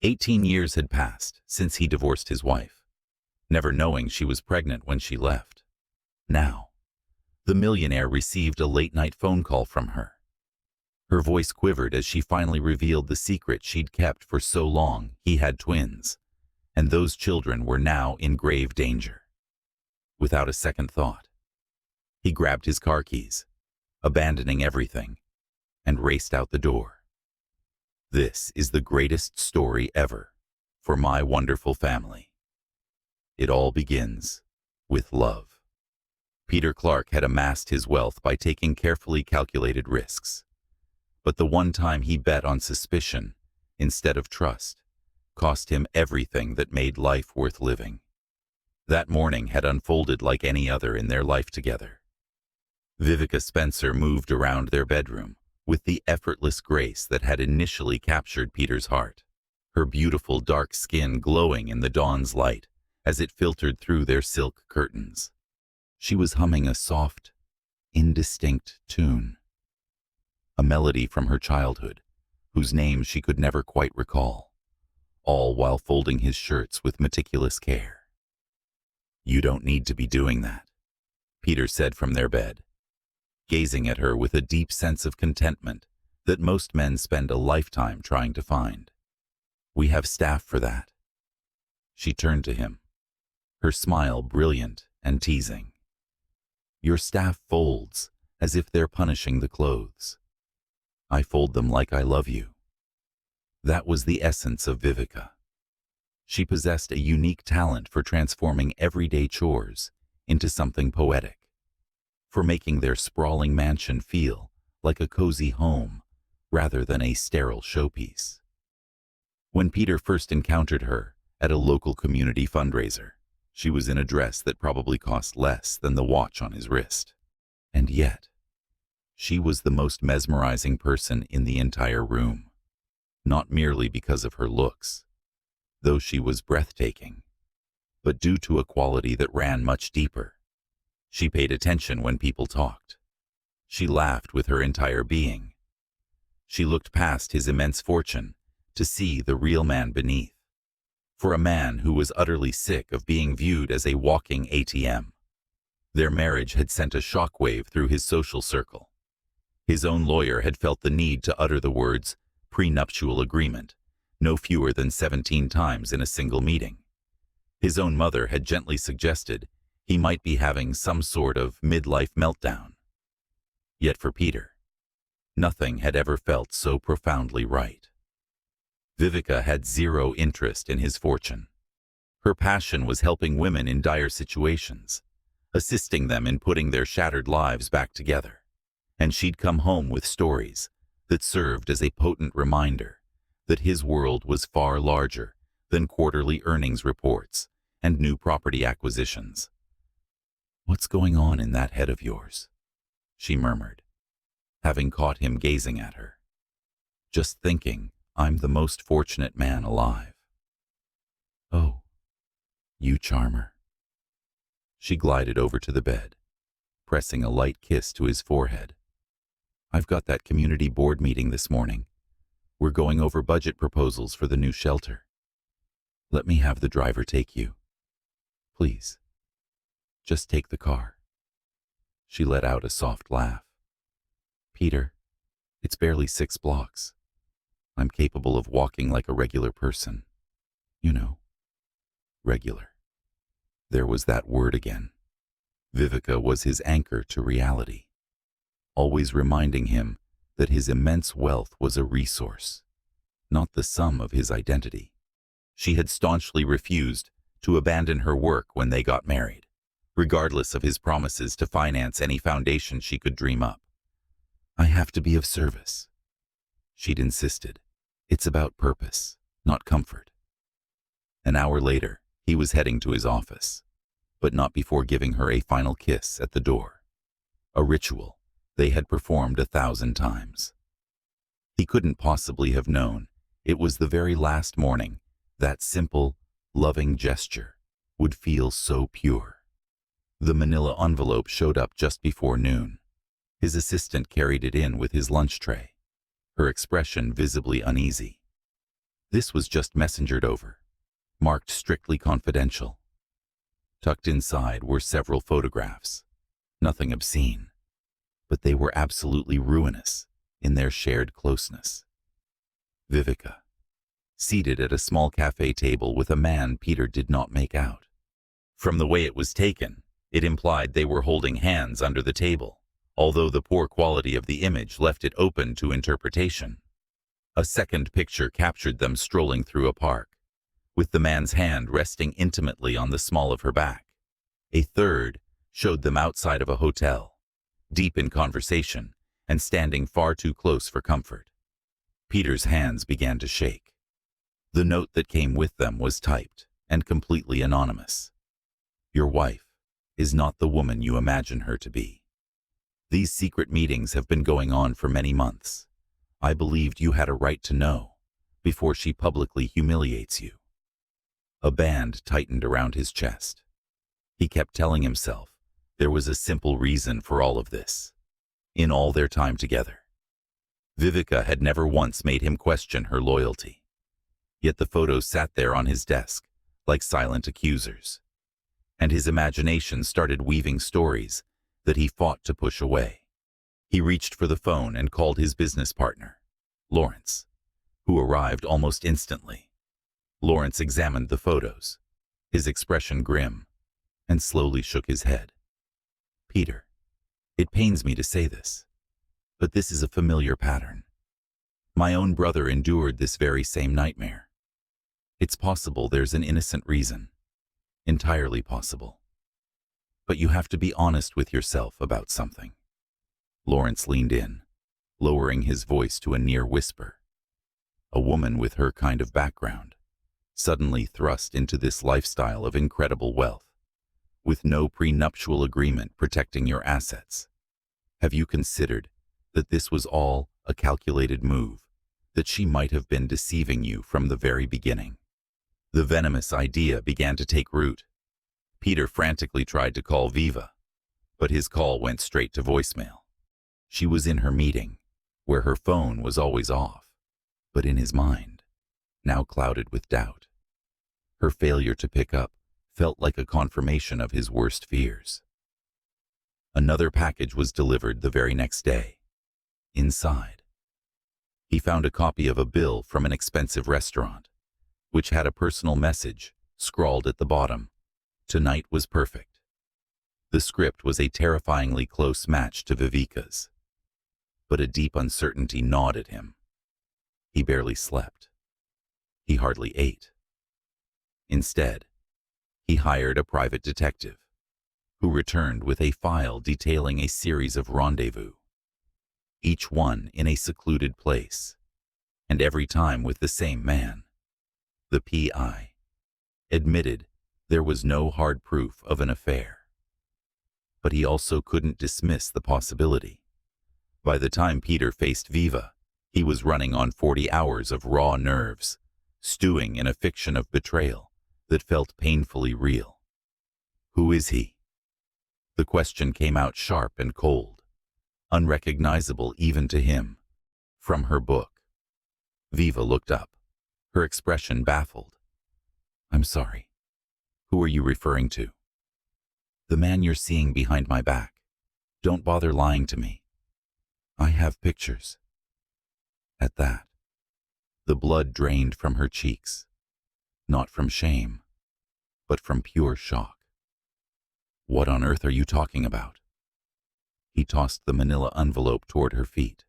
18 years had passed since he divorced his wife, never knowing she was pregnant when she left. Now, the millionaire received a late-night phone call from her. Her voice quivered as she finally revealed the secret she'd kept for so long. He had twins, and those children were now in grave danger. Without a second thought, he grabbed his car keys, abandoning everything, and raced out the door. This is the greatest story ever for my wonderful family. It all begins with love. Peter Clark had amassed his wealth by taking carefully calculated risks. But the one time he bet on suspicion instead of trust cost him everything that made life worth living. That morning had unfolded like any other in their life together. Vivica Spencer moved around their bedroom with the effortless grace that had initially captured Peter's heart, her beautiful dark skin glowing in the dawn's light as it filtered through their silk curtains. She was humming a soft, indistinct tune, a melody from her childhood, whose name she could never quite recall, all while folding his shirts with meticulous care. "You don't need to be doing that," Peter said from their bed, gazing at her with a deep sense of contentment that most men spend a lifetime trying to find. "We have staff for that." She turned to him, her smile brilliant and teasing. "Your staff folds as if they're punishing the clothes. I fold them like I love you." That was the essence of Vivica. She possessed a unique talent for transforming everyday chores into something poetic, for making their sprawling mansion feel like a cozy home rather than a sterile showpiece. When Peter first encountered her at a local community fundraiser, she was in a dress that probably cost less than the watch on his wrist. And yet, she was the most mesmerizing person in the entire room, not merely because of her looks, though she was breathtaking, but due to a quality that ran much deeper. She paid attention when people talked. She laughed with her entire being. She looked past his immense fortune to see the real man beneath. For a man who was utterly sick of being viewed as a walking ATM. Their marriage had sent a shockwave through his social circle. His own lawyer had felt the need to utter the words prenuptial agreement no fewer than 17 times in a single meeting. His own mother had gently suggested he might be having some sort of midlife meltdown. Yet for Peter, nothing had ever felt so profoundly right. Vivica had zero interest in his fortune. Her passion was helping women in dire situations, assisting them in putting their shattered lives back together. And she'd come home with stories that served as a potent reminder that his world was far larger than quarterly earnings reports and new property acquisitions. "What's going on in that head of yours?" she murmured, having caught him gazing at her. "Just thinking I'm the most fortunate man alive." "Oh, you charmer." She glided over to the bed, pressing a light kiss to his forehead. "I've got that community board meeting this morning. We're going over budget proposals for the new shelter. Let me have the driver take you. Please, just take the car." She let out a soft laugh. "Peter, it's barely 6 blocks. I'm capable of walking like a regular person. You know, regular." There was that word again. Vivica was his anchor to reality, always reminding him that his immense wealth was a resource, not the sum of his identity. She had staunchly refused to abandon her work when they got married, regardless of his promises to finance any foundation she could dream up. "I have to be of service," she'd insisted. "It's about purpose, not comfort." An hour later, he was heading to his office, but not before giving her a final kiss at the door, a ritual they had performed 1,000 times. He couldn't possibly have known it was the very last morning that simple, loving gesture would feel so pure. The manila envelope showed up just before noon. His assistant carried it in with his lunch tray, her expression visibly uneasy. This was just messengered over, marked strictly confidential. Tucked inside were several photographs. Nothing obscene, but they were absolutely ruinous in their shared closeness. Vivica, seated at a small cafe table with a man Peter did not make out. From the way it was taken, it implied they were holding hands under the table, although the poor quality of the image left it open to interpretation. A second picture captured them strolling through a park, with the man's hand resting intimately on the small of her back. A third showed them outside of a hotel, deep in conversation and standing far too close for comfort. Peter's hands began to shake. The note that came with them was typed and completely anonymous. Your wife is not the woman you imagine her to be. These secret meetings have been going on for many months. I believed you had a right to know before she publicly humiliates you. A band tightened around his chest. He kept telling himself there was a simple reason for all of this. In all their time together, Vivica had never once made him question her loyalty. Yet the photos sat there on his desk like silent accusers, and his imagination started weaving stories that he fought to push away. He reached for the phone and called his business partner, Lawrence, who arrived almost instantly. Lawrence examined the photos, his expression grim, and slowly shook his head. Peter, it pains me to say this, but this is a familiar pattern. My own brother endured this very same nightmare. It's possible there's an innocent reason. Entirely possible. But you have to be honest with yourself about something. Lawrence leaned in, lowering his voice to a near whisper. A woman with her kind of background, suddenly thrust into this lifestyle of incredible wealth, with no prenuptial agreement protecting your assets. Have you considered that this was all a calculated move, that she might have been deceiving you from the very beginning? The venomous idea began to take root. Peter frantically tried to call Viva, but his call went straight to voicemail. She was in her meeting, where her phone was always off, but in his mind, now clouded with doubt. Her failure to pick up felt like a confirmation of his worst fears. Another package was delivered the very next day. Inside, he found a copy of a bill from an expensive restaurant, which had a personal message scrawled at the bottom. Tonight was perfect. The script was a terrifyingly close match to Vivica's, but a deep uncertainty gnawed at him. He barely slept. He hardly ate. Instead, he hired a private detective, who returned with a file detailing a series of rendezvous, each one in a secluded place, and every time with the same man. The P.I. admitted there was no hard proof of an affair, but he also couldn't dismiss the possibility. By the time Peter faced Viva, he was running on 40 hours of raw nerves, stewing in a fiction of betrayal that felt painfully real. Who is he? The question came out sharp and cold, unrecognizable even to him, from her book. Viva looked up, her expression baffled. I'm sorry. Who are you referring to? The man you're seeing behind my back. Don't bother lying to me. I have pictures. At that, the blood drained from her cheeks, not from shame, but from pure shock. What on earth are you talking about? He tossed the manila envelope toward her feet.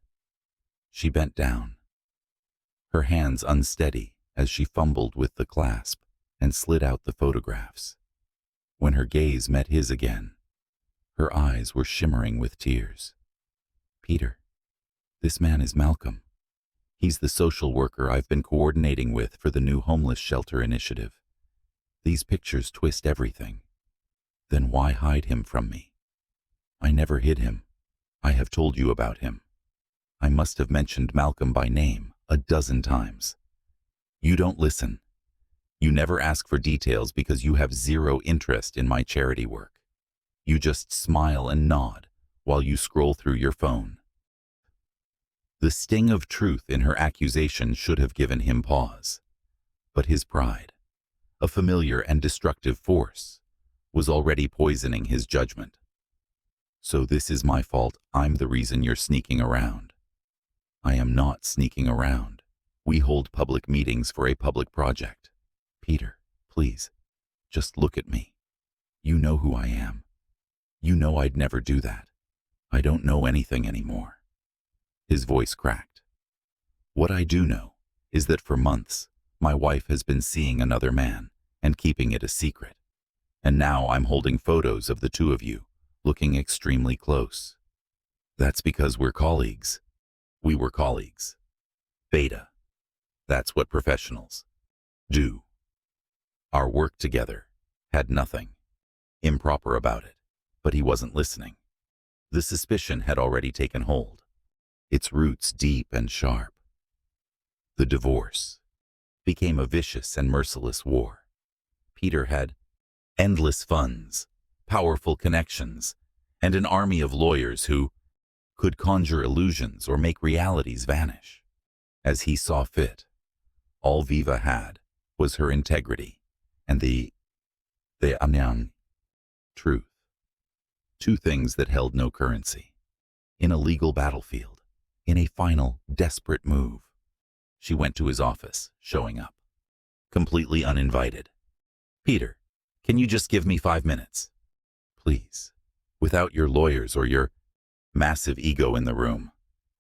She bent down, her hands unsteady as she fumbled with the clasp and slid out the photographs. When her gaze met his again, her eyes were shimmering with tears. Peter, this man is Malcolm. He's the social worker I've been coordinating with for the new homeless shelter initiative. These pictures twist everything. Then why hide him from me? I never hid him. I have told you about him. I must have mentioned Malcolm by name a dozen times. You don't listen. You never ask for details because you have zero interest in my charity work. You just smile and nod while you scroll through your phone. The sting of truth in her accusation should have given him pause. But his pride, a familiar and destructive force, was already poisoning his judgment. So this is my fault. I'm the reason you're sneaking around. I am not sneaking around. We hold public meetings for a public project. Peter, please, just look at me. You know who I am. You know I'd never do that. I don't know anything anymore. His voice cracked. What I do know is that for months, my wife has been seeing another man and keeping it a secret. And now I'm holding photos of the two of you, looking extremely close. That's because we're colleagues. We were colleagues. Beta. That's what professionals do. Our work together had nothing improper about it, but he wasn't listening. The suspicion had already taken hold, its roots deep and sharp. The divorce became a vicious and merciless war. Peter had endless funds, powerful connections, and an army of lawyers who could conjure illusions or make realities vanish as he saw fit. All Viva had was her integrity and the unknown truth. Two things that held no currency. In a legal battlefield, in a final, desperate move, she went to his office, showing up, completely uninvited. Peter, can you just give me 5 minutes? Please. Without your lawyers or your massive ego in the room,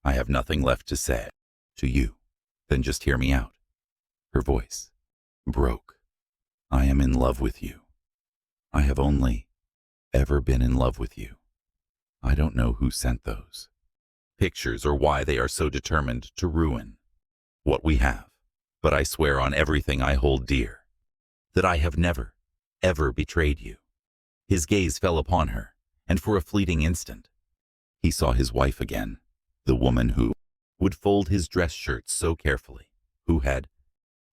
I have nothing left to say to you. Then just hear me out. Her voice broke. I am in love with you. I have only ever been in love with you. I don't know who sent those pictures or why they are so determined to ruin what we have, but I swear on everything I hold dear that I have never, ever betrayed you. His gaze fell upon her, and for a fleeting instant, he saw his wife again, the woman who would fold his dress shirts so carefully, who had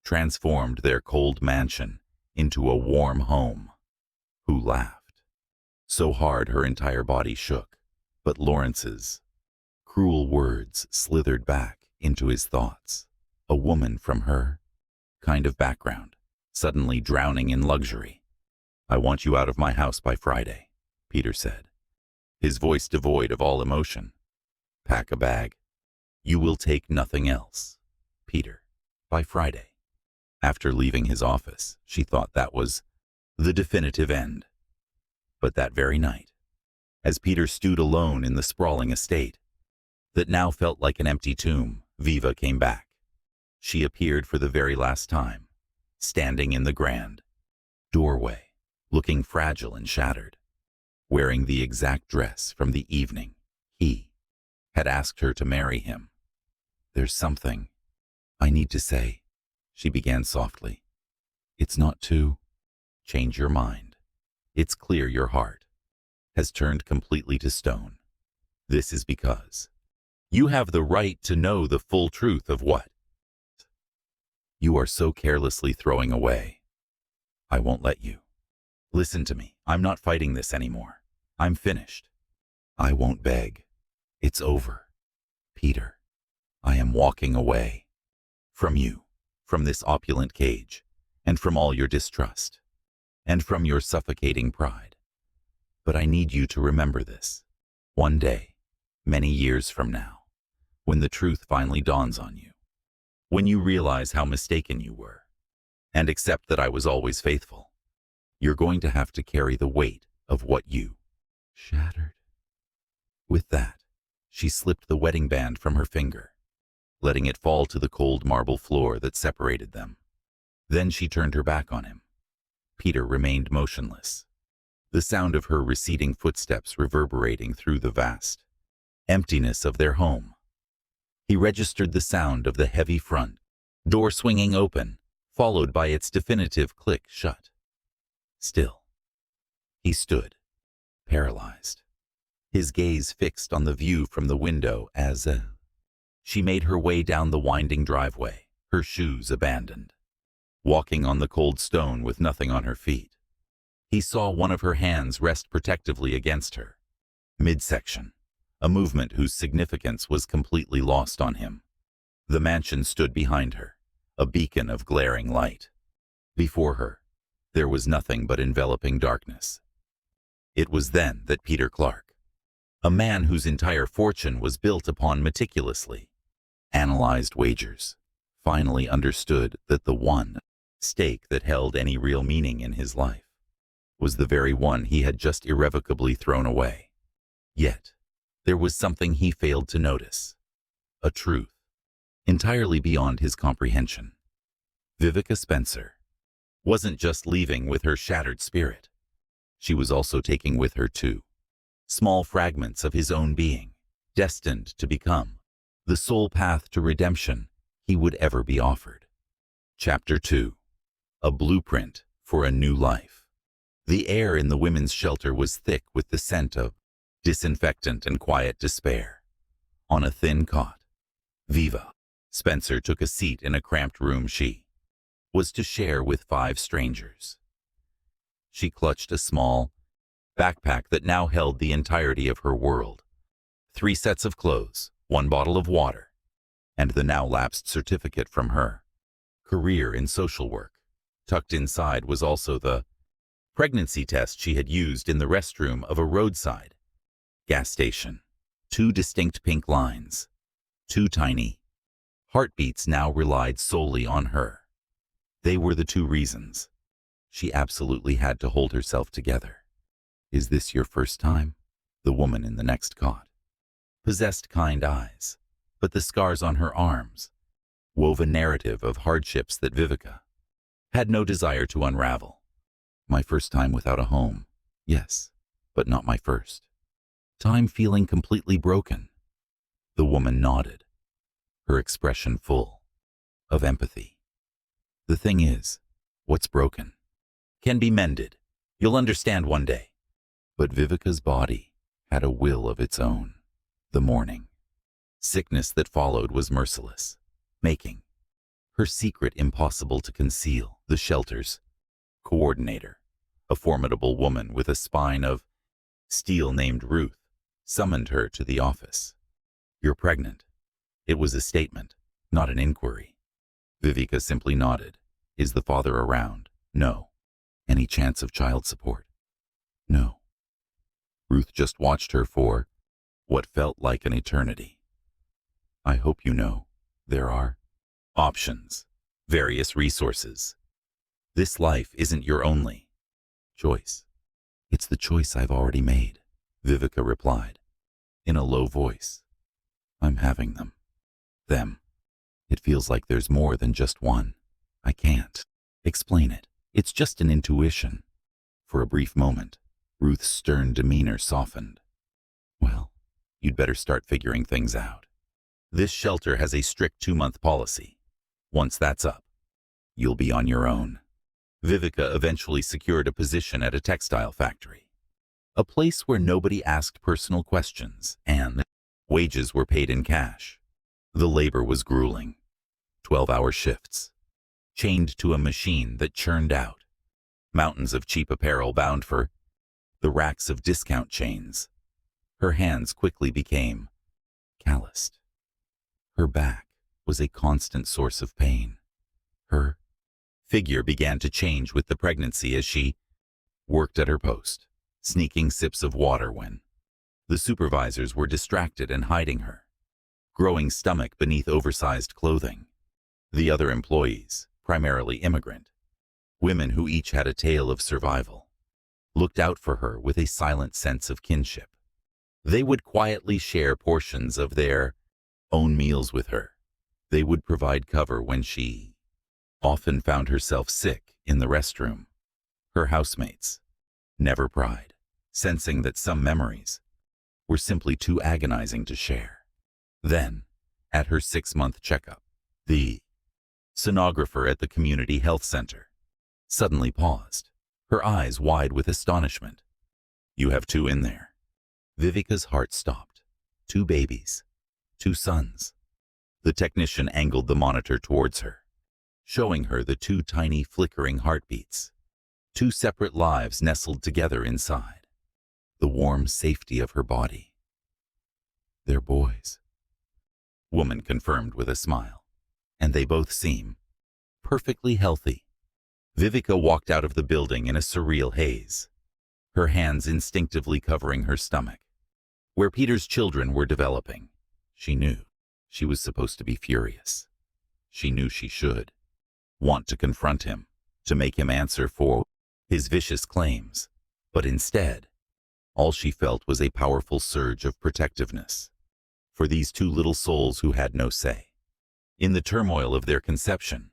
transformed their cold mansion into a warm home, who laughed so hard her entire body shook. But Lawrence's cruel words slithered back into his thoughts. A woman from her kind of background, suddenly drowning in luxury. I want you out of my house by Friday, Peter said, his voice devoid of all emotion. Pack a bag. You will take nothing else, Peter, by Friday. After leaving his office, she thought that was the definitive end. But that very night, as Peter stood alone in the sprawling estate that now felt like an empty tomb, Viva came back. She appeared for the very last time, standing in the grand doorway, looking fragile and shattered, wearing the exact dress from the evening he had asked her to marry him. There's something I need to say, she began softly. It's not to change your mind. It's clear your heart has turned completely to stone. This is because you have the right to know the full truth of what you are so carelessly throwing away. I won't let you. Listen to me. I'm not fighting this anymore. I'm finished. I won't beg. It's over. Peter, I am walking away from you, from this opulent cage, and from all your distrust, and from your suffocating pride. But I need you to remember this. One day, many years from now, when the truth finally dawns on you, when you realize how mistaken you were, and accept that I was always faithful, you're going to have to carry the weight of what you shattered. With that, she slipped the wedding band from her finger, letting it fall to the cold marble floor that separated them. Then she turned her back on him. Peter remained motionless, the sound of her receding footsteps reverberating through the vast emptiness of their home. He registered the sound of the heavy front door swinging open, followed by its definitive click shut. Still, he stood, paralyzed, his gaze fixed on the view from the window as she made her way down the winding driveway, her shoes abandoned, walking on the cold stone with nothing on her feet. He saw one of her hands rest protectively against her midsection, a movement whose significance was completely lost on him. The mansion stood behind her, a beacon of glaring light, Before her, there was nothing but enveloping darkness. It was then that Peter Clark, a man whose entire fortune was built upon meticulously analyzed wagers, finally understood that the one stake that held any real meaning in his life was the very one he had just irrevocably thrown away. Yet, there was something he failed to notice, a truth entirely beyond his comprehension. Vivica Spencer wasn't just leaving with her shattered spirit. She was also taking with her two small fragments of his own being, destined to become the sole path to redemption he would ever be offered. Chapter 2. A Blueprint for a New Life. The air in the women's shelter was thick with the scent of disinfectant and quiet despair. On a thin cot, Viva Spencer took a seat in a cramped room she was to share with 5 strangers. She clutched a small backpack that now held the entirety of her world. 3 sets of clothes, 1 bottle of water, and the now lapsed certificate from her career in social work. Tucked inside was also the pregnancy test she had used in the restroom of a roadside gas station. 2 distinct pink lines, 2 tiny heartbeats now relied solely on her. They were the 2 reasons she absolutely had to hold herself together. "Is this your first time?" The woman in the next cot possessed kind eyes, but the scars on her arms wove a narrative of hardships that Vivica had no desire to unravel. "My first time without a home. Yes, but not my first time feeling completely broken." The woman nodded, her expression full of empathy. "The thing is, what's broken can be mended. You'll understand one day." But Vivica's body had a will of its own. The morning sickness that followed was merciless, making her secret impossible to conceal. The shelter's coordinator, a formidable woman with a spine of steel named Ruth, summoned her to the office. "You're pregnant." It was a statement, not an inquiry. Vivica simply nodded. "Is the father around?" "No." "Any chance of child support?" "No." Ruth just watched her for what felt like an eternity. "I hope you know there are options, various resources. This life isn't your only choice." "It's the choice I've already made," Vivica replied, in a low voice. "I'm having them. Them. It feels like there's more than just one. I can't explain it. It's just an intuition." For a brief moment, Ruth's stern demeanor softened. "Well, you'd better start figuring things out. This shelter has a strict 2-month policy. Once that's up, you'll be on your own." Vivica eventually secured a position at a textile factory, a place where nobody asked personal questions and wages were paid in cash. The labor was grueling. 12-hour shifts, chained to a machine that churned out mountains of cheap apparel bound for the racks of discount chains. Her hands quickly became calloused. Her back was a constant source of pain. Her figure began to change with the pregnancy as she worked at her post, sneaking sips of water when the supervisors were distracted and hiding her growing stomach beneath oversized clothing. The other employees, primarily immigrant women who each had a tale of survival, looked out for her with a silent sense of kinship. They would quietly share portions of their own meals with her. They would provide cover when she often found herself sick in the restroom. Her housemates never pried, sensing that some memories were simply too agonizing to share. Then, at her 6-month checkup, the sonographer at the community health center suddenly paused, her eyes wide with astonishment. "You have 2 in there." Vivica's heart stopped. 2 babies. 2 sons. The technician angled the monitor towards her, showing her the 2 tiny flickering heartbeats. 2 separate lives nestled together inside the warm safety of her body. "They're boys," woman confirmed with a smile. "And they both seem perfectly healthy." Vivica walked out of the building in a surreal haze, her hands instinctively covering her stomach. Where Peter's children were developing, she knew she was supposed to be furious. She knew she should want to confront him, to make him answer for his vicious claims. But instead, all she felt was a powerful surge of protectiveness for these two little souls who had no say. In the turmoil of their conception,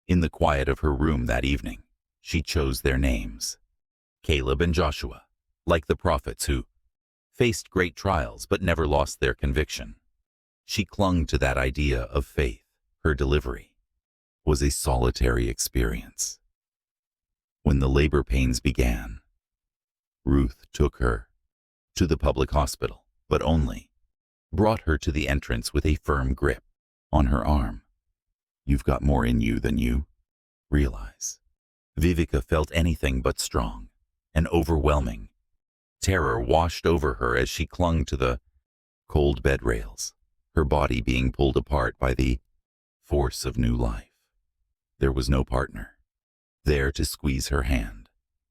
in the quiet of her room that evening, she chose their names. Caleb and Joshua, like the prophets who faced great trials but never lost their conviction. She clung to that idea of faith. Her delivery was a solitary experience. When the labor pains began, Ruth took her to the public hospital, but only brought her to the entrance with a firm grip on her arm. You've got more in you than you realize. Vivica felt anything but strong. An overwhelming terror washed over her as she clung to the cold bed rails, her body being pulled apart by the force of new life. There was no partner there to squeeze her hand,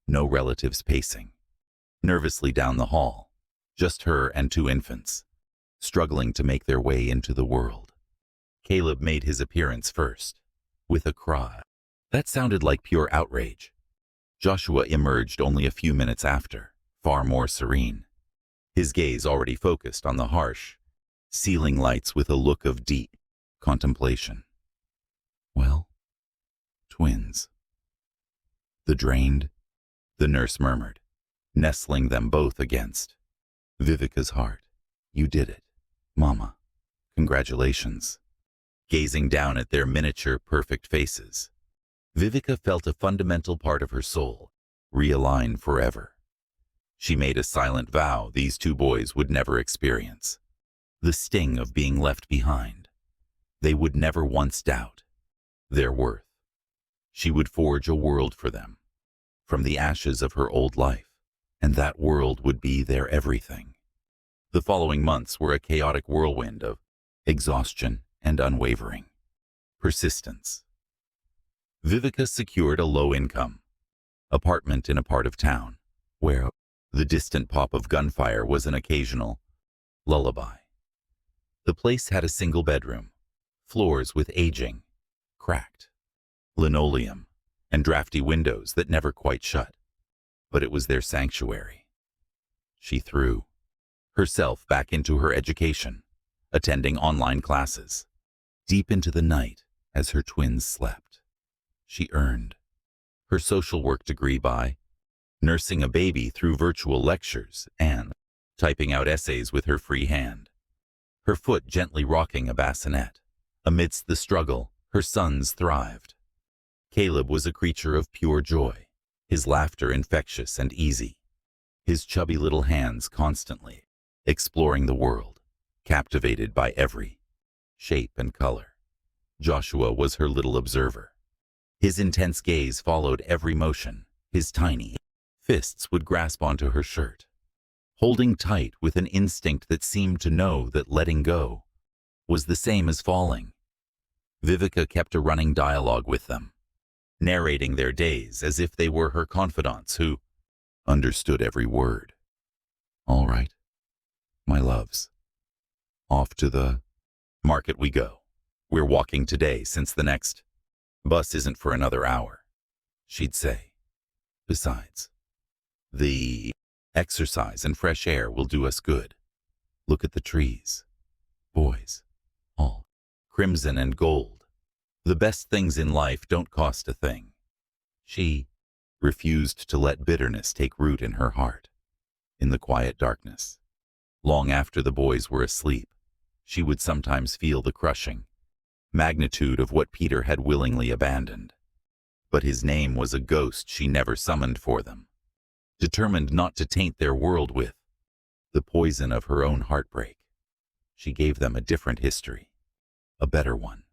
no relatives pacing nervously down the hall, just her and two infants, struggling to make their way into the world. Caleb made his appearance first, with a cry that sounded like pure outrage. Joshua emerged only a few minutes after, far more serene, his gaze already focused on the harsh ceiling lights with a look of deep contemplation. Well, twins. The nurse murmured, nestling them both against Vivica's heart. You did it, Mama. Congratulations. Gazing down at their miniature, perfect faces, Vivica felt a fundamental part of her soul realign forever. She made a silent vow these two boys would never experience the sting of being left behind. They would never once doubt their worth. She would forge a world for them from the ashes of her old life, and that world would be their everything. The following months were a chaotic whirlwind of exhaustion and unwavering persistence. Vivica secured a low-income apartment in a part of town where the distant pop of gunfire was an occasional lullaby. The place had a single bedroom, floors with aging, cracked linoleum, and drafty windows that never quite shut, but it was their sanctuary. She threw herself back into her education, attending online classes, deep into the night as her twins slept. She earned her social work degree by nursing a baby through virtual lectures and typing out essays with her free hand, her foot gently rocking a bassinet. Amidst the struggle, her sons thrived. Caleb was a creature of pure joy, his laughter infectious and easy, his chubby little hands constantly exploring the world, captivated by every shape and color. Joshua was her little observer. His intense gaze followed every motion. His tiny fists would grasp onto her shirt, holding tight with an instinct that seemed to know that letting go was the same as falling. Vivica kept a running dialogue with them, narrating their days as if they were her confidants who understood every word. All right, my loves. Off to the market we go. We're walking today since the next bus isn't for another hour, she'd say. Besides, the exercise and fresh air will do us good. Look at the trees. Boys, all crimson and gold. The best things in life don't cost a thing. She refused to let bitterness take root in her heart. In the quiet darkness, long after the boys were asleep, she would sometimes feel the crushing magnitude of what Peter had willingly abandoned. But his name was a ghost she never summoned for them, determined not to taint their world with the poison of her own heartbreak. She gave them a different history, a better one,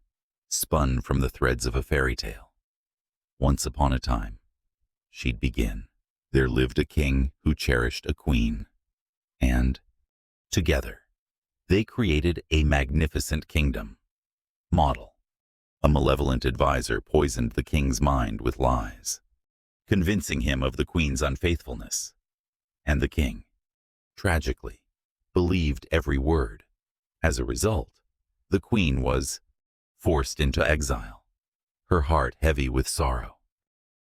spun from the threads of a fairy tale. Once upon a time, she'd begin. There lived a king who cherished a queen, and together they created a magnificent kingdom. Model A malevolent advisor poisoned the king's mind with lies, convincing him of the queen's unfaithfulness. And the king, tragically, believed every word. As a result, the queen was forced into exile, her heart heavy with sorrow.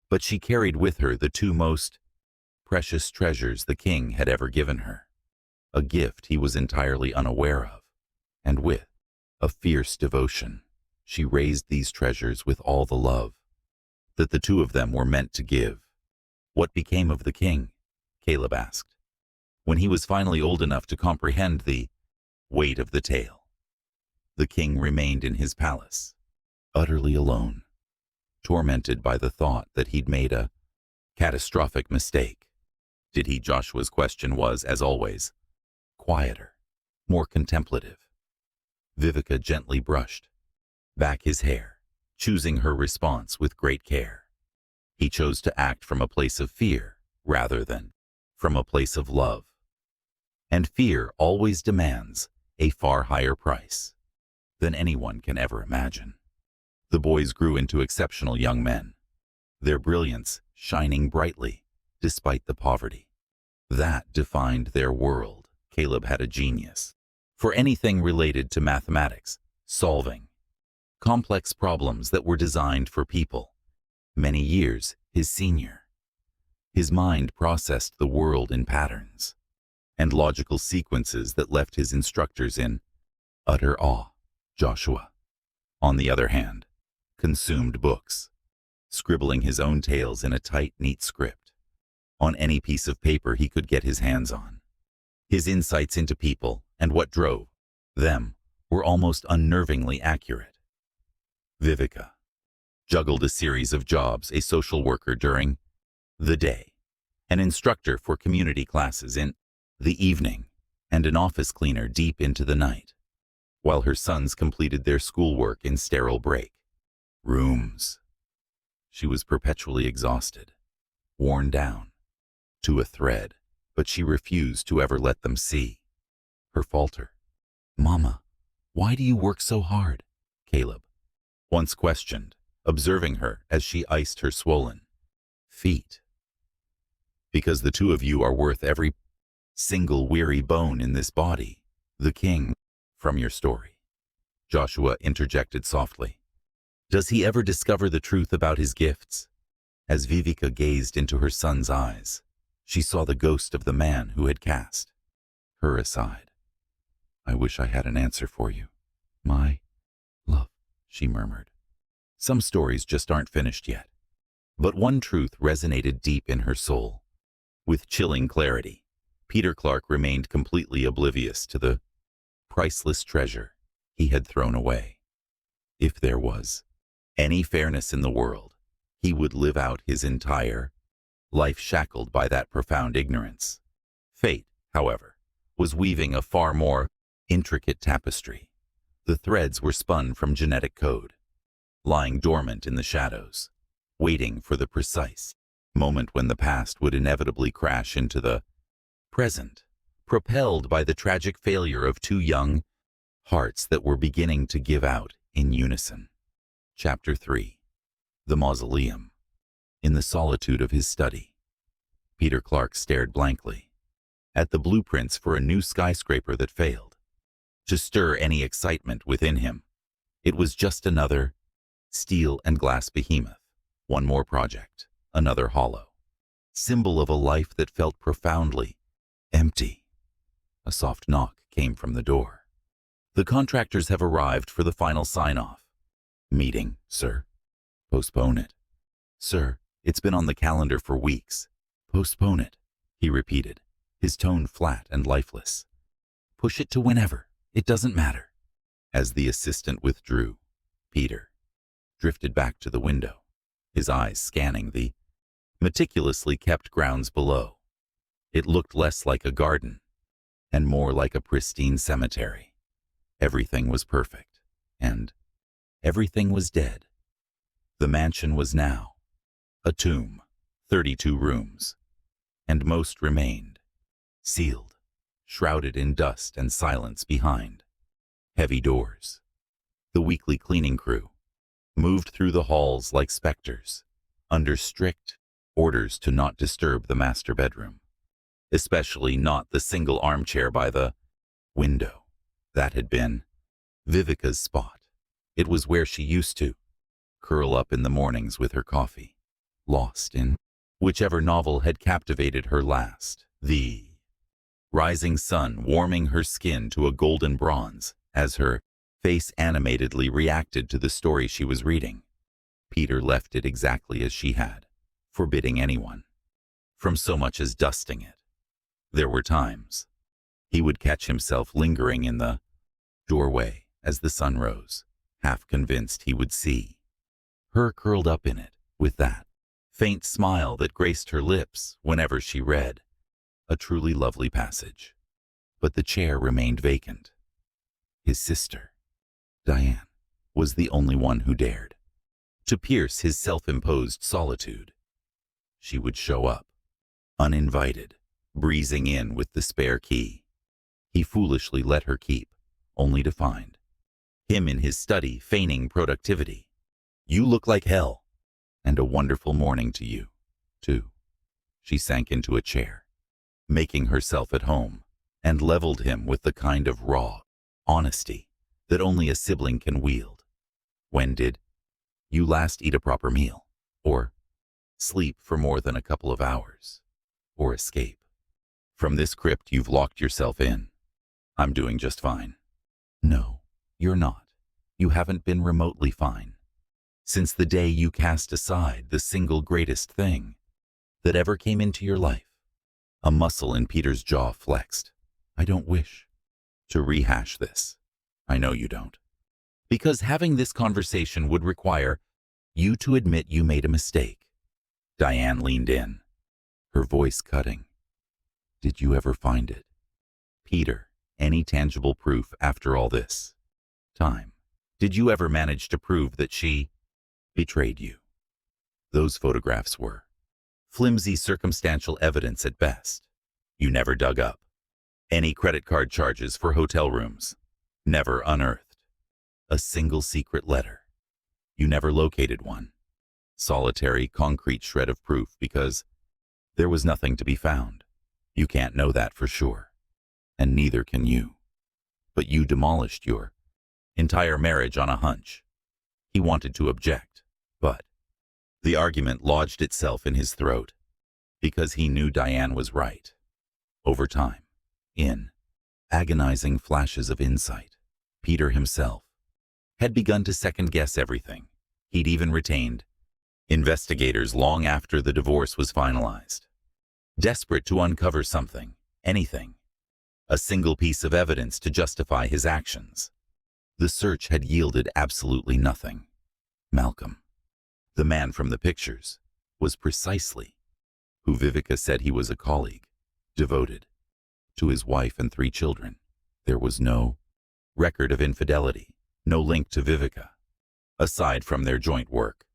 But she carried with her the two most precious treasures the king had ever given her, a gift he was entirely unaware of, and with a fierce devotion, she raised these treasures with all the love that the two of them were meant to give. What became of the king? Caleb asked, when he was finally old enough to comprehend the weight of the tale. The king remained in his palace, utterly alone, tormented by the thought that he'd made a catastrophic mistake. Did he? Joshua's question was, as always, quieter, more contemplative. Vivica gently brushed back his hair, choosing her response with great care. He chose to act from a place of fear rather than from a place of love. And fear always demands a far higher price than anyone can ever imagine. The boys grew into exceptional young men, their brilliance shining brightly despite the poverty that defined their world. Caleb had a genius for anything related to mathematics, solving complex problems that were designed for people many years his senior. His mind processed the world in patterns and logical sequences that left his instructors in utter awe. Joshua, on the other hand, consumed books, scribbling his own tales in a tight, neat script on any piece of paper he could get his hands on. His insights into people and what drove them were almost unnervingly accurate. Vivica juggled a series of jobs: a social worker during the day, an instructor for community classes in the evening, and an office cleaner deep into the night, while her sons completed their schoolwork in sterile break rooms. She was perpetually exhausted, worn down to a thread, but she refused to ever let them see her falter. "Mama, why do you work so hard?" Caleb once questioned, observing her as she iced her swollen feet. "Because the two of you are worth every single weary bone in this body." The king, from your story, Joshua interjected softly. "Does he ever discover the truth about his gifts?" As Vivica gazed into her son's eyes, she saw the ghost of the man who had cast her aside. "I wish I had an answer for you, my love," she murmured. "Some stories just aren't finished yet." But one truth resonated deep in her soul. With chilling clarity, Peter Clark remained completely oblivious to the priceless treasure he had thrown away. If there was any fairness in the world, he would live out his entire life shackled by that profound ignorance. Fate, however, was weaving a far more intricate tapestry. The threads were spun from genetic code, lying dormant in the shadows, waiting for the precise moment when the past would inevitably crash into the present, propelled by the tragic failure of two young hearts that were beginning to give out in unison. Chapter 3. The Mausoleum. In the solitude of his study, Peter Clark stared blankly at the blueprints for a new skyscraper that failed to stir any excitement within him. It was just another steel and glass behemoth, one more project, another hollow symbol of a life that felt profoundly empty. A soft knock came from the door. "The contractors have arrived for the final sign-off." "Meeting, sir?" "Postpone it." "Sir, it's been on the calendar for weeks." "Postpone it," he repeated, his tone flat and lifeless. "Push it to whenever. It doesn't matter." As the assistant withdrew, Peter drifted back to the window, his eyes scanning the meticulously kept grounds below. It looked less like a garden and more like a pristine cemetery. Everything was perfect, and everything was dead. The mansion was now a tomb, 32 rooms, and most remained sealed, shrouded in dust and silence behind heavy doors. The weekly cleaning crew, moved through the halls like specters, under strict orders to not disturb the master bedroom, especially not the single armchair by the window. That had been Vivica's spot. It was where she used to curl up in the mornings with her coffee, lost in whichever novel had captivated her last. The rising sun warming her skin to a golden bronze as her face animatedly reacted to the story she was reading. Peter left it exactly as she had, forbidding anyone from so much as dusting it. There were times he would catch himself lingering in the doorway as the sun rose, half convinced he would see her curled up in it, with that faint smile that graced her lips whenever she read a truly lovely passage. But the chair remained vacant. His sister, Diane, was the only one who dared to pierce his self-imposed solitude. She would show up, uninvited, breezing in with the spare key he foolishly let her keep, only to find him in his study feigning productivity. "You look like hell, and a wonderful morning to you, too." She sank into a chair, making herself at home, and leveled him with the kind of raw honesty that only a sibling can wield. "When did you last eat a proper meal? Or sleep for more than a couple of hours? Or escape from this crypt you've locked yourself in?" "I'm doing just fine." "No, you're not. You haven't been remotely fine since the day you cast aside the single greatest thing that ever came into your life." A muscle in Peter's jaw flexed. "I don't wish to rehash this. I know you don't. Because having this conversation would require you to admit you made a mistake." Diane leaned in, her voice cutting. "Did you ever find it, Peter? Any tangible proof after all this time? Did you ever manage to prove that she betrayed you?" Those photographs were flimsy circumstantial evidence at best. You never dug up any credit card charges for hotel rooms, never unearthed a single secret letter. You never located one solitary concrete shred of proof because there was nothing to be found. You can't know that for sure, and neither can you. But you demolished your entire marriage on a hunch. He wanted to object, but the argument lodged itself in his throat because he knew Diane was right. Over time, in agonizing flashes of insight, Peter himself had begun to second-guess everything. He'd even retained investigators long after the divorce was finalized, desperate to uncover something, anything, a single piece of evidence to justify his actions. The search had yielded absolutely nothing. Malcolm, the man from the pictures, was precisely who Vivica said he was: a colleague, devoted to his wife and 3 children. There was no record of infidelity, no link to Vivica, aside from their joint work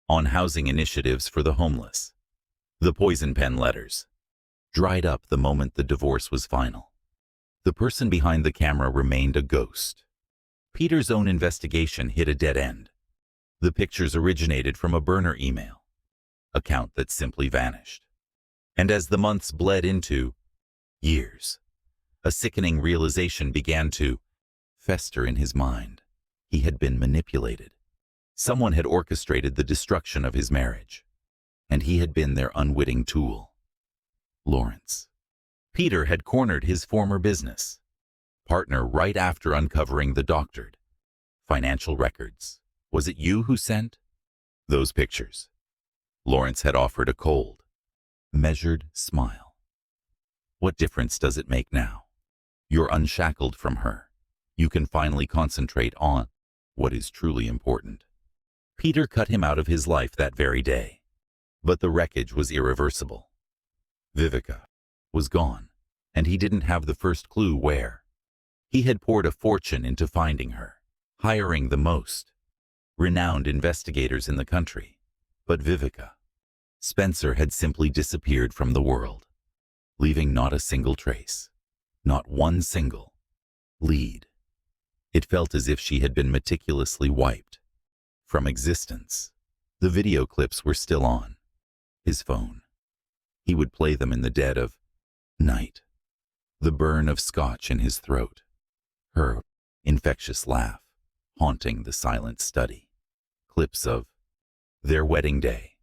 on housing initiatives for the homeless. The poison pen letters dried up the moment the divorce was final. The person behind the camera remained a ghost. Peter's own investigation hit a dead end. The pictures originated from a burner email account that simply vanished. And as the months bled into years, a sickening realization began to fester in his mind. He had been manipulated. Someone had orchestrated the destruction of his marriage, and he had been their unwitting tool. Lawrence. Peter had cornered his former business partner right after uncovering the doctored financial records. "Was it you who sent those pictures?" Lawrence had offered a cold, measured smile. "What difference does it make now? You're unshackled from her. You can finally concentrate on what is truly important." Peter cut him out of his life that very day, but the wreckage was irreversible. Vivica was gone, and he didn't have the first clue where. He had poured a fortune into finding her, hiring the most renowned investigators in the country, but Vivica Spencer had simply disappeared from the world, leaving not a single trace, not one single lead. It felt as if she had been meticulously wiped from existence. The video clips were still on his phone. He would play them in the dead of night. The burn of scotch in his throat. Her infectious laugh haunting the silent study. Clips of their wedding day,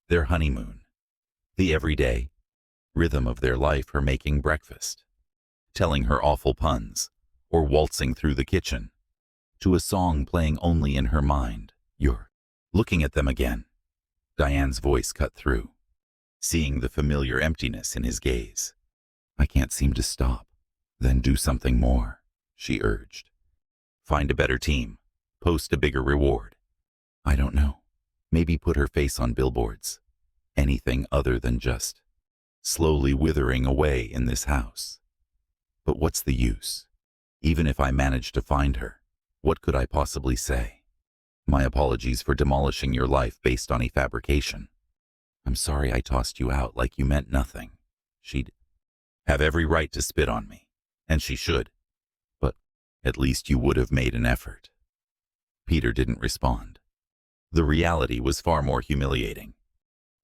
their honeymoon, the everyday rhythm of their life, her making breakfast, telling her awful puns, or waltzing through the kitchen, to a song playing only in her mind. You're looking at them again. Diane's voice cut through, seeing the familiar emptiness in his gaze. I can't seem to stop. Then do something more, she urged. Find a better team. Post a bigger reward. I don't know. Maybe put her face on billboards. Anything other than just slowly withering away in this house. But what's the use? Even if I managed to find her, what could I possibly say? My apologies for demolishing your life based on a fabrication. I'm sorry I tossed you out like you meant nothing. She'd have every right to spit on me, and she should. But at least you would have made an effort. Peter didn't respond. The reality was far more humiliating.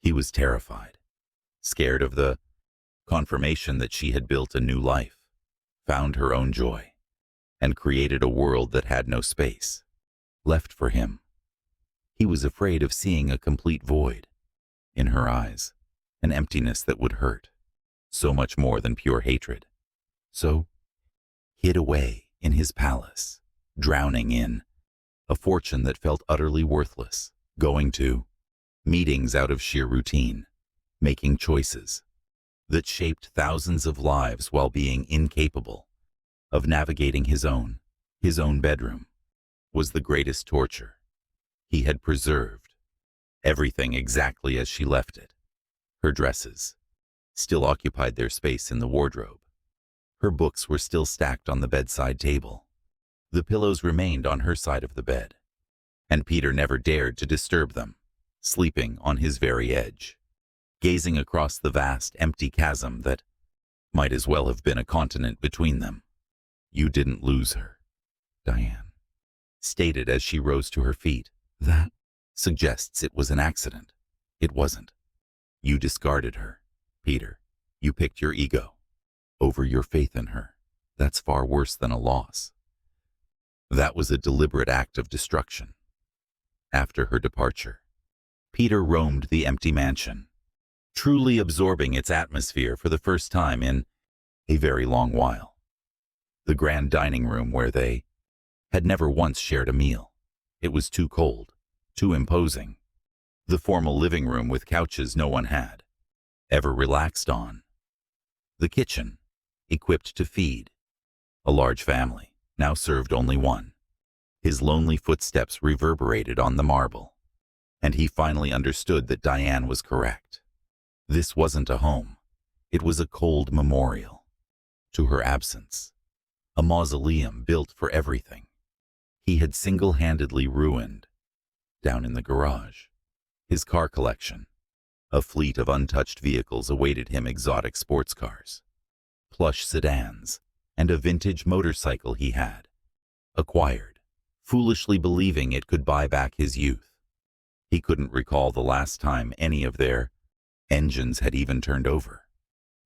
He was terrified, scared of the confirmation that she had built a new life, found her own joy, and created a world that had no space left for him. He was afraid of seeing a complete void in her eyes, an emptiness that would hurt, so much more than pure hatred. So, hid away in his palace, drowning in a fortune that felt utterly worthless, going to meetings out of sheer routine, making choices that shaped thousands of lives while being incapable of navigating his own bedroom, was the greatest torture. He had preserved everything exactly as she left it. Her dresses still occupied their space in the wardrobe. Her books were still stacked on the bedside table. The pillows remained on her side of the bed, and Peter never dared to disturb them, sleeping on his very edge, gazing across the vast, empty chasm that might as well have been a continent between them. You didn't lose her, Diane stated as she rose to her feet. That suggests it was an accident. It wasn't. You discarded her, Peter. You picked your ego over your faith in her. That's far worse than a loss. That was a deliberate act of destruction. After her departure, Peter roamed the empty mansion, truly absorbing its atmosphere for the first time in a very long while. The grand dining room where they had never once shared a meal. It was too cold, too imposing. The formal living room with couches no one had ever relaxed on. The kitchen, equipped to feed a large family, now served only one. His lonely footsteps reverberated on the marble, and he finally understood that Diane was correct. This wasn't a home. It was a cold memorial to her absence, a mausoleum built for everything he had single-handedly ruined. Down in the garage, his car collection, a fleet of untouched vehicles awaited him: exotic sports cars, plush sedans, and a vintage motorcycle he had acquired, foolishly believing it could buy back his youth. He couldn't recall the last time any of their engines had even turned over.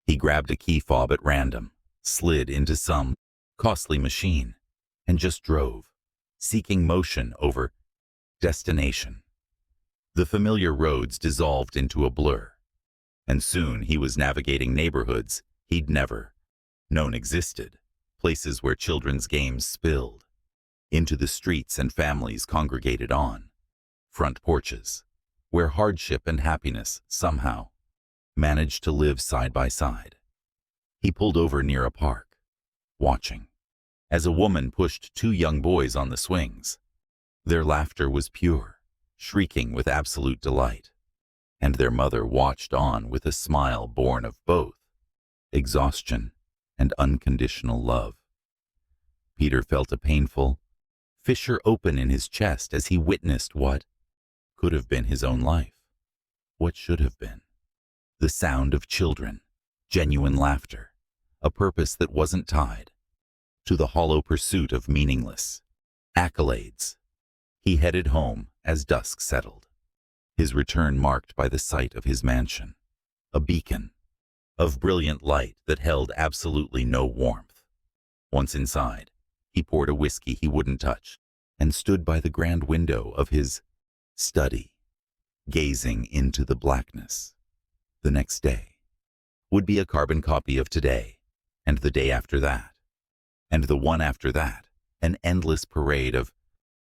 He grabbed a key fob at random, slid into some costly machine, and just drove, seeking motion over destination. The familiar roads dissolved into a blur, and soon he was navigating neighborhoods he'd never known existed, places where children's games spilled into the streets and families congregated on front porches, where hardship and happiness somehow managed to live side by side. He pulled over near a park, watching as a woman pushed two young boys on the swings. Their laughter was pure, shrieking with absolute delight, and their mother watched on with a smile born of both exhaustion and unconditional love. Peter felt a painful fissure open in his chest as he witnessed what could have been his own life, what should have been. The sound of children, genuine laughter, a purpose that wasn't tied to the hollow pursuit of meaningless accolades. He headed home as dusk settled, his return marked by the sight of his mansion, a beacon of brilliant light that held absolutely no warmth. Once inside, he poured a whiskey he wouldn't touch and stood by the grand window of his study, gazing into the blackness. The next day would be a carbon copy of today, and the day after that, and the one after that, an endless parade of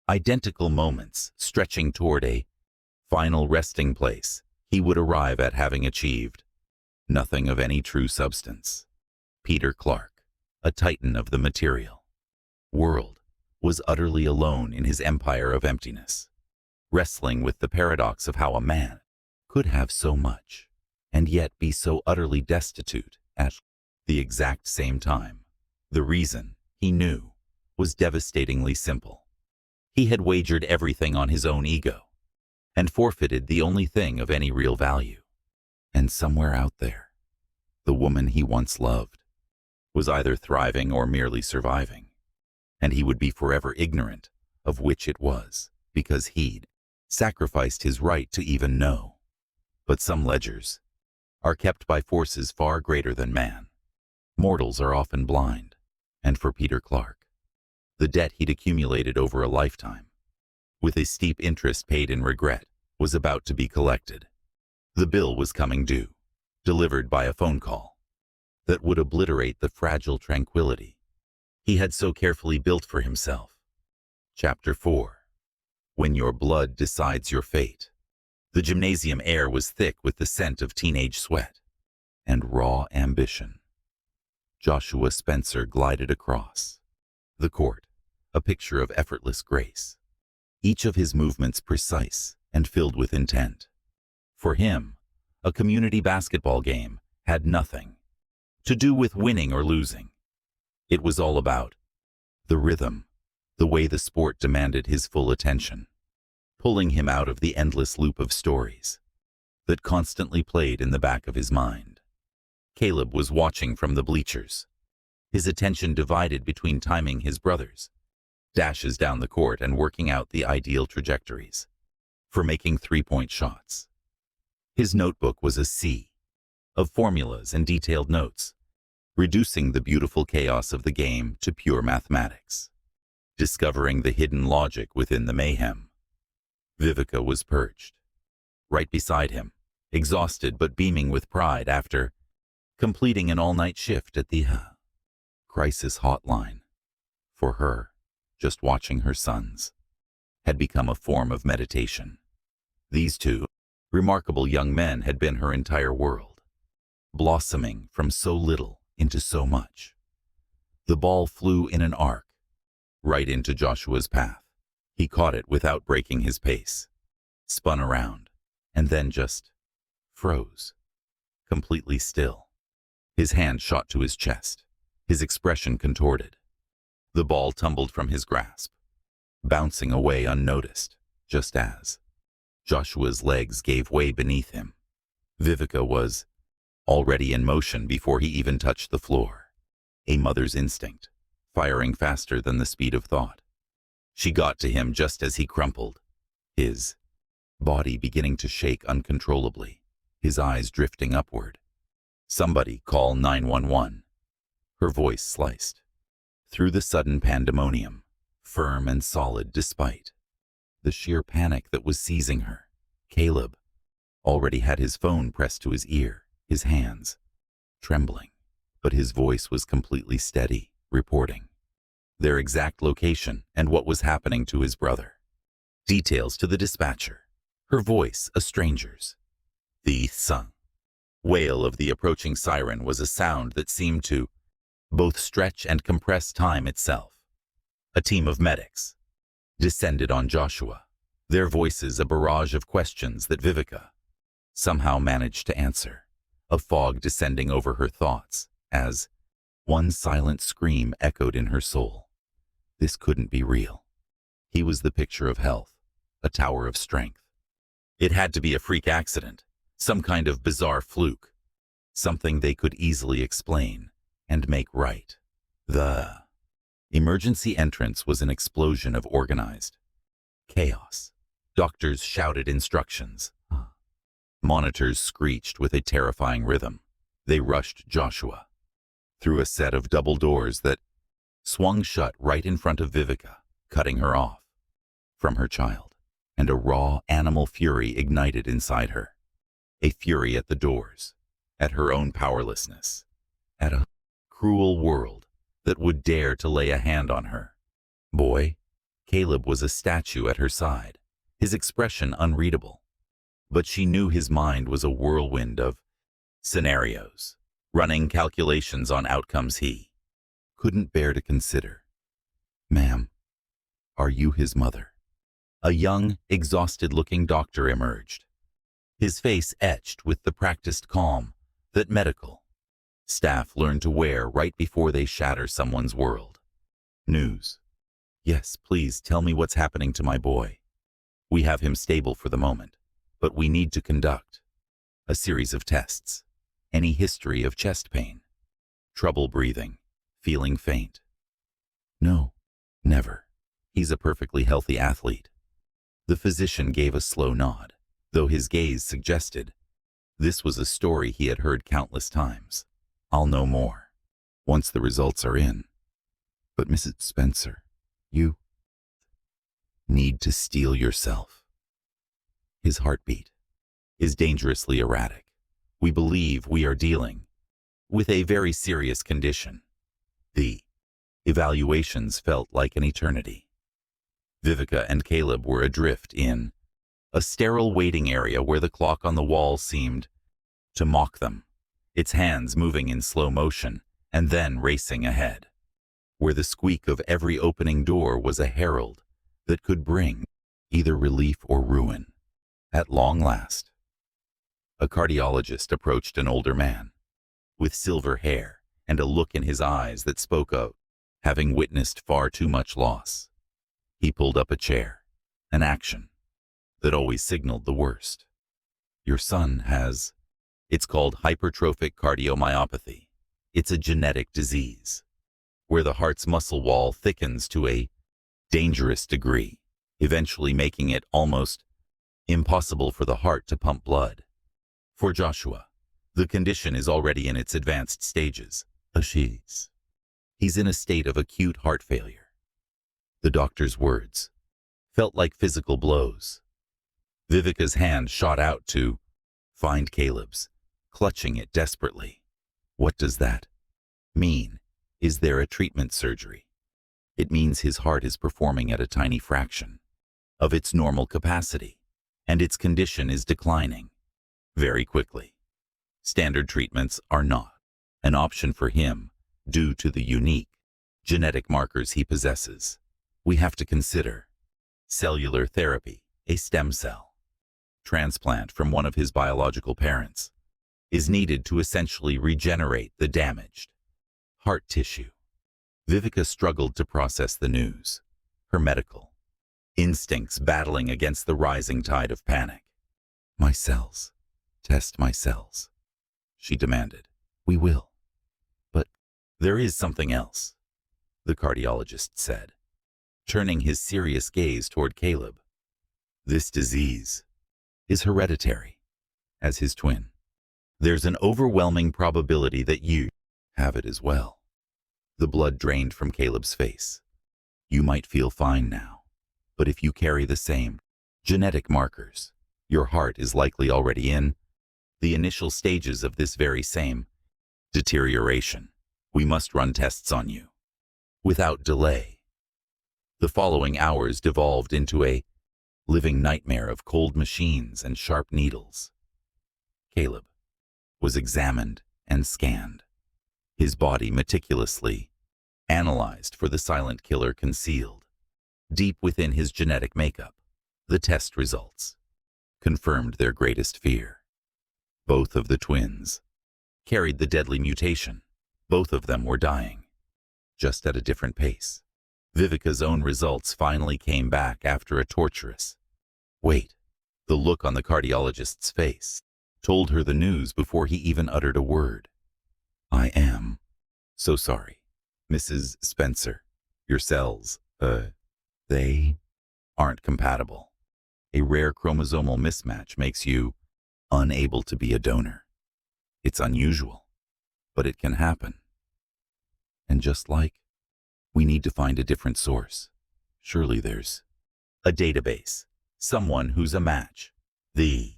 identical moments stretching toward a final resting place he would arrive at having achieved nothing of any true substance. Peter Clark, a titan of the material world, was utterly alone in his empire of emptiness, wrestling with the paradox of how a man could have so much and yet be so utterly destitute at the exact same time. The reason, he knew, was devastatingly simple. He had wagered everything on his own ego and forfeited the only thing of any real value. And somewhere out there, the woman he once loved was either thriving or merely surviving, and he would be forever ignorant of which it was, because he'd sacrificed his right to even know. But some ledgers are kept by forces far greater than man. Mortals are often blind, and for Peter Clark, the debt he'd accumulated over a lifetime, with a steep interest paid in regret, was about to be collected. The bill was coming due, delivered by a phone call that would obliterate the fragile tranquility he had so carefully built for himself. Chapter 4. When Your Blood Decides Your Fate. The gymnasium air was thick with the scent of teenage sweat and raw ambition. Joshua Spencer glided across the court, a picture of effortless grace, each of his movements precise and filled with intent. For him, a community basketball game had nothing to do with winning or losing. It was all about the rhythm, the way the sport demanded his full attention, pulling him out of the endless loop of stories that constantly played in the back of his mind. Caleb was watching from the bleachers, his attention divided between timing his brother's dashes down the court and working out the ideal trajectories for making three-point shots. His notebook was a sea of formulas and detailed notes, reducing the beautiful chaos of the game to pure mathematics, discovering the hidden logic within the mayhem. Vivica was perched right beside him, exhausted but beaming with pride after completing an all-night shift at the crisis hotline. For her, just watching her sons had become a form of meditation. These two remarkable young men had been her entire world, blossoming from so little into so much. The ball flew in an arc right into Joshua's path. He caught it without breaking his pace, spun around, and then just froze, completely still. His hand shot to his chest, his expression contorted. The ball tumbled from his grasp, bouncing away unnoticed, just as Joshua's legs gave way beneath him. Vivica was already in motion before he even touched the floor, a mother's instinct, firing faster than the speed of thought. She got to him just as he crumpled, his body beginning to shake uncontrollably, his eyes drifting upward. "Somebody call 911. Her voice sliced through the sudden pandemonium, firm and solid despite the sheer panic that was seizing her. Caleb already had his phone pressed to his ear, his hands trembling, but his voice was completely steady, reporting their exact location and what was happening to his brother. Details to the dispatcher, her voice a stranger's. The wail of the approaching siren was a sound that seemed to both stretch and compress time itself. A team of medics descended on Joshua, their voices a barrage of questions that Vivica somehow managed to answer, a fog descending over her thoughts as one silent scream echoed in her soul. This couldn't be real. He was the picture of health, a tower of strength. It had to be a freak accident, some kind of bizarre fluke, something they could easily explain and make right. The emergency entrance was an explosion of organized Chaos. Doctors shouted instructions. Monitors screeched with a terrifying rhythm. They rushed Joshua through a set of double doors that swung shut right in front of Vivica, cutting her off from her child, and a raw animal fury ignited inside her. A fury at the doors, at her own powerlessness, at a cruel world that would dare to lay a hand on her. Boy, Caleb was a statue at her side, his expression unreadable. But she knew his mind was a whirlwind of scenarios, running calculations on outcomes he couldn't bear to consider. "Ma'am, are you his mother?" A young, exhausted-looking doctor emerged, his face etched with the practiced calm that medical staff learn to wear right before they shatter someone's world. "News. Yes, please tell me what's happening to my boy. We have him stable for the moment, but we need to conduct a series of tests. Any history of chest pain? Trouble breathing? Feeling faint?" "No, never. He's a perfectly healthy athlete." The physician gave a slow nod, though his gaze suggested this was a story he had heard countless times. "I'll know more once the results are in. But Mrs. Spencer, you need to steel yourself." His heartbeat is dangerously erratic. "We believe we are dealing with a very serious condition." The evaluations felt like an eternity. Vivica and Caleb were adrift in a sterile waiting area where the clock on the wall seemed to mock them, its hands moving in slow motion and then racing ahead, where the squeak of every opening door was a herald that could bring either relief or ruin. At long last, a cardiologist approached an older man with silver hair and a look in his eyes that spoke of having witnessed far too much loss. He pulled up a chair, an action that always signaled the worst. "Your son has, it's called hypertrophic cardiomyopathy. It's a genetic disease where the heart's muscle wall thickens to a dangerous degree, eventually making it almost impossible for the heart to pump blood. For Joshua, the condition is already in its advanced stages. He's in a state of acute heart failure." The doctor's words felt like physical blows. Vivica's hand shot out to find Caleb's, clutching it desperately. "What does that mean? Is there a treatment surgery?" "It means his heart is performing at a tiny fraction of its normal capacity, and its condition is declining very quickly. Standard treatments are not an option for him due to the unique genetic markers he possesses. We have to consider cellular therapy, a stem cell transplant from one of his biological parents is needed to essentially regenerate the damaged heart tissue." Vivica struggled to process the news, her medical instincts battling against the rising tide of panic. "My cells. Test my cells," she demanded. "We will. But there is something else," the cardiologist said, turning his serious gaze toward Caleb. "This disease is hereditary, as his twin. There's an overwhelming probability that you have it as well." The blood drained from Caleb's face. "You might feel fine now, but if you carry the same genetic markers, your heart is likely already in the initial stages of this very same deterioration. We must run tests on you without delay." The following hours devolved into a living nightmare of cold machines and sharp needles. Caleb was examined and scanned, his body meticulously analyzed for the silent killer concealed deep within his genetic makeup. The test results confirmed their greatest fear. Both of the twins carried the deadly mutation. Both of them were dying, just at a different pace. Vivica's own results finally came back after a torturous wait. The look on the cardiologist's face told her the news before he even uttered a word. "I am so sorry, Mrs. Spencer. Your cells, they aren't compatible. A rare chromosomal mismatch makes you unable to be a donor. It's unusual, but it can happen. And just like we need to find a different source, surely there's a database, someone who's a match. The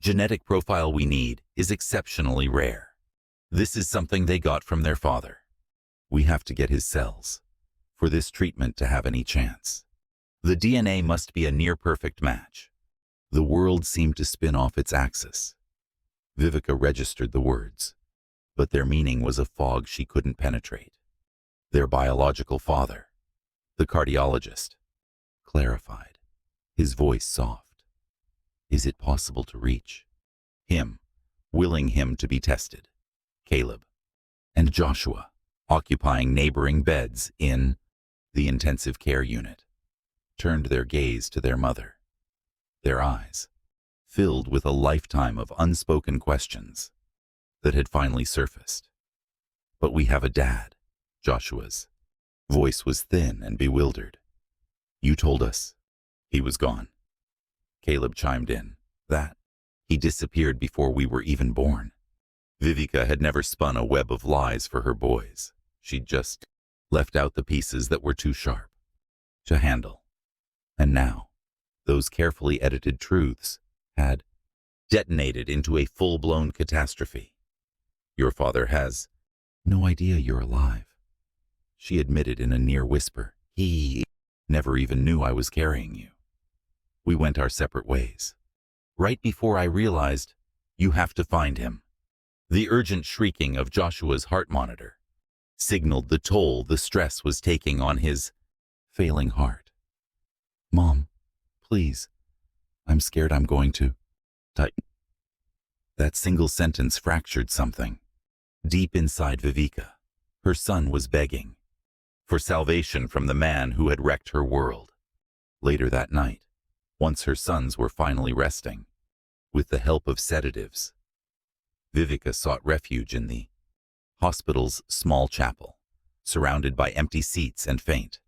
genetic profile we need is exceptionally rare. This is something they got from their father. We have to get his cells for this treatment to have any chance. The DNA must be a near-perfect match. The world seemed to spin off its axis. Vivica registered the words, but their meaning was a fog she couldn't penetrate. Their biological father, the cardiologist, clarified, his voice soft. Is it possible to reach him, willing him to be tested? Caleb and Joshua, occupying neighboring beds in the intensive care unit, turned their gaze to their mother, their eyes filled with a lifetime of unspoken questions that had finally surfaced. But we have a dad. Joshua's voice was thin and bewildered. You told us he was gone. Caleb chimed in. That he disappeared before we were even born. Vivica had never spun a web of lies for her boys. She'd just left out the pieces that were too sharp to handle. And now, those carefully edited truths had detonated into a full-blown catastrophe. Your father has no idea you're alive, she admitted in a near whisper. He never even knew I was carrying you. We went our separate ways. Right before I realized, you have to find him. The urgent shrieking of Joshua's heart monitor signaled the toll the stress was taking on his failing heart. Mom, please, I'm scared I'm going to die. That single sentence fractured something. Deep inside Vivica, her son was begging for salvation from the man who had wrecked her world. Later that night, once her sons were finally resting, with the help of sedatives, Vivica sought refuge in the hospital's small chapel, surrounded by empty seats and faint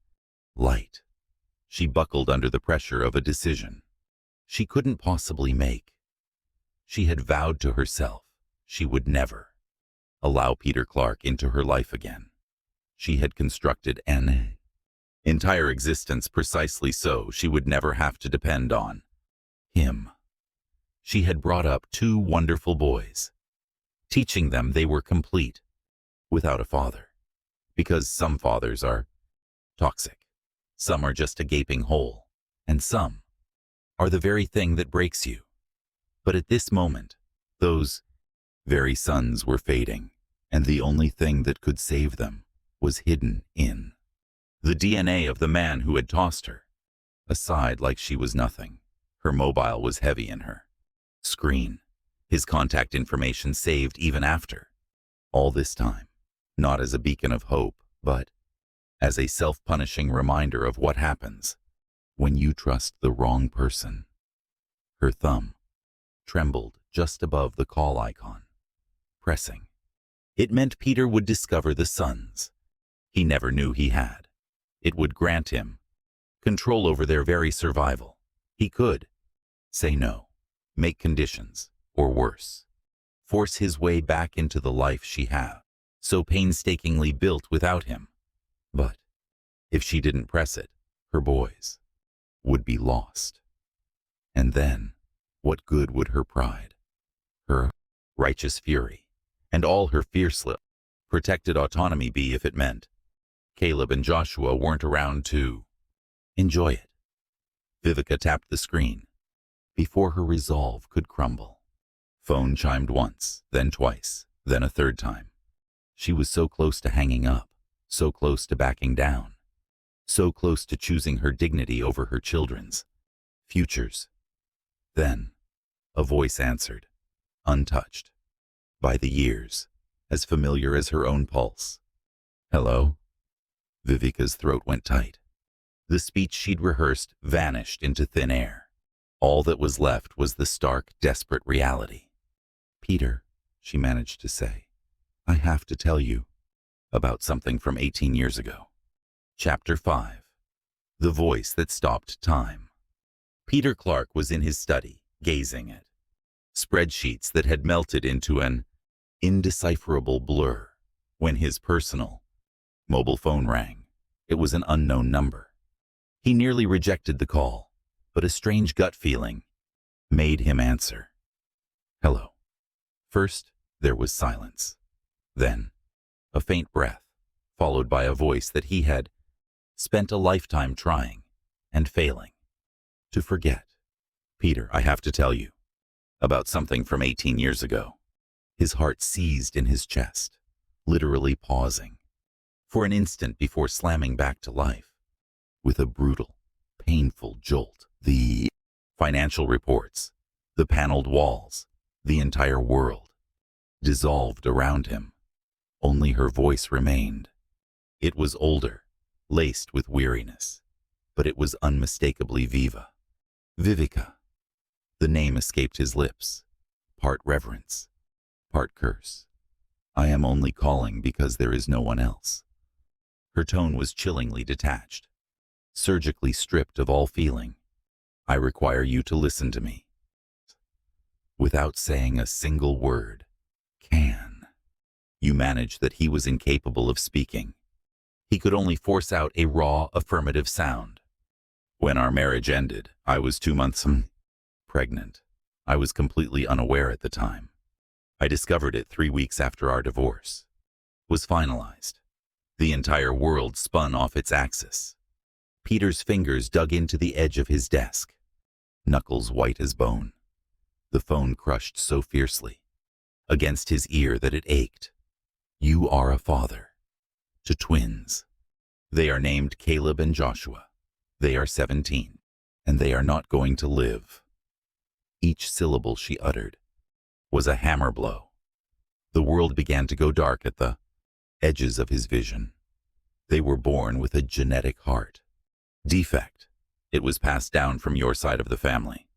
light. She buckled under the pressure of a decision she couldn't possibly make. She had vowed to herself she would never allow Peter Clark into her life again. She had constructed an entire existence precisely so she would never have to depend on him. She had brought up two wonderful boys, teaching them they were complete without a father, because some fathers are toxic, some are just a gaping hole, and some are the very thing that breaks you. But at this moment, those very sons were fading, and the only thing that could save them was hidden in the DNA of the man who had tossed her aside like she was nothing. Her mobile was heavy in her screen, his contact information saved even after all this time, not as a beacon of hope, but as a self-punishing reminder of what happens when you trust the wrong person. Her thumb trembled just above the call icon, pressing. It meant Peter would discover the sons he never knew he had. It would grant him control over their very survival. He could say no, make conditions, or worse, force his way back into the life she had so painstakingly built without him. But if she didn't press it, her boys would be lost. And then, what good would her pride, her righteous fury, and all her fiercely protected autonomy be if it meant Caleb and Joshua weren't around to enjoy it? Vivica tapped the screen before her resolve could crumble. Phone chimed once, then twice, then a third time. She was so close to hanging up, so close to backing down, so close to choosing her dignity over her children's futures. Then, a voice answered, untouched by the years, as familiar as her own pulse. Hello? Vivica's throat went tight. The speech she'd rehearsed vanished into thin air. All that was left was the stark, desperate reality. Peter, she managed to say, I have to tell you about something from 18 years ago. Chapter 5. The voice that stopped time. Peter Clark was in his study, gazing at spreadsheets that had melted into an indecipherable blur when his personal mobile phone rang. It was an unknown number. He nearly rejected the call, but a strange gut feeling made him answer. Hello. First, there was silence. Then, a faint breath, followed by a voice that he had spent a lifetime trying and failing to forget. Peter, I have to tell you about something from 18 years ago. His heart seized in his chest, literally pausing for an instant before slamming back to life with a brutal, painful jolt. The financial reports, the paneled walls, the entire world dissolved around him. Only her voice remained. It was older, laced with weariness, but it was unmistakably Viva. Vivica. The name escaped his lips, part reverence, part curse. I am only calling because there is no one else. Her tone was chillingly detached, surgically stripped of all feeling. I require you to listen to me. Without saying a single word. Can you manage that he was incapable of speaking? He could only force out a raw, affirmative sound. When our marriage ended, I was 2 months pregnant. I was completely unaware at the time. I discovered it 3 weeks after our divorce was finalized. The entire world spun off its axis. Peter's fingers dug into the edge of his desk, knuckles white as bone. The phone crushed so fiercely against his ear that it ached. You are a father to twins. They are named Caleb and Joshua. They are 17, and they are not going to live. Each syllable she uttered was a hammer blow. The world began to go dark at the edges of his vision. They were born with a genetic heart defect. It was passed down from your side of the family.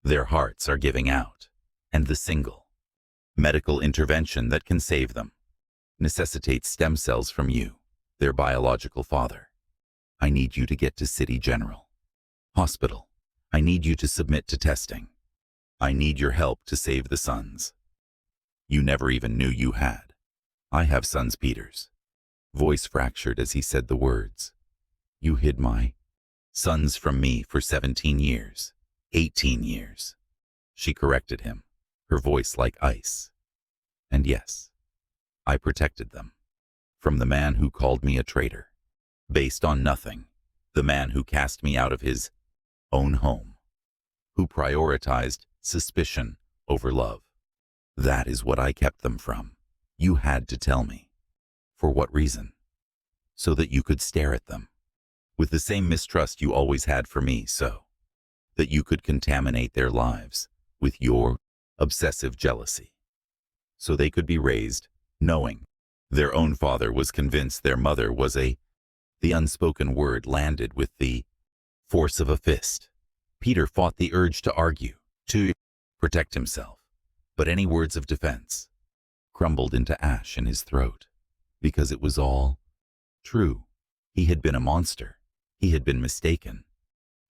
Their hearts are giving out, and the single medical intervention that can save them necessitates stem cells from you, their biological father. I need you to get to City General Hospital. I need you to submit to testing. I need your help to save the sons you never even knew you had. I have sons, Peter's voice fractured as he said the words. You hid my sons from me for 17 years, 18 years. She corrected him, her voice like ice. And yes, I protected them from the man who called me a traitor, based on nothing, the man who cast me out of his own home, who prioritized suspicion over love. That is what I kept them from. You had to tell me. For what reason? So that you could stare at them with the same mistrust you always had for me, so that you could contaminate their lives with your obsessive jealousy, so they could be raised knowing their own father was convinced their mother was the unspoken word landed with the force of a fist. Peter fought the urge to argue, to protect himself, but any words of defense crumbled into ash in his throat, because it was all true. He had been a monster. He had been mistaken.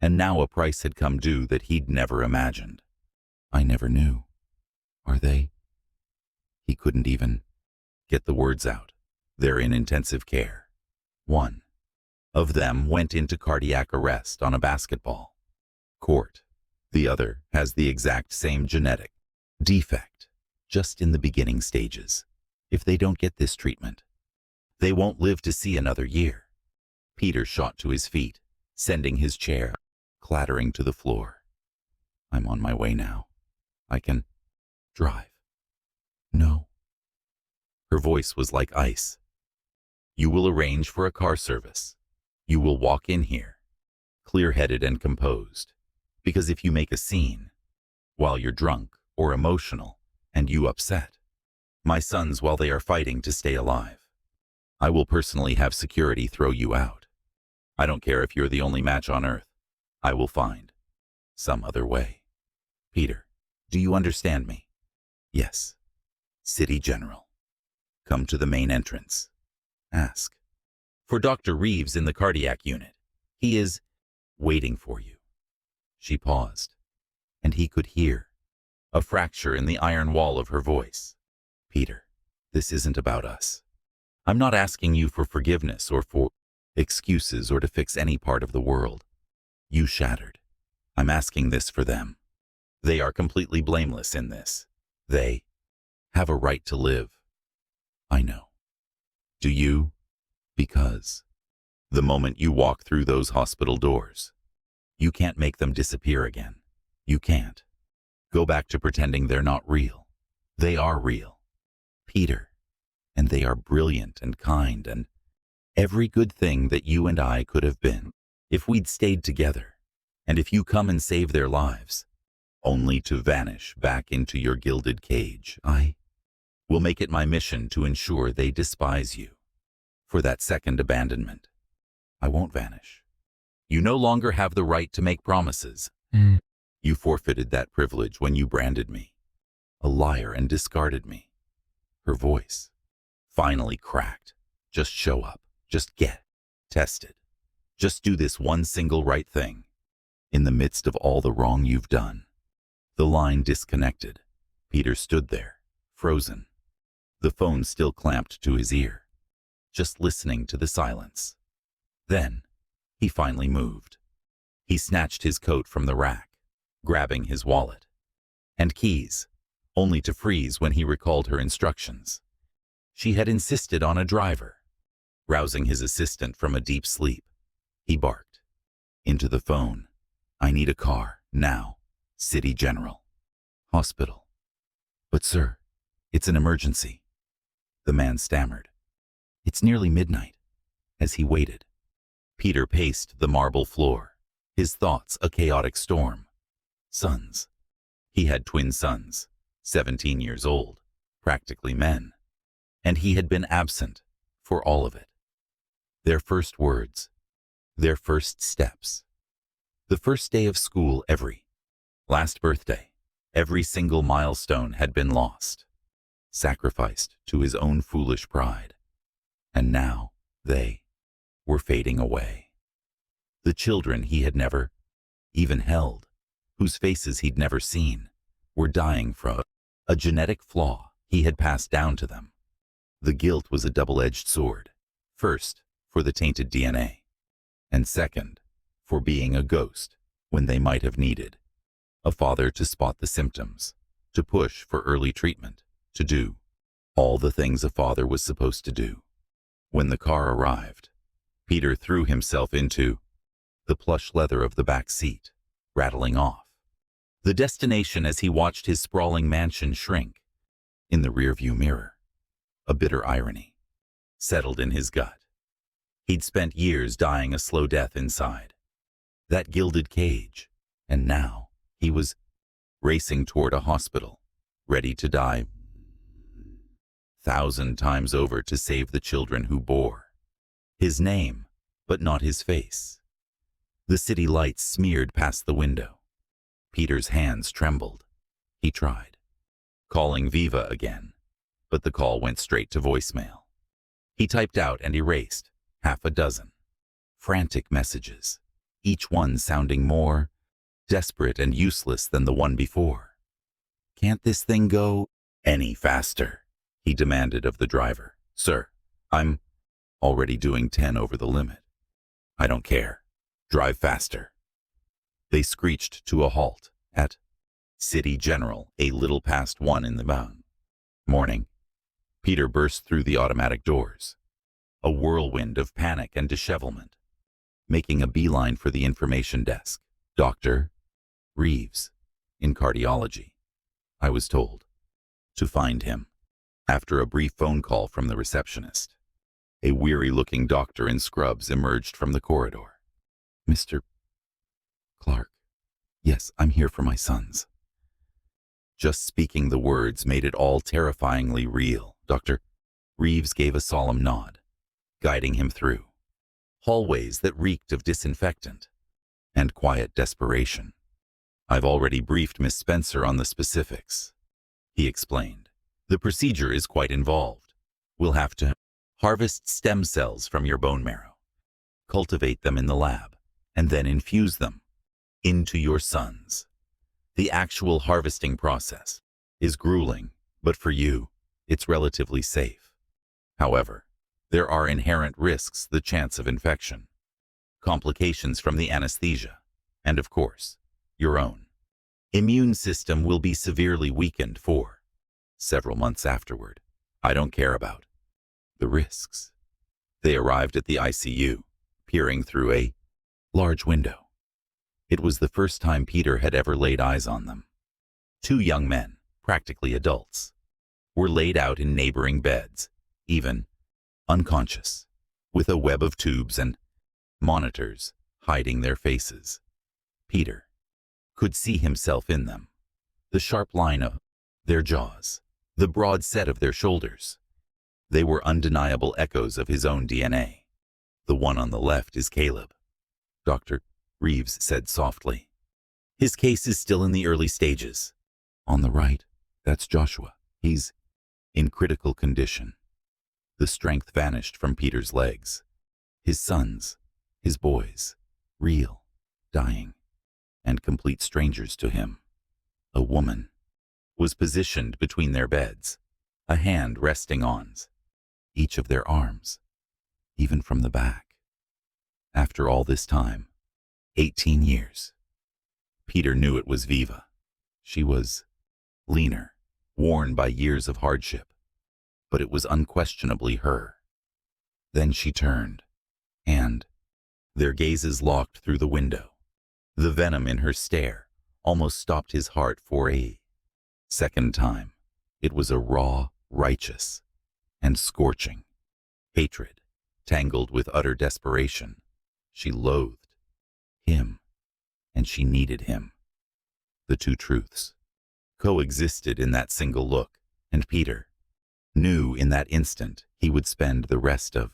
And now a price had come due that he'd never imagined. I never knew. Are they? He couldn't even get the words out. They're in intensive care. One of them went into cardiac arrest on a basketball court. The other has the exact same genetic defect, just in the beginning stages. If they don't get this treatment, they won't live to see another year. Peter shot to his feet, sending his chair clattering to the floor. I'm on my way now. I can drive. No. Her voice was like ice. You will arrange for a car service. You will walk in here, clear-headed and composed, because if you make a scene while you're drunk or emotional and you upset my sons while they are fighting to stay alive, I will personally have security throw you out. I don't care if you're the only match on earth. I will find some other way. Peter, do you understand me? Yes. City General. Come to the main entrance. Ask for Dr. Reeves in the cardiac unit. He is waiting for you." She paused, and he could hear a fracture in the iron wall of her voice. "Peter, this isn't about us. I'm not asking you for forgiveness or for excuses or to fix any part of the world you shattered. I'm asking this for them. They are completely blameless in this. They have a right to live. I know. Do you? Because the moment you walk through those hospital doors, you can't make them disappear again. You can't go back to pretending they're not real. They are real, Peter, and they are brilliant and kind and every good thing that you and I could have been if we'd stayed together, and if you come and save their lives, only to vanish back into your gilded cage. I will make it my mission to ensure they despise you for that second abandonment. I won't vanish. You no longer have the right to make promises. You forfeited that privilege when you branded me a liar and discarded me." Her voice finally cracked. "Just show up. Just get tested. Just do this one single right thing in the midst of all the wrong you've done." The line disconnected. Peter stood there, frozen, the phone still clamped to his ear, just listening to the silence. Then, he finally moved. He snatched his coat from the rack, grabbing his wallet and keys, only to freeze when he recalled her instructions. She had insisted on a driver. Rousing his assistant from a deep sleep, he barked into the phone, "I need a car, now. City General. Hospital." "But sir, it's an emergency." The man stammered. "It's nearly midnight." As he waited, Peter paced the marble floor, his thoughts a chaotic storm. Sons. He had twin sons, 17 years old, practically men, and he had been absent for all of it. Their first words, their first steps, the first day of school, every last birthday, every single milestone had been lost, sacrificed to his own foolish pride. And now they were fading away. The children he had never even held, whose faces he'd never seen, were dying from a genetic flaw he had passed down to them. The guilt was a double-edged sword. First, for the tainted DNA, and second, for being a ghost when they might have needed a father to spot the symptoms, to push for early treatment, to do all the things a father was supposed to do. When the car arrived, Peter threw himself into the plush leather of the back seat, rattling off the destination as he watched his sprawling mansion shrink in the rearview mirror. A bitter irony settled in his gut. He'd spent years dying a slow death inside that gilded cage, and now he was racing toward a hospital, ready to die 1,000 times over to save the children who bore his name, but not his face. The city lights smeared past the window. Peter's hands trembled. He tried calling Viva again, but the call went straight to voicemail. He typed out and erased half a dozen frantic messages, each one sounding more desperate and useless than the one before. "Can't this thing go any faster?" he demanded of the driver. "Sir, I'm already doing 10 over the limit." "I don't care. Drive faster." They screeched to a halt at City General, a little past 1 in the morning. Peter burst through the automatic doors, a whirlwind of panic and dishevelment, making a beeline for the information desk. "Dr. Reeves, in cardiology, I was told to find him." After a brief phone call from the receptionist, a weary-looking doctor in scrubs emerged from the corridor. "Mr. Clark, yes, I'm here for my sons." Just speaking the words made it all terrifyingly real. Dr. Reeves gave a solemn nod, guiding him through hallways that reeked of disinfectant and quiet desperation. "I've already briefed Miss Spencer on the specifics," he explained. "The procedure is quite involved. We'll have to harvest stem cells from your bone marrow, cultivate them in the lab, and then infuse them into your sons. The actual harvesting process is grueling, but for you, it's relatively safe. However, there are inherent risks: the chance of infection, complications from the anesthesia, and of course, your own immune system will be severely weakened for several months afterward. I don't care about the risks. They arrived at the ICU, peering through a large window. It was the first time Peter had ever laid eyes on them. Two young men, practically adults, were laid out in neighboring beds, even unconscious, with a web of tubes and monitors hiding their faces. Peter could see himself in them. The sharp line of their jaws, the broad set of their shoulders. They were undeniable echoes of his own DNA. The one on the left is Caleb, Dr. Reeves said softly. His case is still in the early stages. On the right, that's Joshua. He's in critical condition. The strength vanished from Peter's legs. His sons, his boys, real, dying, and complete strangers to him. A woman was positioned between their beds, a hand resting on each of their arms, even from the back. After all this time, 18 years, Peter knew it was Viva. She was leaner, worn by years of hardship, but it was unquestionably her. Then she turned, and their gazes locked through the window. The venom in her stare almost stopped his heart for a second time. It was a raw, righteous, and scorching hatred, tangled with utter desperation. She loathed him, and she needed him. The two truths coexisted in that single look, and Peter knew in that instant he would spend the rest of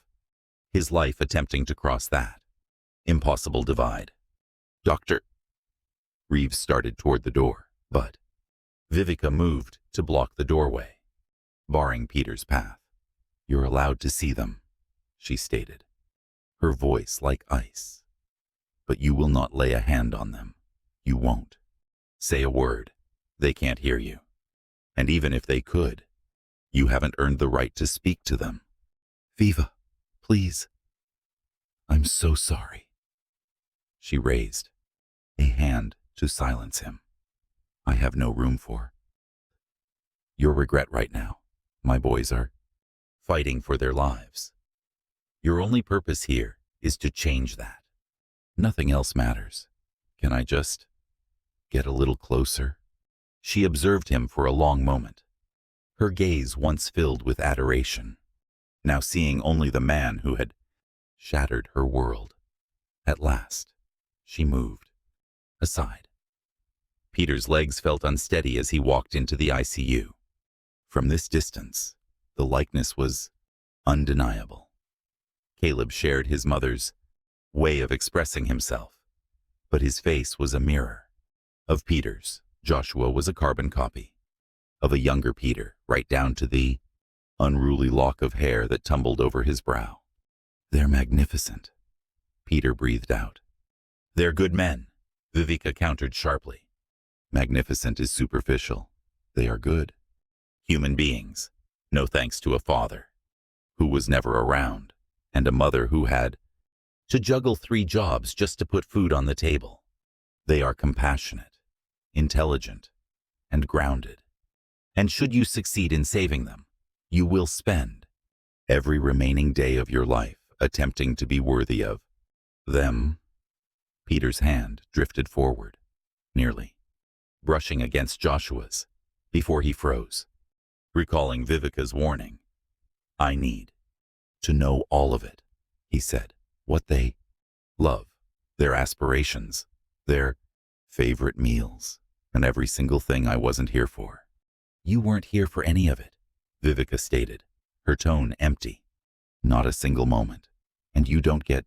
his life attempting to cross that impossible divide. Dr. Reeves started toward the door, but Vivica moved to block the doorway, barring Peter's path. You're allowed to see them, she stated, her voice like ice. But you will not lay a hand on them. You won't say a word. They can't hear you. And even if they could, you haven't earned the right to speak to them. Viva, please. I'm so sorry. She raised a hand to silence him. I have no room for your regret right now. My boys are fighting for their lives. Your only purpose here is to change that. Nothing else matters. Can I just get a little closer? She observed him for a long moment, her gaze once filled with adoration, now seeing only the man who had shattered her world. At last, she moved aside. Peter's legs felt unsteady as he walked into the ICU. From this distance, the likeness was undeniable. Caleb shared his mother's way of expressing himself, but his face was a mirror of Peter's. Joshua was a carbon copy of a younger Peter, right down to the unruly lock of hair that tumbled over his brow. They're magnificent, Peter breathed out. They're good men, Vivica countered sharply. Magnificent is superficial. They are good human beings, no thanks to a father who was never around, and a mother who had to juggle 3 jobs just to put food on the table. They are compassionate, intelligent, and grounded. And should you succeed in saving them, you will spend every remaining day of your life attempting to be worthy of them. Peter's hand drifted forward, nearly brushing against Joshua's, before he froze, recalling Vivica's warning. I need to know all of it, he said. What they love, their aspirations, their favorite meals, and every single thing I wasn't here for. You weren't here for any of it, Vivica stated, her tone empty. Not a single moment. And you don't get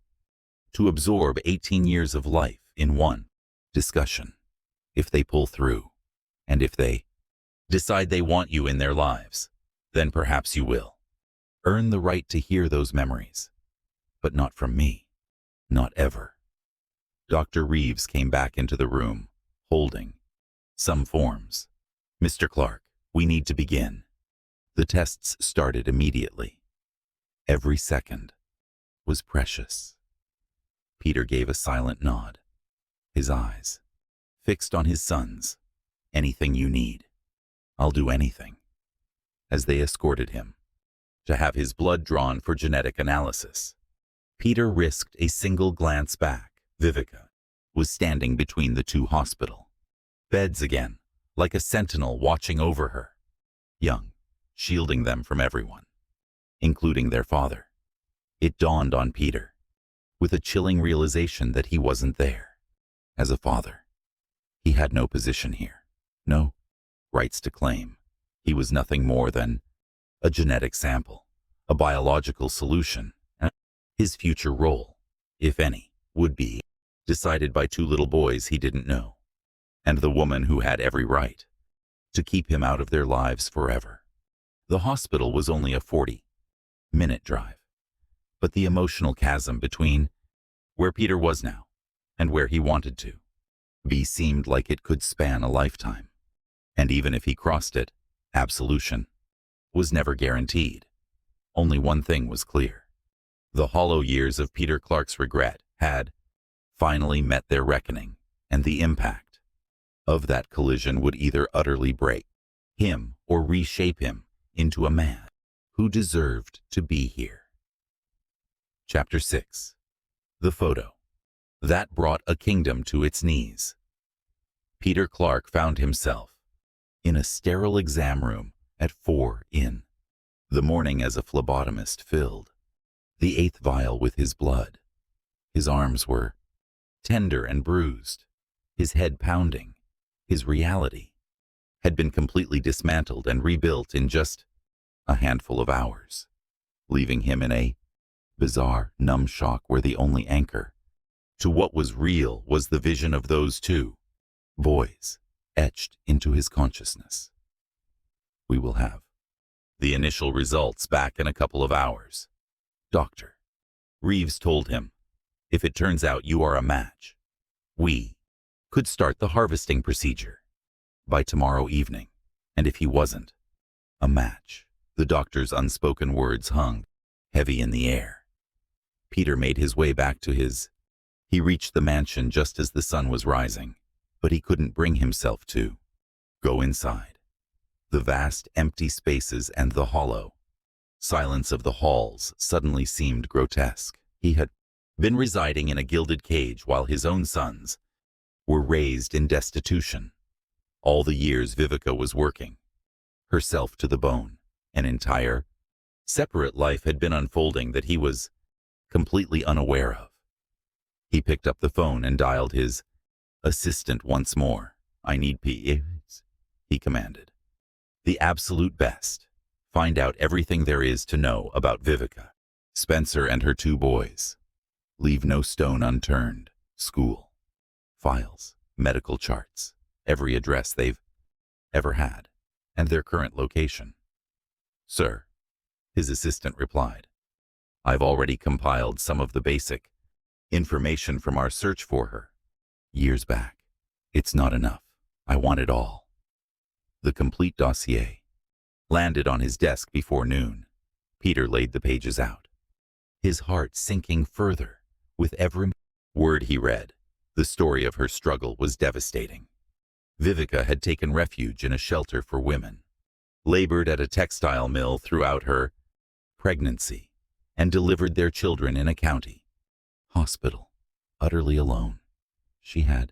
to absorb 18 years of life in one discussion. If they pull through, and if they decide they want you in their lives, then perhaps you will earn the right to hear those memories. But not from me. Not ever. Dr. Reeves came back into the room, holding some forms. Mr. Clark, we need to begin. The tests started immediately. Every second was precious. Peter gave a silent nod, his eyes fixed on his son's. Anything you need. I'll do anything. As they escorted him to have his blood drawn for genetic analysis, Peter risked a single glance back. Vivica was standing between the two hospital beds again, like a sentinel watching over her, young, shielding them from everyone, including their father. It dawned on Peter, with a chilling realization that he wasn't there. As a father, he had no position here, no rights to claim. He was nothing more than a genetic sample, a biological solution, and his future role, if any, would be decided by two little boys he didn't know, and the woman who had every right to keep him out of their lives forever. The hospital was only a 40-minute drive, but the emotional chasm between where Peter was now and where he wanted to be seemed like it could span a lifetime. And even if he crossed it, absolution was never guaranteed. Only one thing was clear. The hollow years of Peter Clark's regret had finally met their reckoning, and the impact of that collision would either utterly break him or reshape him into a man who deserved to be here. Chapter 6. The Photo that brought a kingdom to its knees. Peter Clark found himself in a sterile exam room at 4 in the morning as a phlebotomist filled the 8th vial with his blood. His arms were tender and bruised, his head pounding. His reality had been completely dismantled and rebuilt in just a handful of hours, leaving him in a bizarre, numb shock where the only anchor to what was real was the vision of those two boys etched into his consciousness. We will have the initial results back in a couple of hours, Dr. Reeves told him. If it turns out you are a match, we could start the harvesting procedure by tomorrow evening. And if he wasn't a match, the doctor's unspoken words hung heavy in the air. Peter made his way back to He reached the mansion just as the sun was rising, but he couldn't bring himself to go inside. The vast, empty spaces and the hollow silence of the halls suddenly seemed grotesque. He had been residing in a gilded cage while his own sons were raised in destitution. All the years Vivica was working herself to the bone, an entire, separate life had been unfolding that he was completely unaware of. He picked up the phone and dialed his assistant once more. I need PAs, he commanded. The absolute best. Find out everything there is to know about Vivica, Spencer and her two boys. Leave no stone unturned. School, files, medical charts, every address they've ever had, and their current location. Sir, his assistant replied. I've already compiled some of the basic information from our search for her years back. It's not enough. I want it all. The complete dossier landed on his desk before noon. Peter laid the pages out, his heart sinking further with every word he read. The story of her struggle was devastating. Vivica had taken refuge in a shelter for women, labored at a textile mill throughout her pregnancy, and delivered their children in a county hospital, utterly alone. She had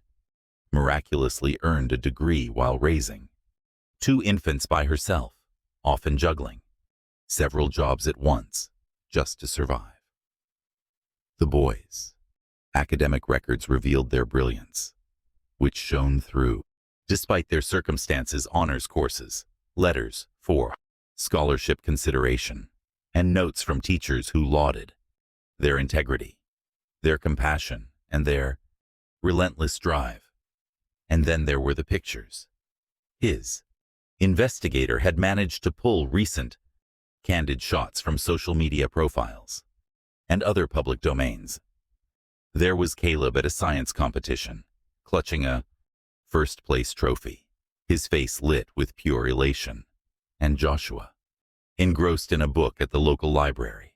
miraculously earned a degree while raising 2 infants by herself, often juggling several jobs at once just to survive. The boys' academic records revealed their brilliance, which shone through, despite their circumstances, honors courses, letters for scholarship consideration, and notes from teachers who lauded their integrity, their compassion, and their relentless drive. And then there were the pictures. His investigator had managed to pull recent, candid shots from social media profiles and other public domains. There was Caleb at a science competition, clutching a first-place trophy, his face lit with pure elation. And Joshua, engrossed in a book at the local library,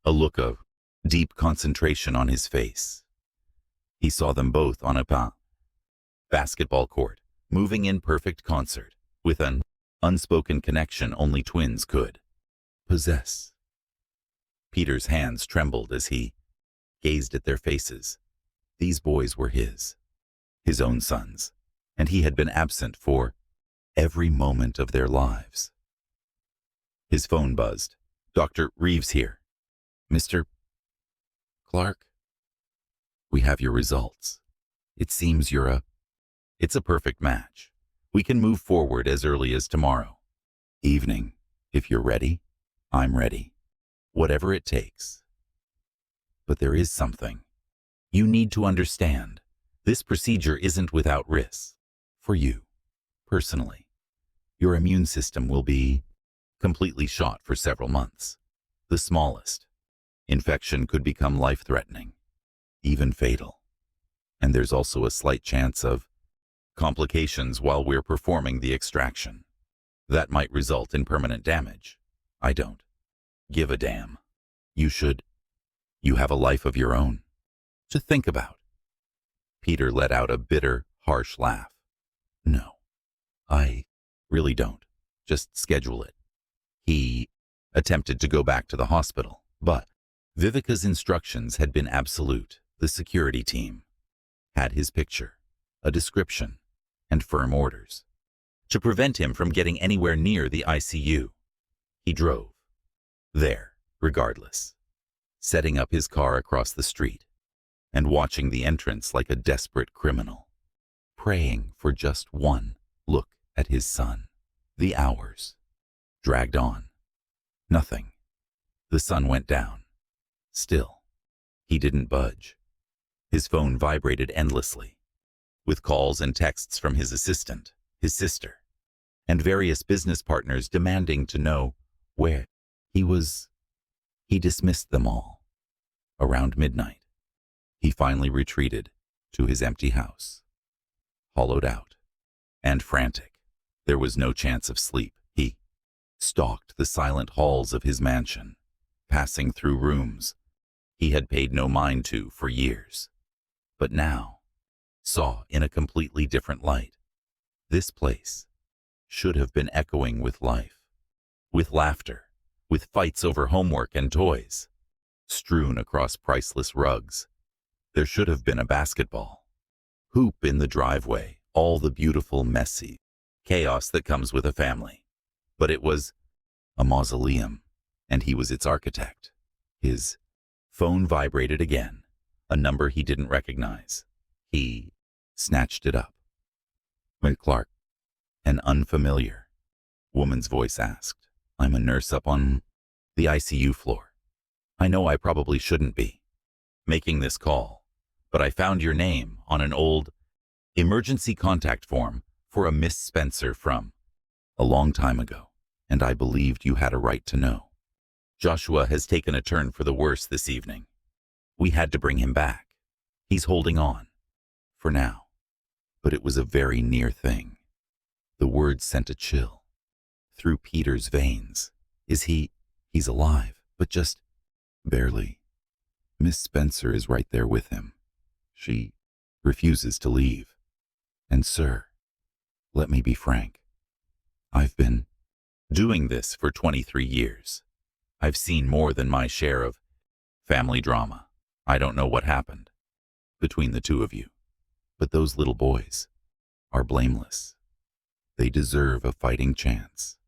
a look of deep concentration on his face. He saw them both on a basketball court, moving in perfect concert, with an unspoken connection only twins could possess. Peter's hands trembled as he gazed at their faces. These boys were his own sons, and he had been absent for every moment of their lives. His phone buzzed. "Dr. Reeves here. Mr. Clark? We have your results. It seems it's a perfect match. We can move forward as early as tomorrow evening. If you're ready, I'm ready. Whatever it takes. But there is something you need to understand. This procedure isn't without risks. For you, personally, your immune system will be completely shot for several months. The smallest infection could become life-threatening, even fatal. And there's also a slight chance of complications while we're performing the extraction. That might result in permanent damage. I don't give a damn. You have a life of your own to think about." Peter let out a bitter, harsh laugh. "No, I really don't. Just schedule it." He attempted to go back to the hospital, but Vivica's instructions had been absolute. The security team had his picture, a description, and firm orders to prevent him from getting anywhere near the ICU. He drove there, regardless, setting up his car across the street and watching the entrance like a desperate criminal, praying for just one look at his son. The hours dragged on. Nothing. The sun went down. Still, he didn't budge. His phone vibrated endlessly, with calls and texts from his assistant, his sister, and various business partners demanding to know where he was. He dismissed them all. Around midnight, he finally retreated to his empty house, hollowed out and frantic. There was no chance of sleep. He stalked the silent halls of his mansion, passing through rooms he had paid no mind to for years, but now saw in a completely different light. This place should have been echoing with life, with laughter, with fights over homework and toys, strewn across priceless rugs. There should have been a basketball hoop in the driveway, all the beautiful, messy chaos that comes with a family. But it was a mausoleum, and he was its architect. His phone vibrated again, a number he didn't recognize. He snatched it up. "Miss Clark?" An unfamiliar woman's voice asked. "I'm a nurse up on the ICU floor. I know I probably shouldn't be making this call, but I found your name on an old emergency contact form for a Miss Spencer from a long time ago, and I believed you had a right to know. Joshua has taken a turn for the worse this evening. We had to bring him back. He's holding on, for now, but it was a very near thing." The words sent a chill through Peter's veins. He's alive, but just barely. Miss Spencer is right there with him. She refuses to leave. And sir, let me be frank. I've been doing this for 23 years. I've seen more than my share of family drama. I don't know what happened between the two of you, but those little boys are blameless. They deserve a fighting chance.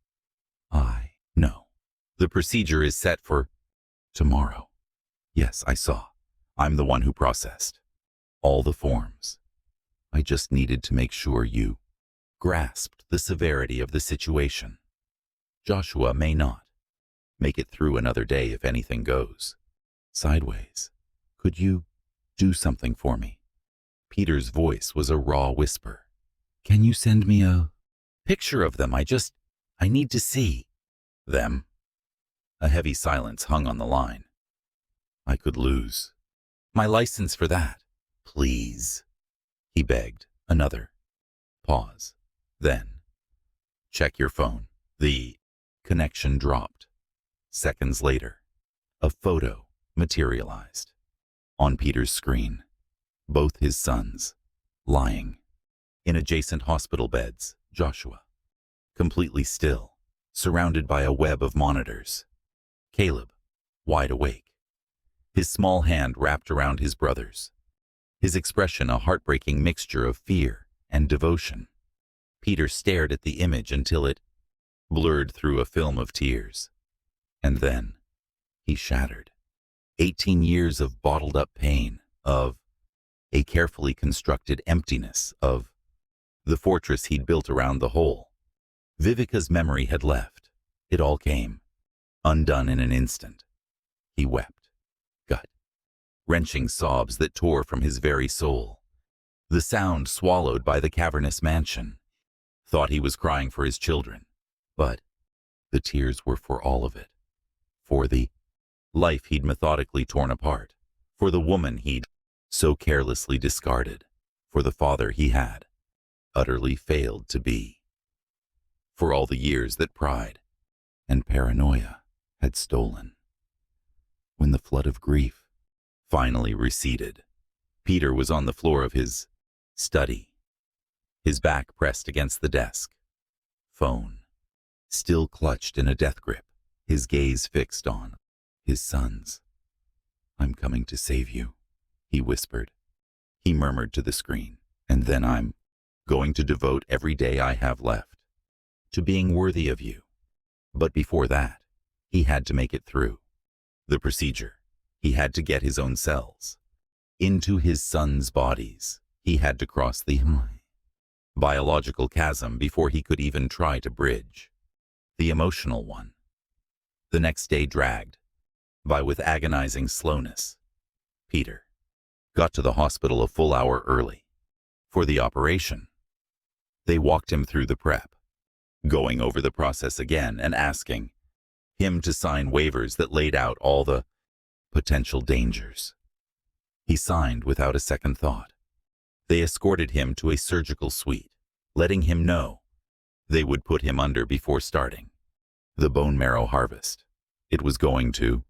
I know. The procedure is set for tomorrow. Yes, I saw. I'm the one who processed all the forms. I just needed to make sure you grasped the severity of the situation. Joshua may not make it through another day if anything goes sideways. Could you do something for me? Peter's voice was a raw whisper. Can you send me a picture of them? I need to see them. A heavy silence hung on the line. I could lose My license for that. Please, he begged. Another pause. Then, check your phone. The connection dropped. Seconds later, a photo materialized on Peter's screen. Both his sons, lying in adjacent hospital beds. Joshua, completely still, surrounded by a web of monitors. Caleb, wide awake, his small hand wrapped around his brother's, his expression a heartbreaking mixture of fear and devotion. Peter stared at the image until it blurred through a film of tears. And then he shattered. 18 years of bottled-up pain, of a carefully constructed emptiness, of the fortress he'd built around the hole. Vivica's memory had left. It all came undone in an instant. He wept. Gut-wrenching sobs that tore from his very soul. The sound swallowed by the cavernous mansion. Thought he was crying for his children. But the tears were for all of it. For the life he'd methodically torn apart. For the woman he'd so carelessly discarded. For the father he had utterly failed to be. For all the years that pride and paranoia had stolen. When the flood of grief finally receded, Peter was on the floor of his study, his back pressed against the desk, phone still clutched in a death grip, his gaze fixed on his sons. "I'm coming to save you," he whispered. He murmured to the screen, "And then I'm going to devote every day I have left to being worthy of you." But before that, he had to make it through the procedure. He had to get his own cells into his sons' bodies. He had to cross the biological chasm before he could even try to bridge the emotional one. The next day dragged by with agonizing slowness. Peter got to the hospital a full hour early for the operation. They walked him through the prep, going over the process again and asking him to sign waivers that laid out all the potential dangers. He signed without a second thought. They escorted him to a surgical suite, letting him know they would put him under before starting the bone marrow harvest. It was going to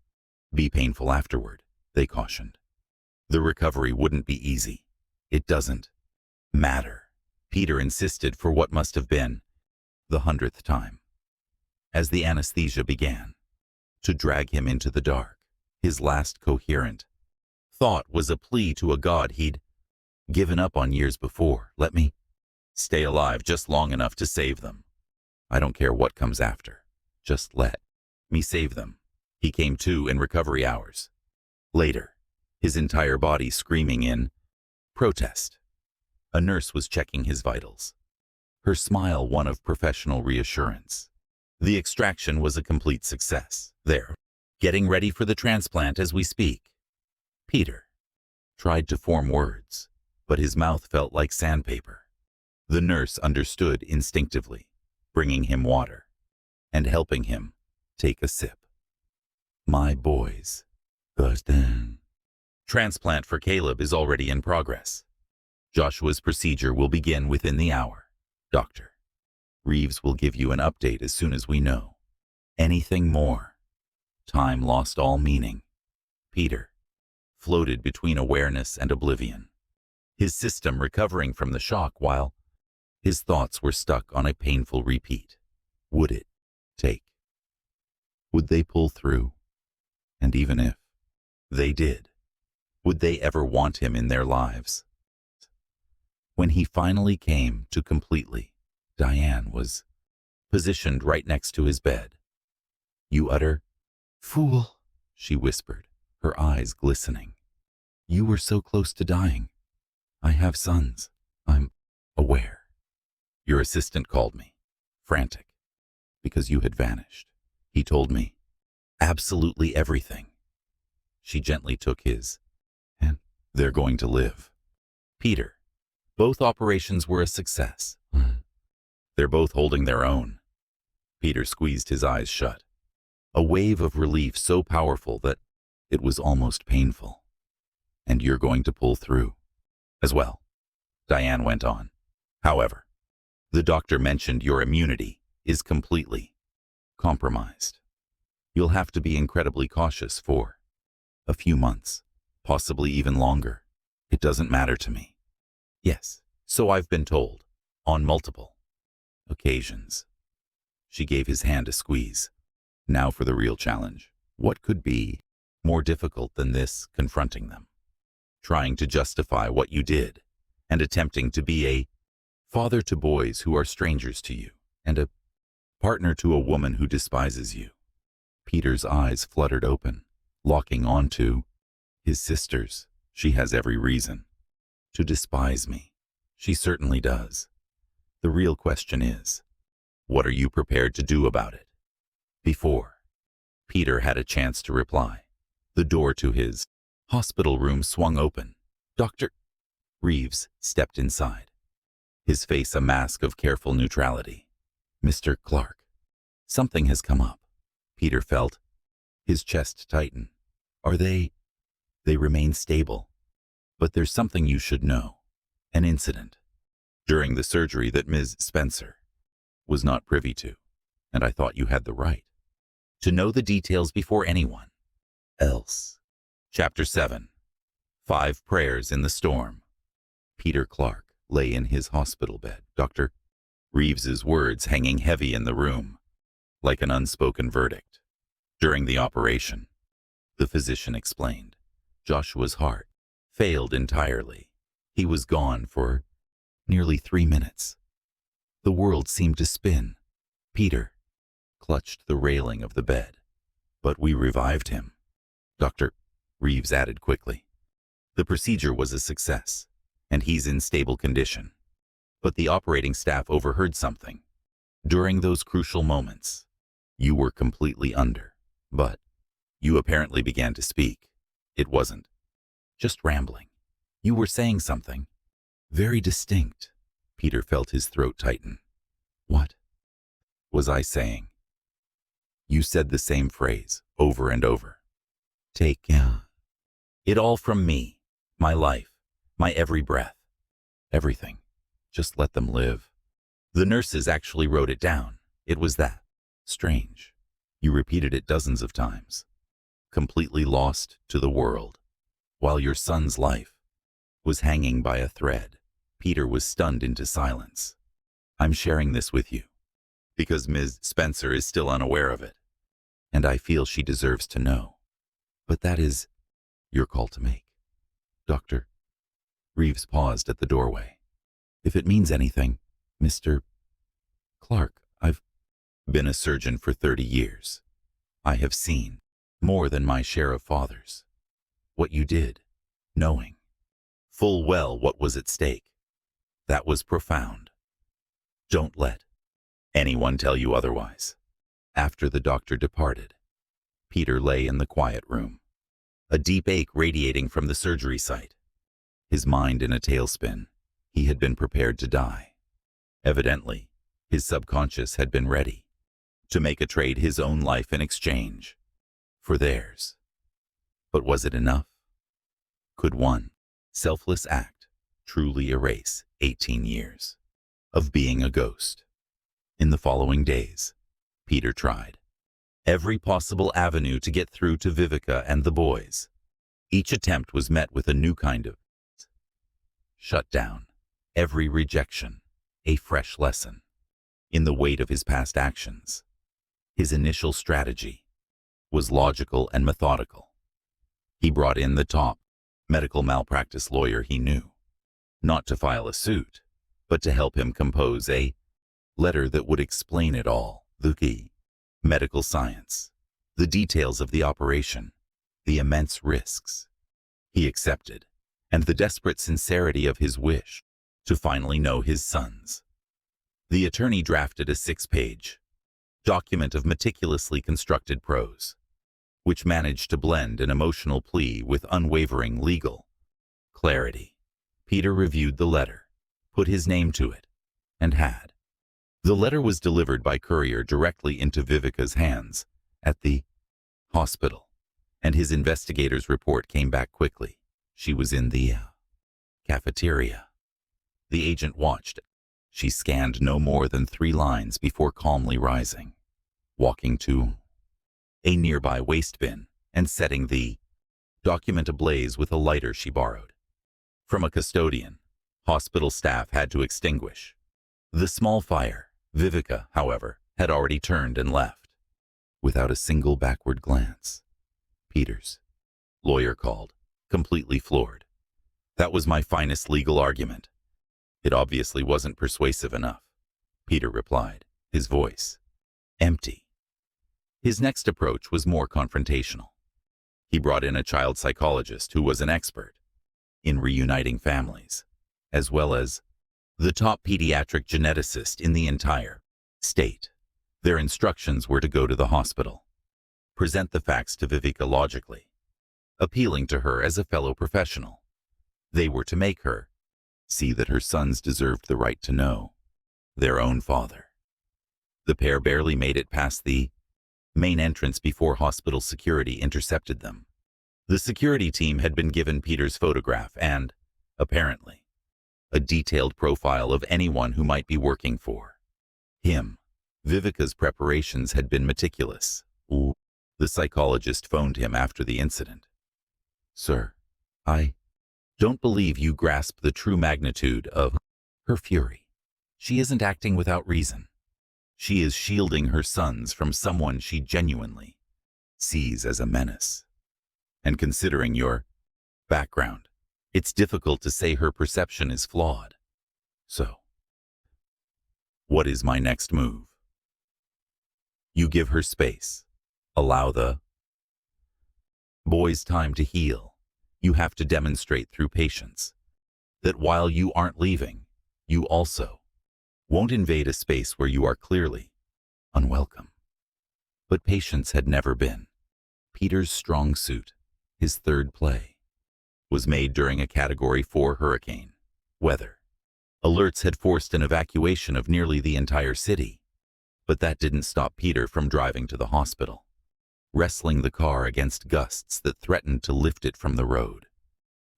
be painful afterward, they cautioned. The recovery wouldn't be easy. It doesn't matter, Peter insisted for what must have been the 100th time. As the anesthesia began to drag him into the dark, his last coherent thought was a plea to a God he'd given up on years before. "Let me stay alive just long enough to save them. I don't care what comes after. Just let me save them." He came to in recovery hours later, his entire body screaming in protest. A nurse was checking his vitals, her smile one of professional reassurance. The extraction was a complete success. "They're getting ready for the transplant as we speak." Peter tried to form words, but his mouth felt like sandpaper. The nurse understood instinctively, bringing him water and helping him take a sip. "My boys, Gustin. Transplant for Caleb is already in progress. Joshua's procedure will begin within the hour. Dr. Reeves will give you an update as soon as we know anything more." Time lost all meaning. Peter floated between awareness and oblivion, his system recovering from the shock while his thoughts were stuck on a painful repeat. Would it take? Would they pull through? And even if they did, would they ever want him in their lives? When he finally came to completely, Diane was positioned right next to his bed. "You utter fool," she whispered, her eyes glistening. "You were so close to dying. I have sons. I'm aware. Your assistant called me, frantic, because you had vanished. He told me absolutely everything." She gently took his hand. "They're going to live." Peter, both operations were a success. They're both holding their own. Peter squeezed his eyes shut, a wave of relief so powerful that it was almost painful. And you're going to pull through as well, Diane went on. However, the doctor mentioned your immunity is completely compromised. You'll have to be incredibly cautious for a few months, possibly even longer. It doesn't matter to me. Yes, so I've been told, on multiple occasions. She gave his hand a squeeze. Now for the real challenge. What could be more difficult than this, confronting them? Trying to justify what you did, and attempting to be a father to boys who are strangers to you, and a partner to a woman who despises you. Peter's eyes fluttered open, locking onto his sisters. She has every reason to despise me. She certainly does. The real question is, what are you prepared to do about it? Before Peter had a chance to reply, the door to his hospital room swung open. Dr. Reeves stepped inside, his face a mask of careful neutrality. Mr. Clark, something has come up. Peter felt his chest tighten. Are they remain stable. But there's something you should know. An incident during the surgery that Ms. Spencer was not privy to, and I thought you had the right to know the details before anyone else. Chapter 7. 5 Prayers in the Storm. Peter Clark lay in his hospital bed, Dr. Reeves's words hanging heavy in the room, like an unspoken verdict. During the operation, the physician explained, Joshua's heart failed entirely. He was gone for nearly 3 minutes. The world seemed to spin. Peter clutched the railing of the bed. But we revived him, Dr. Reeves added quickly. The procedure was a success, and he's in stable condition. But the operating staff overheard something. During those crucial moments, you were completely under, but you apparently began to speak. It wasn't just rambling. You were saying something very distinct. Peter felt his throat tighten. What was I saying? You said the same phrase over and over. Take it all from me, my life, my every breath, everything. Just let them live. The nurses actually wrote it down. It was that strange. You repeated it dozens of times, completely lost to the world, while your son's life was hanging by a thread. Peter was stunned into silence. I'm sharing this with you because Ms. Spencer is still unaware of it, and I feel she deserves to know. But that is your call to make. Dr. Reeves paused at the doorway. If it means anything, Mr. Clark, I've been a surgeon for 30 years. I have seen more than my share of fathers. What you did, knowing full well what was at stake, that was profound. Don't let anyone tell you otherwise. After the doctor departed, Peter lay in the quiet room, a deep ache radiating from the surgery site. His mind in a tailspin. He had been prepared to die. Evidently, his subconscious had been ready to make a trade his own life in exchange for theirs. But was it enough? Could one selfless act truly erase 18 years of being a ghost? In the following days, Peter tried every possible avenue to get through to Vivica and the boys. Each attempt was met with a new kind of shutdown. Every rejection, a fresh lesson in the weight of his past actions. His initial strategy was logical and methodical. He brought in the top medical malpractice lawyer he knew, not to file a suit, but to help him compose a letter that would explain it all. The key, medical science, the details of the operation, the immense risks he accepted, and the desperate sincerity of his wish to finally know his sons. The attorney drafted a 6-page document of meticulously constructed prose, which managed to blend an emotional plea with unwavering legal clarity. Peter reviewed the letter, put his name to it, and had. The letter was delivered by courier directly into Vivica's hands at the hospital, and his investigator's report came back quickly. She was in the cafeteria. The agent watched. She scanned no more than 3 lines before calmly rising, walking to a nearby waste bin and setting the document ablaze with a lighter she borrowed from a custodian. Hospital staff had to extinguish the small fire. Vivica, however, had already turned and left, without a single backward glance. Peters, lawyer called, completely floored. That was my finest legal argument. It obviously wasn't persuasive enough, Peter replied, his voice empty. His next approach was more confrontational. He brought in a child psychologist who was an expert in reuniting families, as well as the top pediatric geneticist in the entire state. Their instructions were to go to the hospital, present the facts to Vivica logically, appealing to her as a fellow professional. They were to make her see that her sons deserved the right to know their own father. The pair barely made it past the main entrance before hospital security intercepted them. The security team had been given Peter's photograph and, apparently, a detailed profile of anyone who might be working for him. Vivica's preparations had been meticulous. The psychologist phoned him after the incident. Sir, I don't believe you grasp the true magnitude of her fury. She isn't acting without reason. She is shielding her sons from someone she genuinely sees as a menace. And considering your background, it's difficult to say her perception is flawed. So, what is my next move? You give her space. Allow the boys time to heal. You have to demonstrate through patience that while you aren't leaving, you also won't invade a space where you are clearly unwelcome. But patience had never been Peter's strong suit. His third play was made during a Category 4 hurricane weather. Alerts had forced an evacuation of nearly the entire city, but that didn't stop Peter from driving to the hospital, wrestling the car against gusts that threatened to lift it from the road.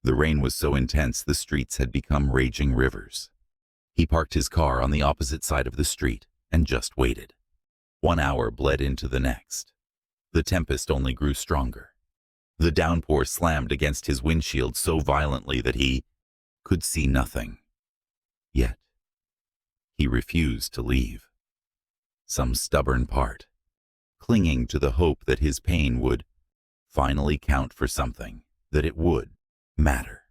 The rain was so intense the streets had become raging rivers. He parked his car on the opposite side of the street and just waited. 1 hour bled into the next. The tempest only grew stronger. The downpour slammed against his windshield so violently that he could see nothing. Yet, he refused to leave. Some stubborn part, clinging to the hope that his pain would finally count for something, that it would matter.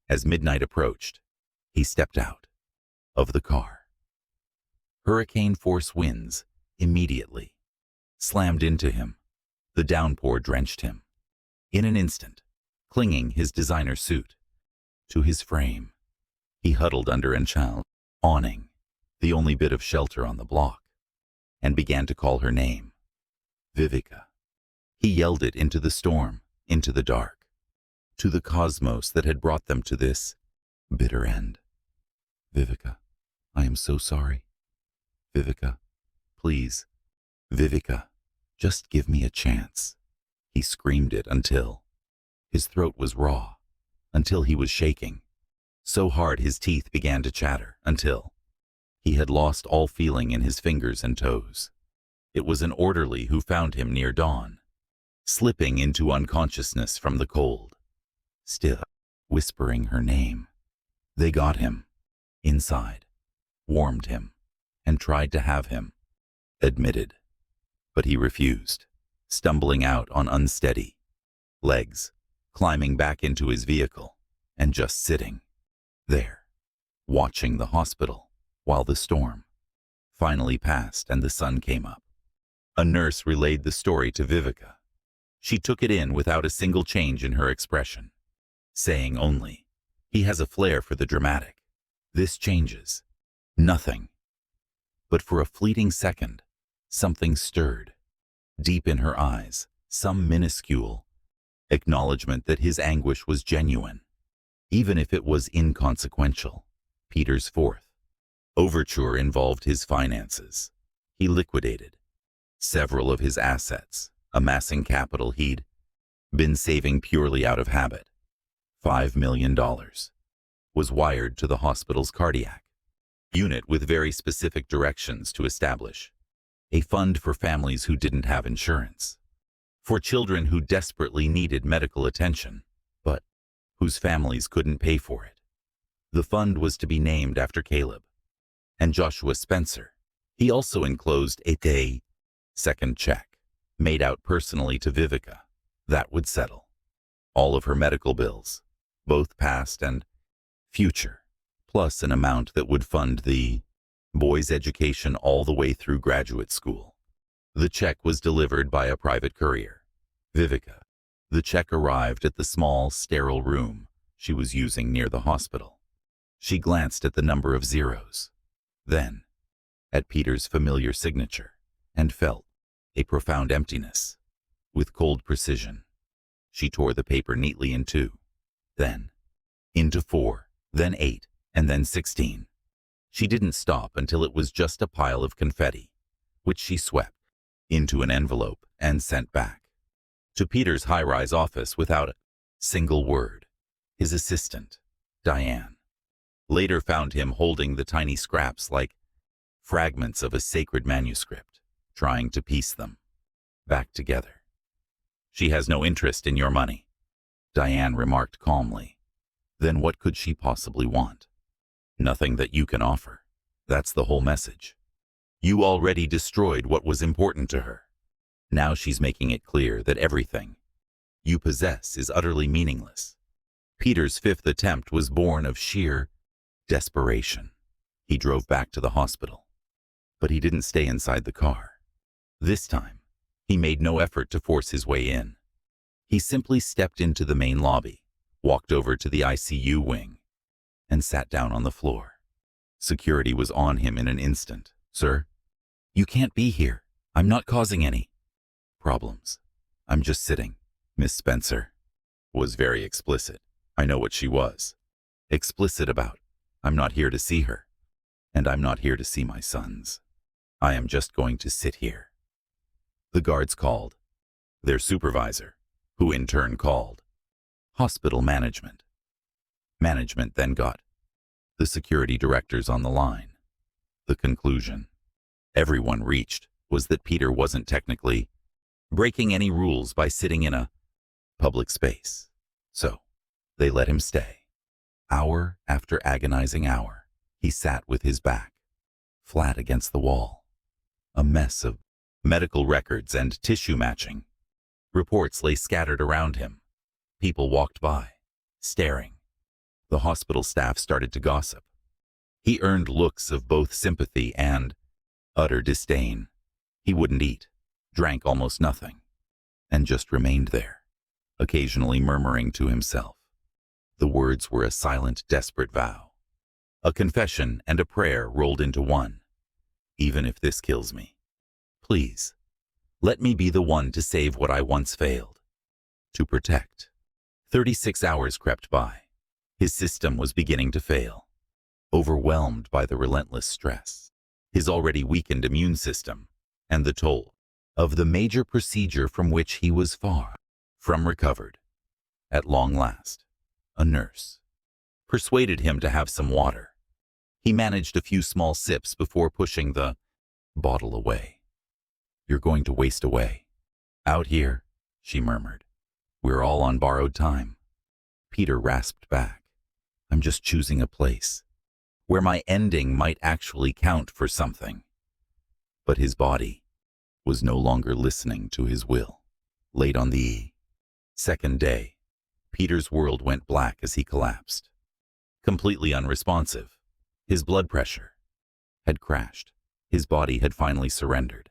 As midnight approached, he stepped out of the car. Hurricane-force winds immediately slammed into him. The downpour drenched him. In an instant, clinging his designer suit to his frame, he huddled under an awning, the only bit of shelter on the block, and began to call her name. Vivica. He yelled it into the storm, into the dark, to the cosmos that had brought them to this bitter end. Vivica, I am so sorry. Vivica, please. Vivica, just give me a chance. He screamed it until his throat was raw, until he was shaking, so hard his teeth began to chatter, until he had lost all feeling in his fingers and toes. It was an orderly who found him near dawn, slipping into unconsciousness from the cold, still whispering her name. They got him inside, warmed him, and tried to have him admitted, but he refused, stumbling out on unsteady legs, climbing back into his vehicle, and just sitting there, watching the hospital while the storm finally passed and the sun came up. A nurse relayed the story to Vivica. She took it in without a single change in her expression, saying only, "He has a flair for the dramatic. This changes nothing." But for a fleeting second, something stirred. Deep in her eyes, some minuscule acknowledgement that his anguish was genuine, even if it was inconsequential. Peter's fourth overture involved his finances. He liquidated several of his assets, amassing capital he'd been saving purely out of habit. $5 million, was wired to the hospital's cardiac unit with very specific directions to establish a fund for families who didn't have insurance, for children who desperately needed medical attention, but whose families couldn't pay for it. The fund was to be named after Caleb and Joshua Spencer. He also enclosed a second check, made out personally to Vivica, that would settle all of her medical bills, both past and future, plus an amount that would fund the boy's education all the way through graduate school. The check was delivered by a private courier. Vivica. The check arrived at the small, sterile room she was using near the hospital. She glanced at the number of zeros, then at Peter's familiar signature, and felt a profound emptiness. With cold precision, she tore the paper neatly in two, then into 4, then 8, and then 16. She didn't stop until it was just a pile of confetti, which she swept into an envelope and sent back to Peter's high-rise office without a single word. His assistant, Diane, later found him holding the tiny scraps like fragments of a sacred manuscript, trying to piece them back together. "She has no interest in your money," Diane remarked calmly. "Then what could she possibly want? Nothing that you can offer. That's the whole message. You already destroyed what was important to her. Now she's making it clear that everything you possess is utterly meaningless." Peter's fifth attempt was born of sheer desperation. He drove back to the hospital, but he didn't stay inside the car. This time, he made no effort to force his way in. He simply stepped into the main lobby, walked over to the ICU wing, and sat down on the floor. Security was on him in an instant. "Sir, you can't be here. I'm not causing any problems. I'm just sitting." Miss Spencer was very explicit. I know what she was. Explicit about, "I'm not here to see her, and I'm not here to see my sons. I am just going to sit here." The guards called their supervisor, who in turn called hospital management. Management then got the security directors on the line. The conclusion everyone reached was that Peter wasn't technically breaking any rules by sitting in a public space. So they let him stay. Hour after agonizing hour, he sat with his back flat against the wall. A mess of medical records and tissue matching reports lay scattered around him. People walked by, staring. The hospital staff started to gossip. He earned looks of both sympathy and utter disdain. He wouldn't eat, drank almost nothing, and just remained there, occasionally murmuring to himself. The words were a silent, desperate vow, a confession and a prayer rolled into one. "Even if this kills me, please, let me be the one to save what I once failed to protect." 36 hours crept by. His system was beginning to fail, overwhelmed by the relentless stress, his already weakened immune system, and the toll of the major procedure from which he was far from recovered. At long last, a nurse persuaded him to have some water. He managed a few small sips before pushing the bottle away. "You're going to waste away out here," she murmured. "We're all on borrowed time." Peter rasped back. "I'm just choosing a place where my ending might actually count for something." But his body was no longer listening to his will. Late on the second day, Peter's world went black as he collapsed. Completely unresponsive, his blood pressure had crashed. His body had finally surrendered.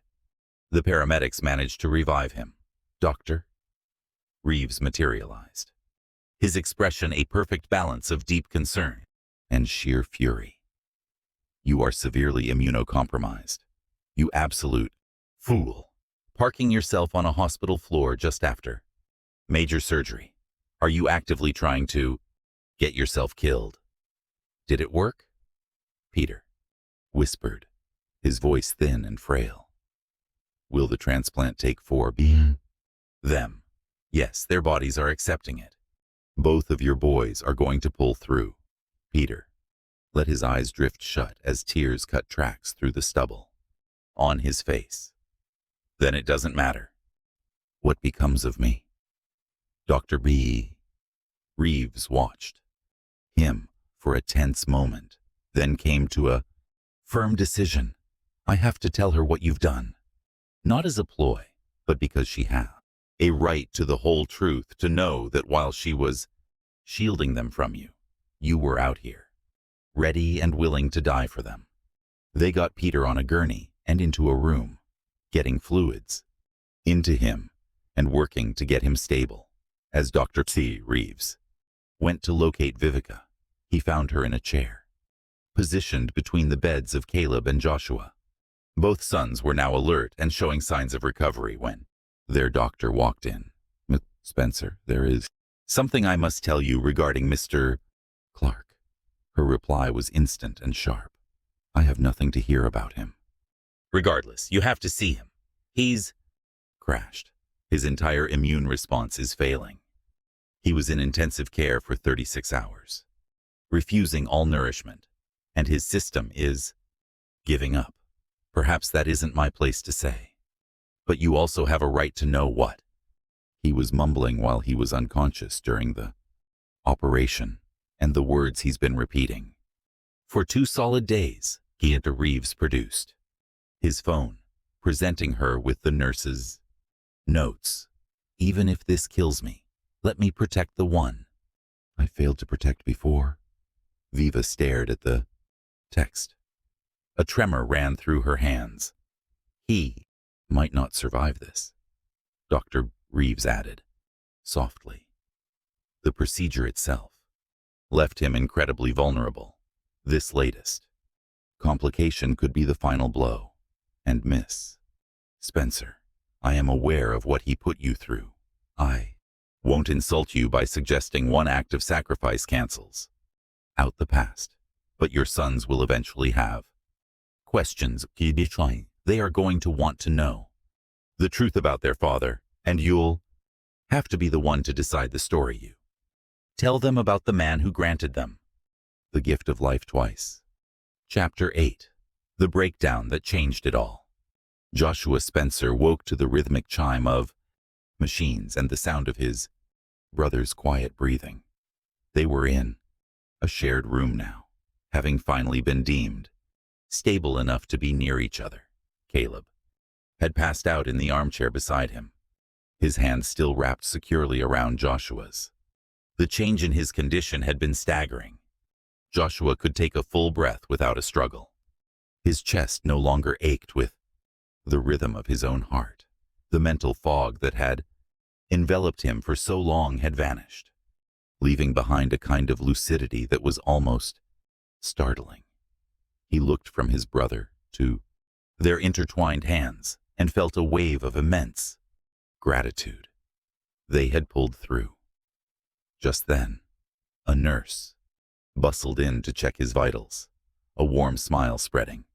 The paramedics managed to revive him. "Doctor?" Reeves materialized, his expression a perfect balance of deep concern and sheer fury. "You are severely immunocompromised. You absolute fool. Parking yourself on a hospital floor just after major surgery. Are you actively trying to get yourself killed? Did it work?" Peter whispered, his voice thin and frail. "Will the transplant take 4 them? Yes, their bodies are accepting it. Both of your boys are going to pull through. Peter let his eyes drift shut as tears cut tracks through the stubble on his face. Then it doesn't matter. What becomes of me? Dr. B. Reeves watched him for a tense moment, then came to a firm decision. I have to tell her what you've done. Not as a ploy, but because she has a right to the whole truth, to know that while she was shielding them from you, you were out here, ready and willing to die for them. They got Peter on a gurney and into a room, getting fluids into him and working to get him stable. As Dr. T. Reeves went to locate Vivica, he found her in a chair, positioned between the beds of Caleb and Joshua. Both sons were now alert and showing signs of recovery when their doctor walked in. Miss Spencer, there is something I must tell you regarding Mr. Clark. Her reply was instant and sharp. I have nothing to hear about him. Regardless, you have to see him. He's crashed. His entire immune response is failing. He was in intensive care for 36 hours, refusing all nourishment, and his system is giving up. Perhaps that isn't my place to say, but you also have a right to know what. He was mumbling while he was unconscious during the operation, and the words he's been repeating for 2 solid days. Dr. Reeves produced his phone, presenting her with the nurse's notes. Even if this kills me, let me protect the one I failed to protect before. Viva stared at the text. A tremor ran through her hands. He might not survive this, Dr. Reeves added, softly. The procedure itself left him incredibly vulnerable. This latest complication could be the final blow. And Miss Spencer, I am aware of what he put you through. I won't insult you by suggesting one act of sacrifice cancels out the past, but your sons will eventually have questions. They are going to want to know the truth about their father, and you'll have to be the one to decide the story. You tell them about the man who granted them the gift of life twice. Chapter 8. The breakdown that changed it all. Joshua Spencer woke to the rhythmic chime of machines and the sound of his brother's quiet breathing. They were in a shared room now, having finally been deemed stable enough to be near each other. Caleb had passed out in the armchair beside him, his hand still wrapped securely around Joshua's. The change in his condition had been staggering. Joshua could take a full breath without a struggle. His chest no longer ached with the rhythm of his own heart. The mental fog that had enveloped him for so long had vanished, leaving behind a kind of lucidity that was almost startling. He looked from his brother to their intertwined hands and felt a wave of immense gratitude. They had pulled through. Just then, a nurse bustled in to check his vitals, a warm smile spreading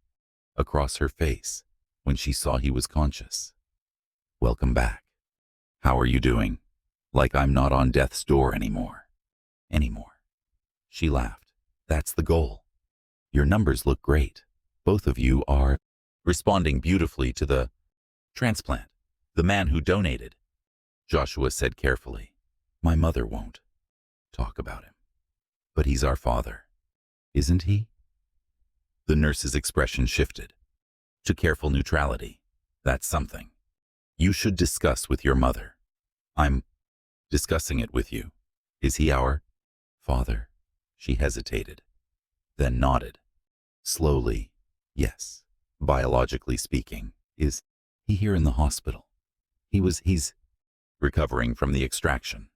across her face when she saw he was conscious. Welcome back. How are you doing? Like I'm not on death's door anymore. She laughed. That's the goal. Your numbers look great. Both of you are responding beautifully to the transplant. The man who donated, Joshua said carefully. My mother won't talk about him. But he's our father, isn't he? The nurse's expression shifted to careful neutrality. That's something you should discuss with your mother. I'm discussing it with you. Is he our father? She hesitated, then nodded. Slowly, yes. Biologically speaking, is he here in the hospital? He's recovering from the extraction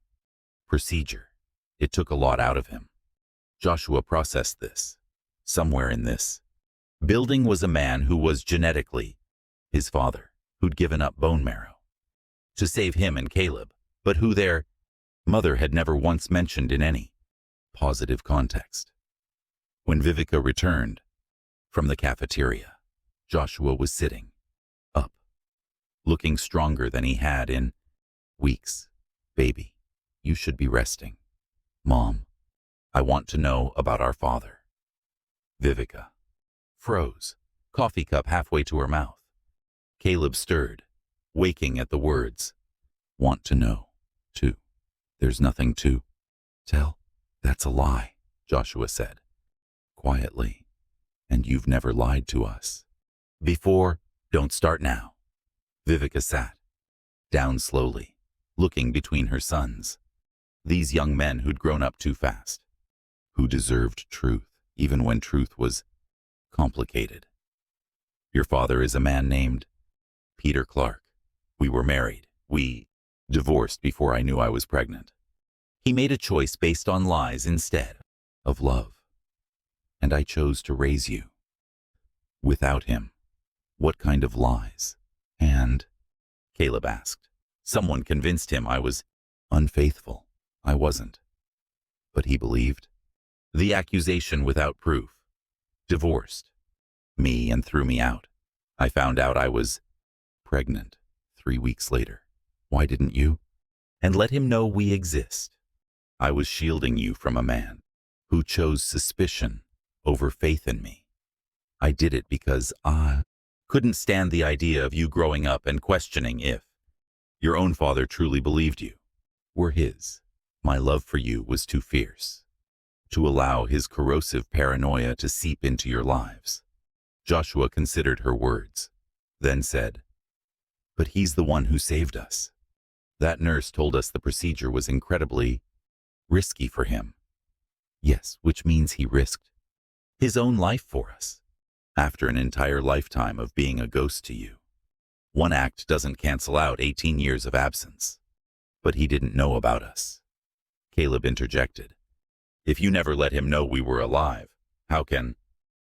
procedure. It took a lot out of him. Joshua processed this. Somewhere in this building was a man who was genetically his father, who'd given up bone marrow to save him and Caleb, but who their mother had never once mentioned in any positive context. When Vivica returned from the cafeteria, Joshua was sitting up, looking stronger than he had in weeks. Baby, you should be resting. Mom, I want to know about our father. Vivica froze, coffee cup halfway to her mouth. Caleb stirred, waking at the words. Want to know, too. There's nothing to tell. That's a lie, Joshua said, quietly. And you've never lied to us. Before, don't start now. Vivica sat down slowly, looking between her sons. These young men who'd grown up too fast, who deserved truth, even when truth was complicated. Your father is a man named Peter Clark. We were married. We divorced before I knew I was pregnant. He made a choice based on lies instead of love. And I chose to raise you. Without him. What kind of lies? And, Caleb asked. Someone convinced him I was unfaithful. I wasn't. But he believed. The accusation without proof. Divorced. Me and threw me out. I found out I was pregnant 3 weeks later. Why didn't you? And let him know we exist. I was shielding you from a man who chose suspicion over faith in me. I did it because I couldn't stand the idea of you growing up and questioning if your own father truly believed you were his. My love for you was too fierce to allow his corrosive paranoia to seep into your lives. Joshua considered her words, then said, But he's the one who saved us. That nurse told us the procedure was incredibly risky for him. Yes, which means he risked his own life for us. After an entire lifetime of being a ghost to you. One act doesn't cancel out 18 years of absence. But he didn't know about us. Caleb interjected. If you never let him know we were alive, how can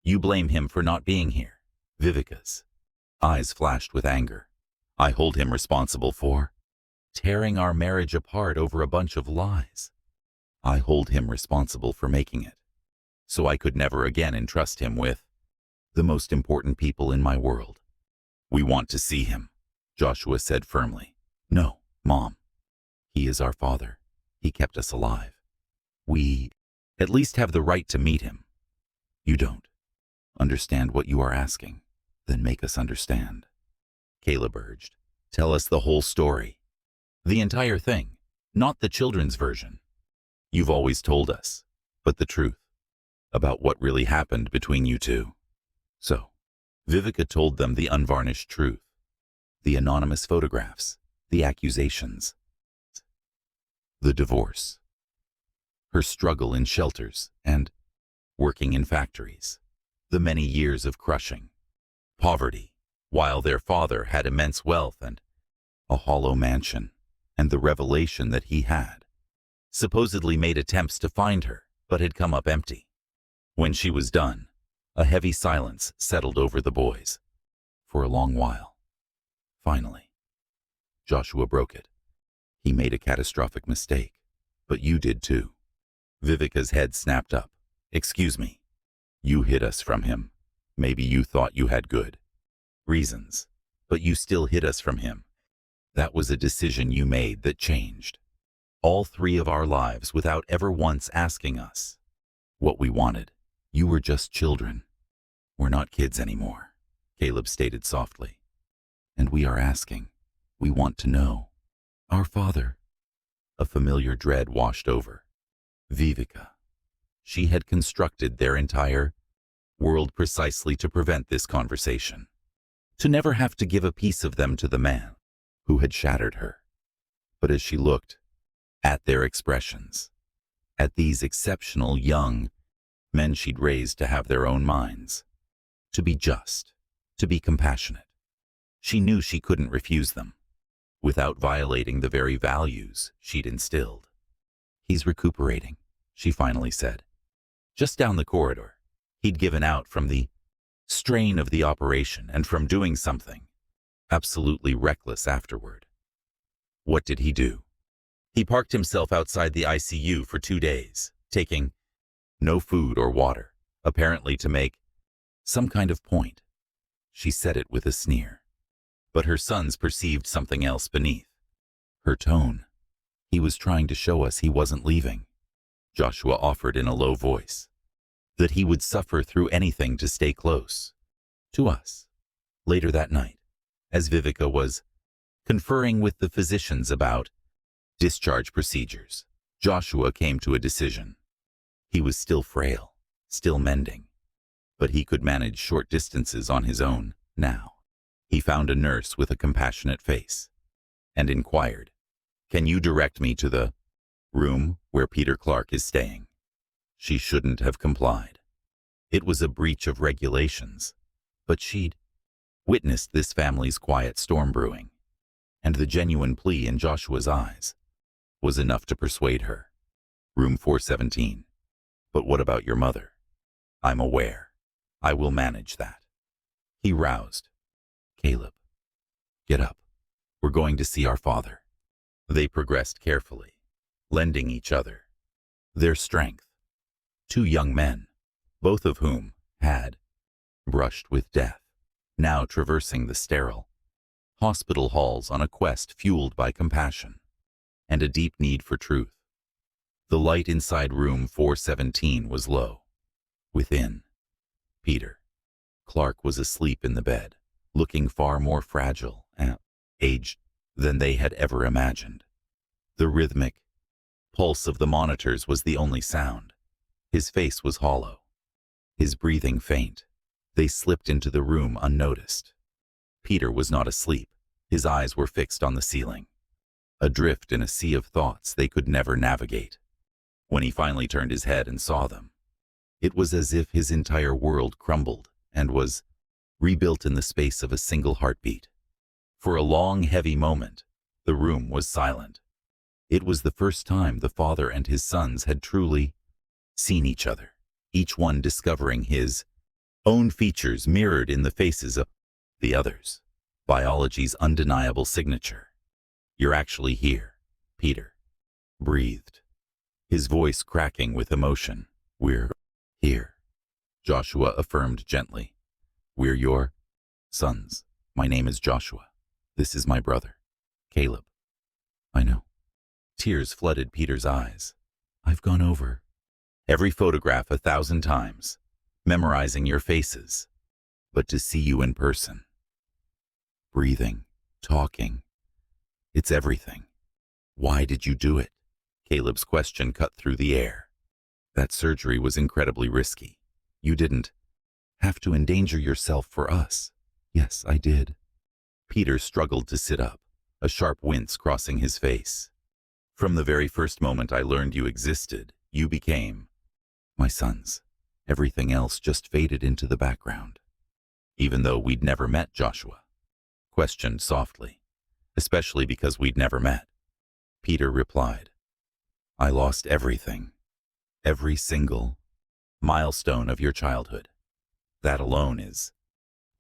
you blame him for not being here? Vivica's eyes flashed with anger. I hold him responsible for tearing our marriage apart over a bunch of lies. I hold him responsible for making it, so I could never again entrust him with the most important people in my world. We want to see him, Joshua said firmly. No, Mom. He is our father. He kept us alive. We at least have the right to meet him. You don't understand what you are asking. Then make us understand. Caleb urged. Tell us the whole story. The entire thing, not the children's version. You've always told us, but the truth about what really happened between you two. So, Vivica told them the unvarnished truth, the anonymous photographs, the accusations, the divorce, her struggle in shelters and working in factories, the many years of crushing poverty, while their father had immense wealth and a hollow mansion, and the revelation that he had supposedly made attempts to find her, but had come up empty. When she was done, a heavy silence settled over the boys. For a long while. Finally, Joshua broke it. He made a catastrophic mistake, but you did too. Vivica's head snapped up. Excuse me. You hid us from him. Maybe you thought you had good reasons, but you still hid us from him. That was a decision you made that changed all 3 of our lives without ever once asking us what we wanted. You were just children. We're not kids anymore, Caleb stated softly. And we are asking. We want to know. Our father. A familiar dread washed over Vivica. She had constructed their entire world precisely to prevent this conversation. To never have to give a piece of them to the man who had shattered her. But as she looked at their expressions, at these exceptional young men she'd raised to have their own minds, to be just, to be compassionate, she knew she couldn't refuse them without violating the very values she'd instilled. He's recuperating, she finally said. Just down the corridor. He'd given out from the strain of the operation and from doing something absolutely reckless afterward. What did he do? He parked himself outside the ICU for 2 days, taking no food or water, apparently to make some kind of point. She said it with a sneer. But her sons perceived something else beneath her tone. He was trying to show us he wasn't leaving. Joshua offered in a low voice. That he would suffer through anything to stay close to us. Later that night, as Vivica was conferring with the physicians about discharge procedures, Joshua came to a decision. He was still frail, still mending, but he could manage short distances on his own now. He found a nurse with a compassionate face and inquired, "Can you direct me to the room where Peter Clark is staying?" She shouldn't have complied. It was a breach of regulations, but she'd witnessed this family's quiet storm brewing, and the genuine plea in Joshua's eyes was enough to persuade her. Room 417. But what about your mother? I'm aware. I will manage that. He roused. Caleb, get up. We're going to see our father. They progressed carefully, lending each other their strength. Two young men, both of whom had brushed with death, now traversing the sterile hospital halls on a quest fueled by compassion and a deep need for truth. The light inside room 417 was low. Within, Peter Clark was asleep in the bed, looking far more fragile and aged than they had ever imagined. The rhythmic pulse of the monitors was the only sound. His face was hollow, his breathing faint. They slipped into the room unnoticed. Peter was not asleep. His eyes were fixed on the ceiling, adrift in a sea of thoughts they could never navigate. When he finally turned his head and saw them, it was as if his entire world crumbled and was rebuilt in the space of a single heartbeat. For a long, heavy moment, the room was silent. It was the first time the father and his sons had truly seen each other, each one discovering his own features mirrored in the faces of the others. Biology's undeniable signature. You're actually here, Peter breathed, his voice cracking with emotion. We're here, Joshua affirmed gently. We're your sons. My name is Joshua. This is my brother, Caleb. I know. Tears flooded Peter's eyes. I've gone over every photograph 1,000 times, memorizing your faces. But to see you in person, breathing, talking, it's everything. Why did you do it? Caleb's question cut through the air. That surgery was incredibly risky. You didn't have to endanger yourself for us. Yes, I did. Peter struggled to sit up, a sharp wince crossing his face. From the very first moment I learned you existed, you became my sons. Everything else just faded into the background. Even though we'd never met, Joshua questioned softly. Especially because we'd never met. Peter replied, I lost everything. Every single milestone of your childhood. That alone is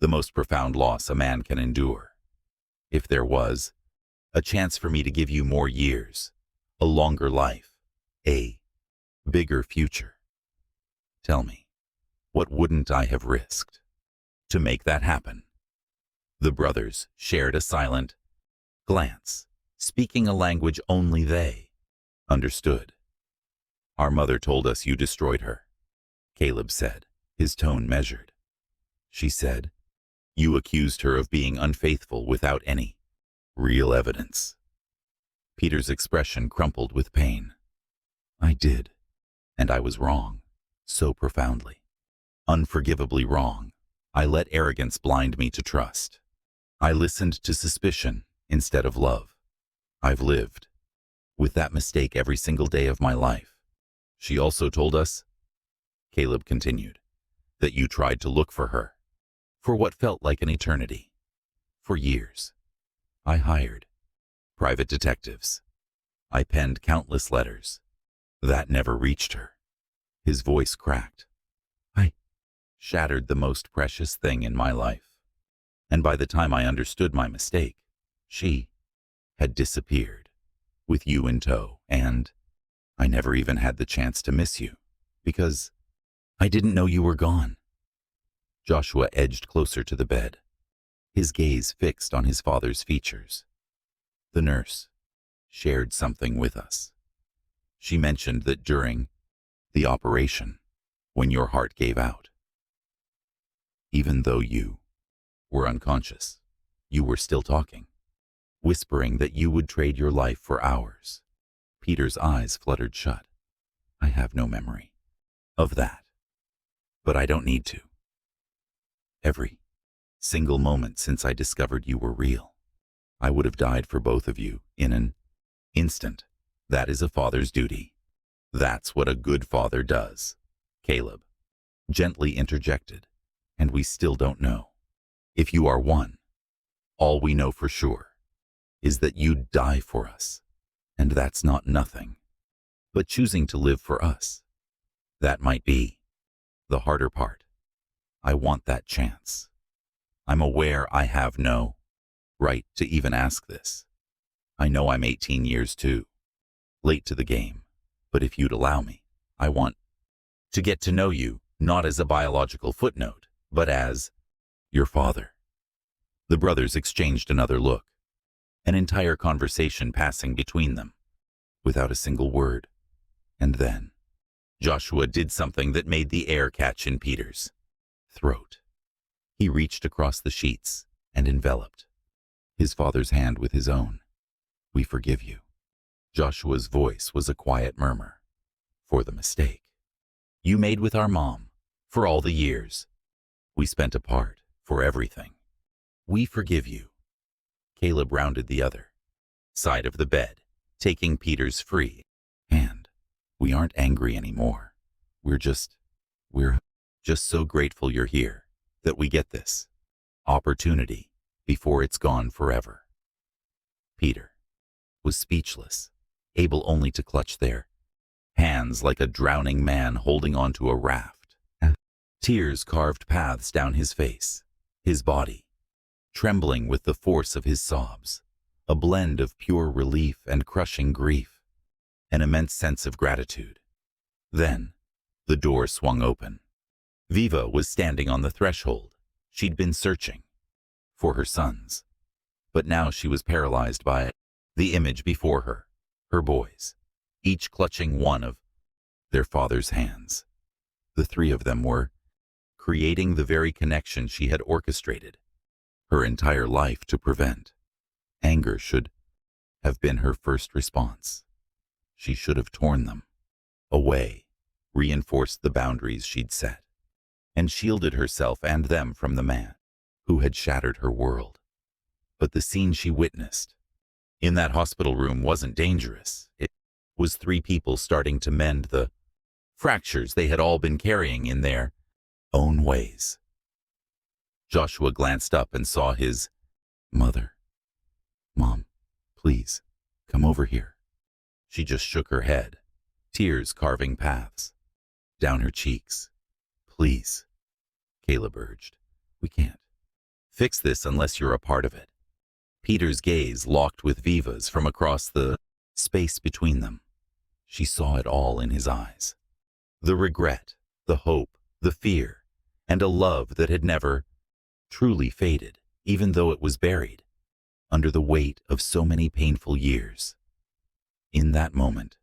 the most profound loss a man can endure. If there was a chance for me to give you more years, a longer life, a bigger future, tell me, what wouldn't I have risked to make that happen? The brothers shared a silent glance, speaking a language only they understood. Our mother told us you destroyed her, Caleb said, his tone measured. She said, you accused her of being unfaithful without any real evidence. Peter's expression crumpled with pain. I did, and I was wrong, so profoundly, unforgivably wrong. I let arrogance blind me to trust. I listened to suspicion instead of love. I've lived with that mistake every single day of my life. She also told us, Caleb continued, that you tried to look for her, for what felt like an eternity. For years, I hired private detectives. I penned countless letters. That never reached her. His voice cracked. I shattered the most precious thing in my life. And by the time I understood my mistake, she had disappeared, with you in tow, and I never even had the chance to miss you, because I didn't know you were gone. Joshua edged closer to the bed, his gaze fixed on his father's features. The nurse shared something with us. She mentioned that during The operation, when your heart gave out. Even though you were unconscious, you were still talking, whispering that you would trade your life for ours. Peter's eyes fluttered shut. I have no memory of that, but I don't need to. Every single moment since I discovered you were real, I would have died for both of you in an instant. That is a father's duty. That's what a good father does, Caleb gently interjected. And we still don't know if you are one. All we know for sure is that you'd die for us, and that's not nothing. But choosing to live for us, that might be the harder part. I want that chance. I'm aware I have no right to even ask this. I know I'm 18 years too late to the game, but if you'd allow me, I want to get to know you, not as a biological footnote, but as your father. The brothers exchanged another look, an entire conversation passing between them, without a single word. And then, Joshua did something that made the air catch in Peter's throat. He reached across the sheets and enveloped his father's hand with his own. We forgive you. Joshua's voice was a quiet murmur. For the mistake you made with our mom, for all the years we spent apart, for everything. We forgive you. Caleb rounded the other side of the bed, taking Peter's free hand. We aren't angry anymore. We're just so grateful you're here, that we get this opportunity before it's gone forever. Peter was speechless, able only to clutch their hands like a drowning man holding onto a raft. Tears carved paths down his face, his body trembling with the force of his sobs, a blend of pure relief and crushing grief, an immense sense of gratitude. Then, the door swung open. Viva was standing on the threshold. She'd been searching for her sons, but now she was paralyzed by the image before her, her boys, each clutching one of their father's hands. The three of them were creating the very connection she had orchestrated her entire life to prevent. Anger should have been her first response. She should have torn them away, reinforced the boundaries she'd set, and shielded herself and them from the man who had shattered her world. But the scene she witnessed in that hospital room wasn't dangerous. It was three people starting to mend the fractures they had all been carrying in their own ways. Joshua glanced up and saw his mother. Mom, please, come over here. She just shook her head, tears carving paths down her cheeks. Please, Caleb urged. We can't fix this unless you're a part of it. Peter's gaze locked with Viva's from across the space between them. She saw it all in his eyes. The regret, the hope, the fear, and a love that had never truly faded, even though it was buried under the weight of so many painful years. In that moment,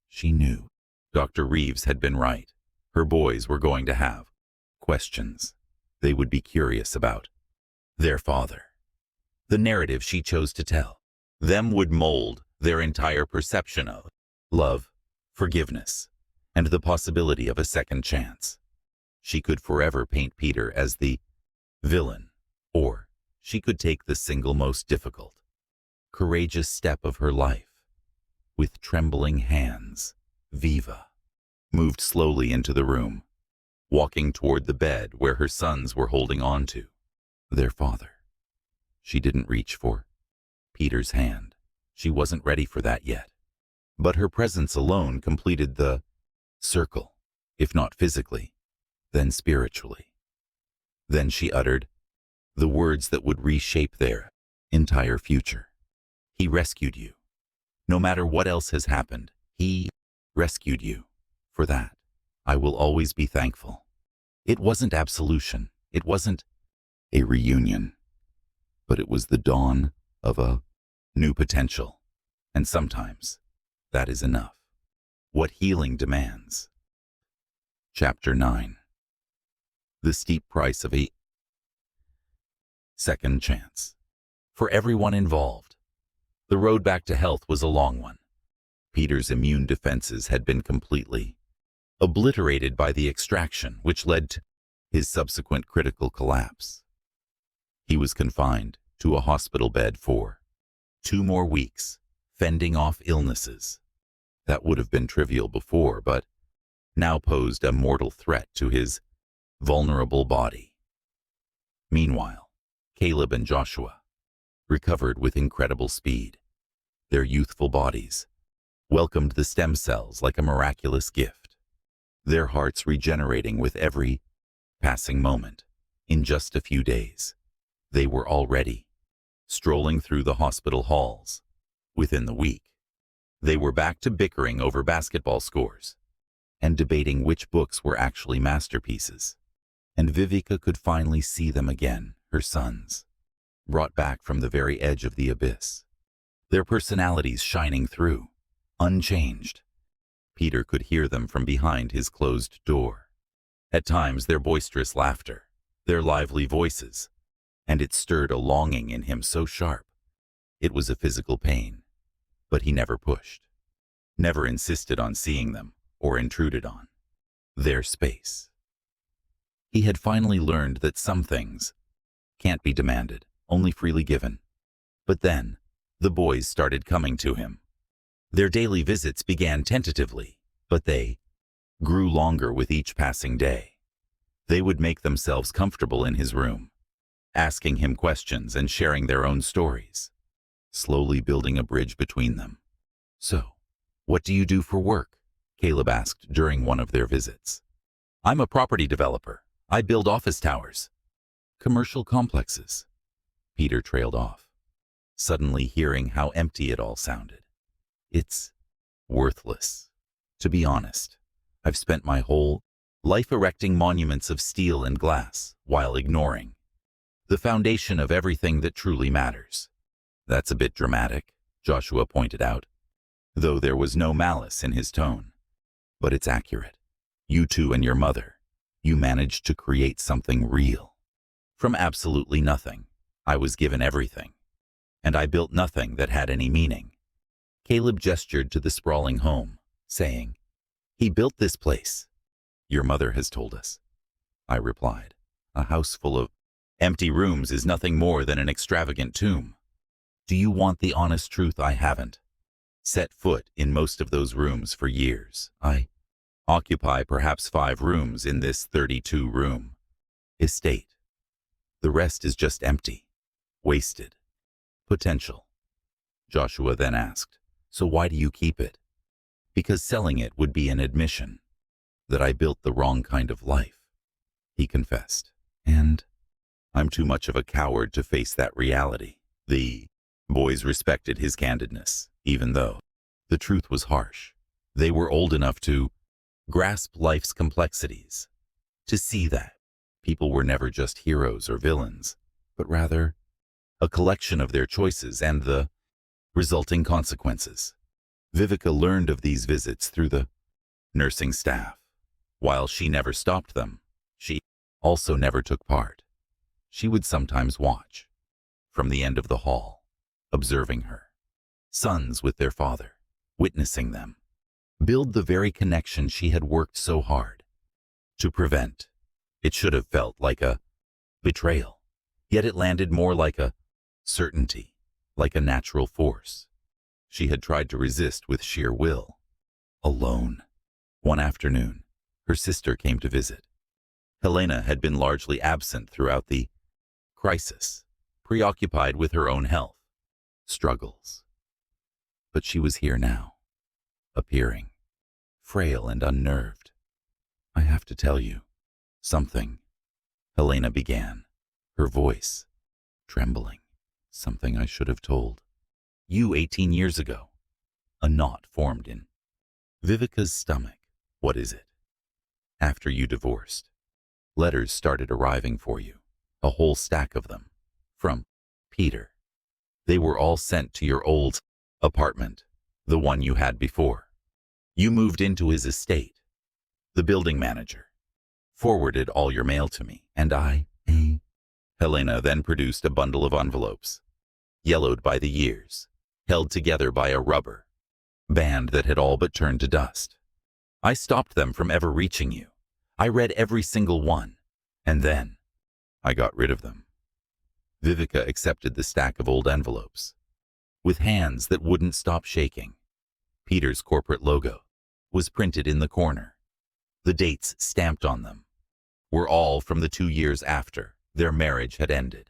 she knew Dr. Reeves had been right. Her boys were going to have questions. They would be curious about their father. The narrative she chose to tell them would mold their entire perception of love, forgiveness, and the possibility of a second chance. She could forever paint Peter as the villain, or she could take the single most difficult, courageous step of her life. With trembling hands, Viva moved slowly into the room, walking toward the bed where her sons were holding on to their father. She didn't reach for Peter's hand. She wasn't ready for that yet. But her presence alone completed the circle, if not physically, then spiritually. Then she uttered the words that would reshape their entire future. He rescued you. No matter what else has happened, he rescued you. For that, I will always be thankful. It wasn't absolution. It wasn't a reunion. But it was the dawn of a new potential. And sometimes, that is enough. What healing demands Chapter 9. The steep price of a second chance. For everyone involved, the road back to health was a long one. Peter's immune defenses had been completely obliterated by the extraction, which led to his subsequent critical collapse. He was confined to a hospital bed for 2 more weeks, fending off illnesses that would have been trivial before, but now posed a mortal threat to his vulnerable body. Meanwhile, Caleb and Joshua recovered with incredible speed. Their youthful bodies welcomed the stem cells like a miraculous gift, their hearts regenerating with every passing moment. In just a few days, they were already strolling through the hospital halls. Within the week, they were back to bickering over basketball scores and debating which books were actually masterpieces. And Vivica could finally see them again, her sons, brought back from the very edge of the abyss, their personalities shining through, unchanged. Peter could hear them from behind his closed door. At times, their boisterous laughter, their lively voices, and it stirred a longing in him so sharp. It was a physical pain, but he never pushed, never insisted on seeing them or intruded on their space. He had finally learned that some things can't be demanded, only freely given. But then, the boys started coming to him. Their daily visits began tentatively, but they grew longer with each passing day. They would make themselves comfortable in his room, asking him questions and sharing their own stories, slowly building a bridge between them. "So, what do you do for work?" Caleb asked during one of their visits. "I'm a property developer. I build office towers." "Commercial complexes." Peter trailed off, suddenly hearing how empty it all sounded. "It's worthless. To be honest, I've spent my whole life erecting monuments of steel and glass while ignoring the foundation of everything that truly matters." "That's a bit dramatic," Joshua pointed out, though there was no malice in his tone. "But it's accurate. You two and your mother, you managed to create something real. From absolutely nothing, I was given everything, and I built nothing that had any meaning." Caleb gestured to the sprawling home, saying, "He built this place." "Your mother has told us," I replied. "A house full of empty rooms is nothing more than an extravagant tomb. Do you want the honest truth? I haven't set foot in most of those rooms for years. I occupy perhaps 5 rooms in this 32-room estate. The rest is just empty, wasted potential." Joshua then asked, "So why do you keep it?" "Because selling it would be an admission that I built the wrong kind of life," he confessed. "And I'm too much of a coward to face that reality." The boys respected his candidness, even though the truth was harsh. They were old enough to grasp life's complexities, to see that people were never just heroes or villains, but rather a collection of their choices and the resulting consequences. Vivica learned of these visits through the nursing staff. While she never stopped them, she also never took part. She would sometimes watch from the end of the hall, observing her sons with their father, witnessing them build the very connection she had worked so hard to prevent. It should have felt like a betrayal, yet it landed more like a certainty, like a natural force. She had tried to resist with sheer will. Alone. One afternoon, her sister came to visit. Helena had been largely absent throughout the crisis, preoccupied with her own health struggles. But she was here now, appearing frail and unnerved. "I have to tell you something," Helena began, her voice trembling. "Something I should have told you 18 years ago." A knot formed in Vivica's stomach. "What is it?" "After you divorced, letters started arriving for you, a whole stack of them, from Peter. They were all sent to your old apartment, the one you had before. You moved into his estate. The building manager forwarded all your mail to me, and Helena then produced a bundle of envelopes, yellowed by the years, held together by a rubber band that had all but turned to dust. I stopped them from ever reaching you. I read every single one, and then I got rid of them. Vivica accepted the stack of old envelopes, with hands that wouldn't stop shaking. Peter's corporate logo was printed in the corner. The dates stamped on them were all from the 2 years after their marriage had ended.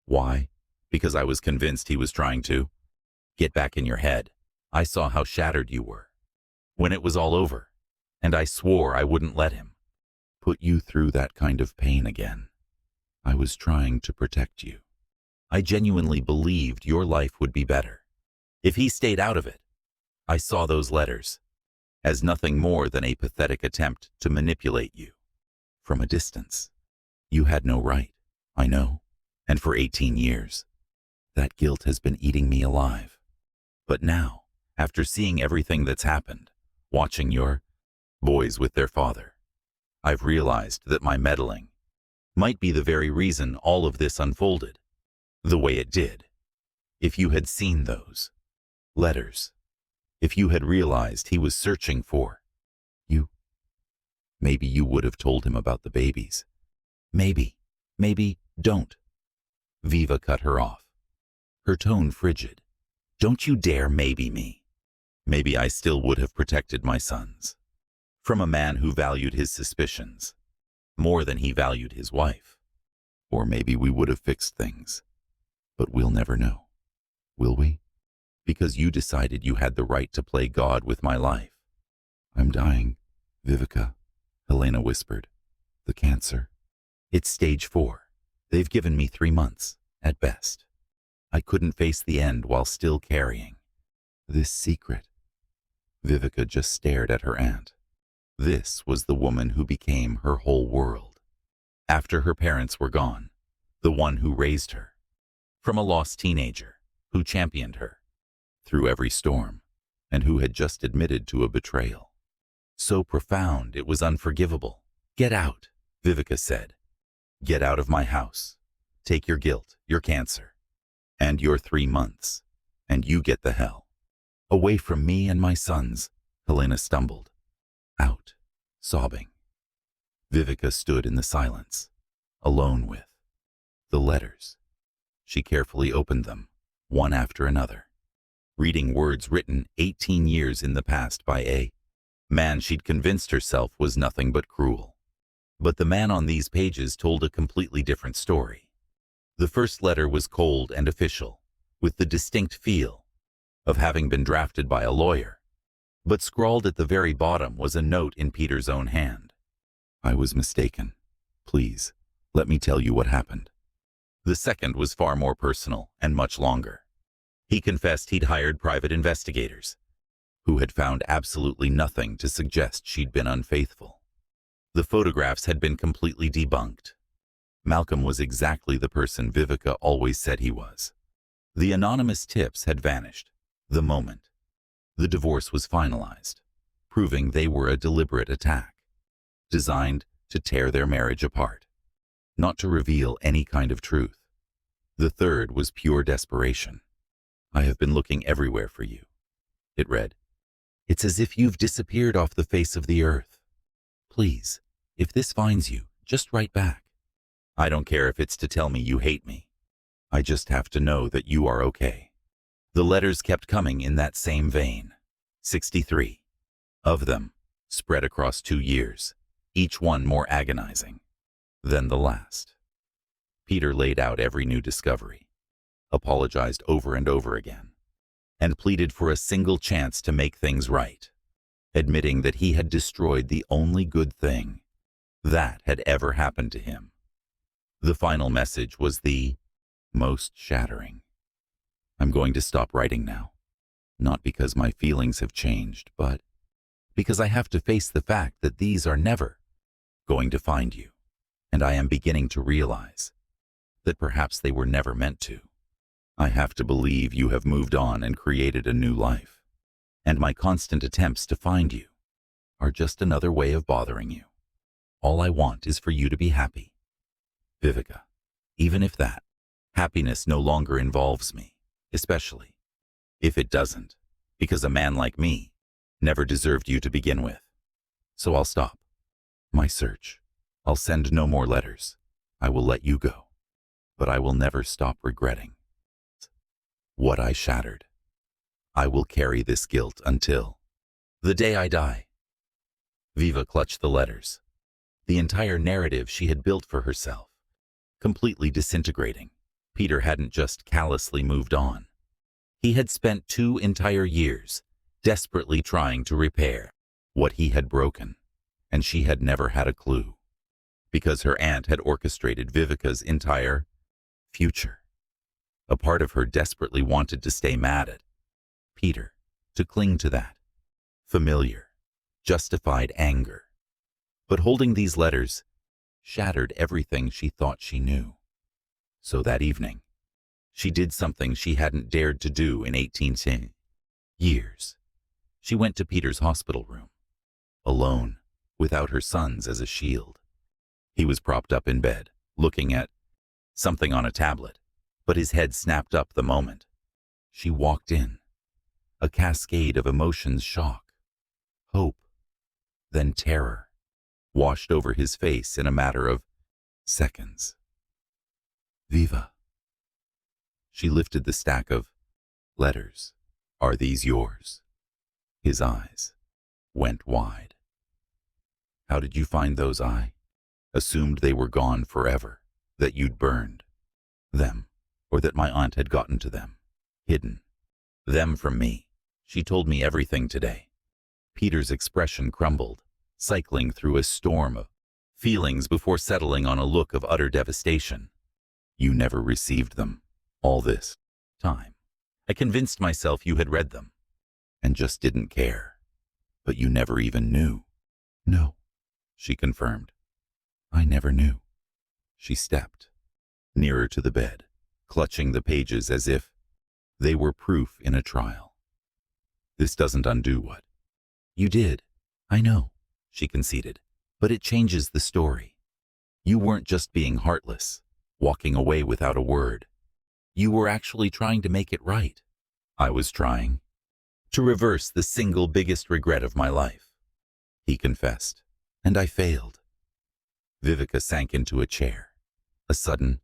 Why? Because I was convinced he was trying to get back in your head. I saw how shattered you were when it was all over, and I swore I wouldn't let him put you through that kind of pain again. I was trying to protect you. I genuinely believed your life would be better if he stayed out of it. I saw those letters as nothing more than a pathetic attempt to manipulate you from a distance. You had no right, I know, and for 18 years, that guilt has been eating me alive. But now, after seeing everything that's happened, watching your boys with their father, I've realized that my meddling might be the very reason all of this unfolded the way it did. If you had seen those letters, if you had realized he was searching for you, maybe you would have told him about the babies. Maybe don't. Viva cut her off, her tone frigid. Don't you dare maybe me. Maybe I still would have protected my sons from a man who valued his suspicions more than he valued his wife. Or maybe we would have fixed things. But we'll never know, will we? Because you decided you had the right to play God with my life. I'm dying, Vivica, Helena whispered. The cancer. It's stage 4. They've given me 3 months, at best. I couldn't face the end while still carrying this secret. Vivica just stared at her aunt. This was the woman who became her whole world. After her parents were gone, the one who raised her, from a lost teenager, who championed her through every storm, and who had just admitted to a betrayal so profound it was unforgivable. Get out, Vivica said. Get out of my house. Take your guilt, your cancer, and your 3 months, and you get the hell away from me and my sons. Helena stumbled out, sobbing. Vivica stood in the silence, alone with the letters. She carefully opened them, one after another, reading words written 18 years in the past by a man she'd convinced herself was nothing but cruel. But the man on these pages told a completely different story. The first letter was cold and official, with the distinct feel of having been drafted by a lawyer. But scrawled at the very bottom was a note in Peter's own hand. I was mistaken. Please, let me tell you what happened. The second was far more personal and much longer. He confessed he'd hired private investigators, who had found absolutely nothing to suggest she'd been unfaithful. The photographs had been completely debunked. Malcolm was exactly the person Vivica always said he was. The anonymous tips had vanished the moment the divorce was finalized, proving they were a deliberate attack, designed to tear their marriage apart, not to reveal any kind of truth. The third was pure desperation. I have been looking everywhere for you, it read. It's as if you've disappeared off the face of the earth. Please, if this finds you, just write back. I don't care if it's to tell me you hate me. I just have to know that you are okay. The letters kept coming in that same vein. 63 of them, spread across 2 years, each one more agonizing than the last. Peter laid out every new discovery, apologized over and over again, and pleaded for a single chance to make things right, admitting that he had destroyed the only good thing that had ever happened to him. The final message was the most shattering. I'm going to stop writing now, not because my feelings have changed, but because I have to face the fact that these are never going to find you, and I am beginning to realize that perhaps they were never meant to. I have to believe you have moved on and created a new life, and my constant attempts to find you are just another way of bothering you. All I want is for you to be happy. Vivica, even if that happiness no longer involves me, especially if it doesn't, because a man like me never deserved you to begin with. So I'll stop my search. I'll send no more letters. I will let you go. But I will never stop regretting what I shattered. I will carry this guilt until the day I die. Viva clutched the letters. The entire narrative she had built for herself, completely disintegrating. Peter hadn't just callously moved on. He had spent 2 entire years desperately trying to repair what he had broken, and she had never had a clue, because her aunt had orchestrated Vivica's entire future. A part of her desperately wanted to stay mad at Peter, to cling to that familiar, justified anger. But holding these letters shattered everything she thought she knew. So that evening, she did something she hadn't dared to do in 18 years. She went to Peter's hospital room, alone, without her sons as a shield. He was propped up in bed, looking at something on a tablet, but his head snapped up the moment she walked in. A cascade of emotions: shock, hope, then terror, washed over his face in a matter of seconds. Viva. She lifted the stack of letters. Are these yours? His eyes went wide. How did you find those? I assumed they were gone forever, that you'd burned them, or that my aunt had gotten to them, hidden them from me. She told me everything today. Peter's expression crumbled, cycling through a storm of feelings before settling on a look of utter devastation. You never received them. All this time, I convinced myself you had read them, and just didn't care. But you never even knew. No, she confirmed. I never knew. She stepped nearer to the bed, clutching the pages as if they were proof in a trial. This doesn't undo what you did. I know, she conceded, but it changes the story. You weren't just being heartless, walking away without a word. You were actually trying to make it right. I was trying to reverse the single biggest regret of my life, he confessed, and I failed. Vivica sank into a chair, a sudden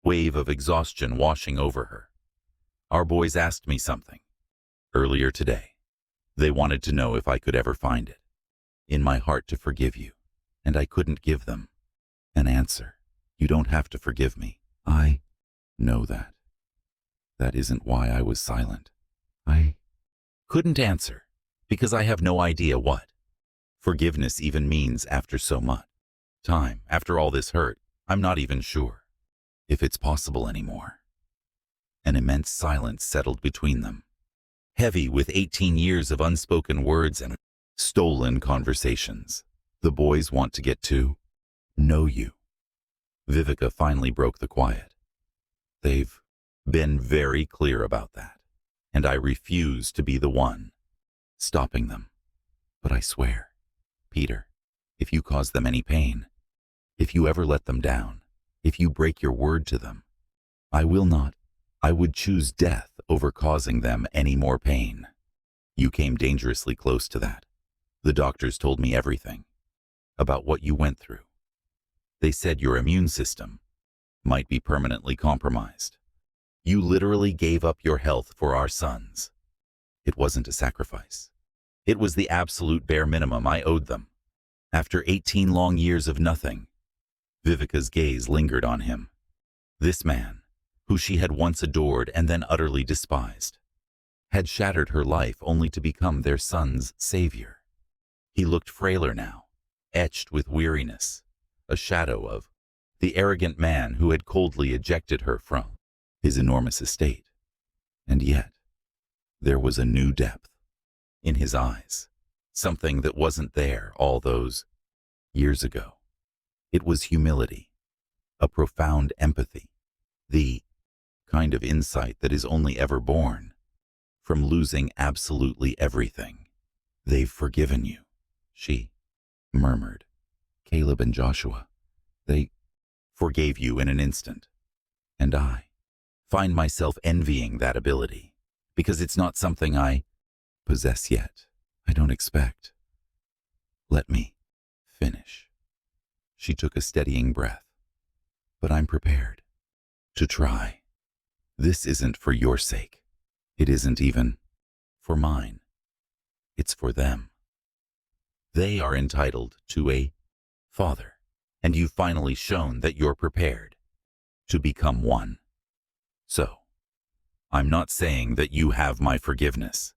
wave of exhaustion washing over her. Our boys asked me something earlier today. They wanted to know if I could ever find it in my heart to forgive you, and I couldn't give them an answer. You don't have to forgive me. I know that. That isn't why I was silent. I couldn't answer, because I have no idea what forgiveness even means after so much time. After all this hurt, I'm not even sure if it's possible anymore. An immense silence settled between them, heavy with 18 years of unspoken words and stolen conversations. The boys want to get to know you. Vivica finally broke the quiet. They've been very clear about that, and I refuse to be the one stopping them. But I swear, Peter, if you cause them any pain, if you ever let them down, if you break your word to them, I will not. I would choose death over causing them any more pain. You came dangerously close to that. The doctors told me everything about what you went through. They said your immune system might be permanently compromised. You literally gave up your health for our sons. It wasn't a sacrifice. It was the absolute bare minimum I owed them. After 18 long years of nothing, Vivica's gaze lingered on him. This man, who she had once adored and then utterly despised, had shattered her life only to become their son's savior. He looked frailer now, etched with weariness, a shadow of the arrogant man who had coldly ejected her from his enormous estate. And yet, there was a new depth in his eyes, something that wasn't there all those years ago. It was humility, a profound empathy, the kind of insight that is only ever born from losing absolutely everything. They've forgiven you, she murmured. Caleb and Joshua, they forgave you in an instant. And I find myself envying that ability, because it's not something I possess yet. I don't expect. Let me finish. She took a steadying breath. But I'm prepared to try. This isn't for your sake. It isn't even for mine. It's for them. They are entitled to a father, and you've finally shown that you're prepared to become one. So, I'm not saying that you have my forgiveness.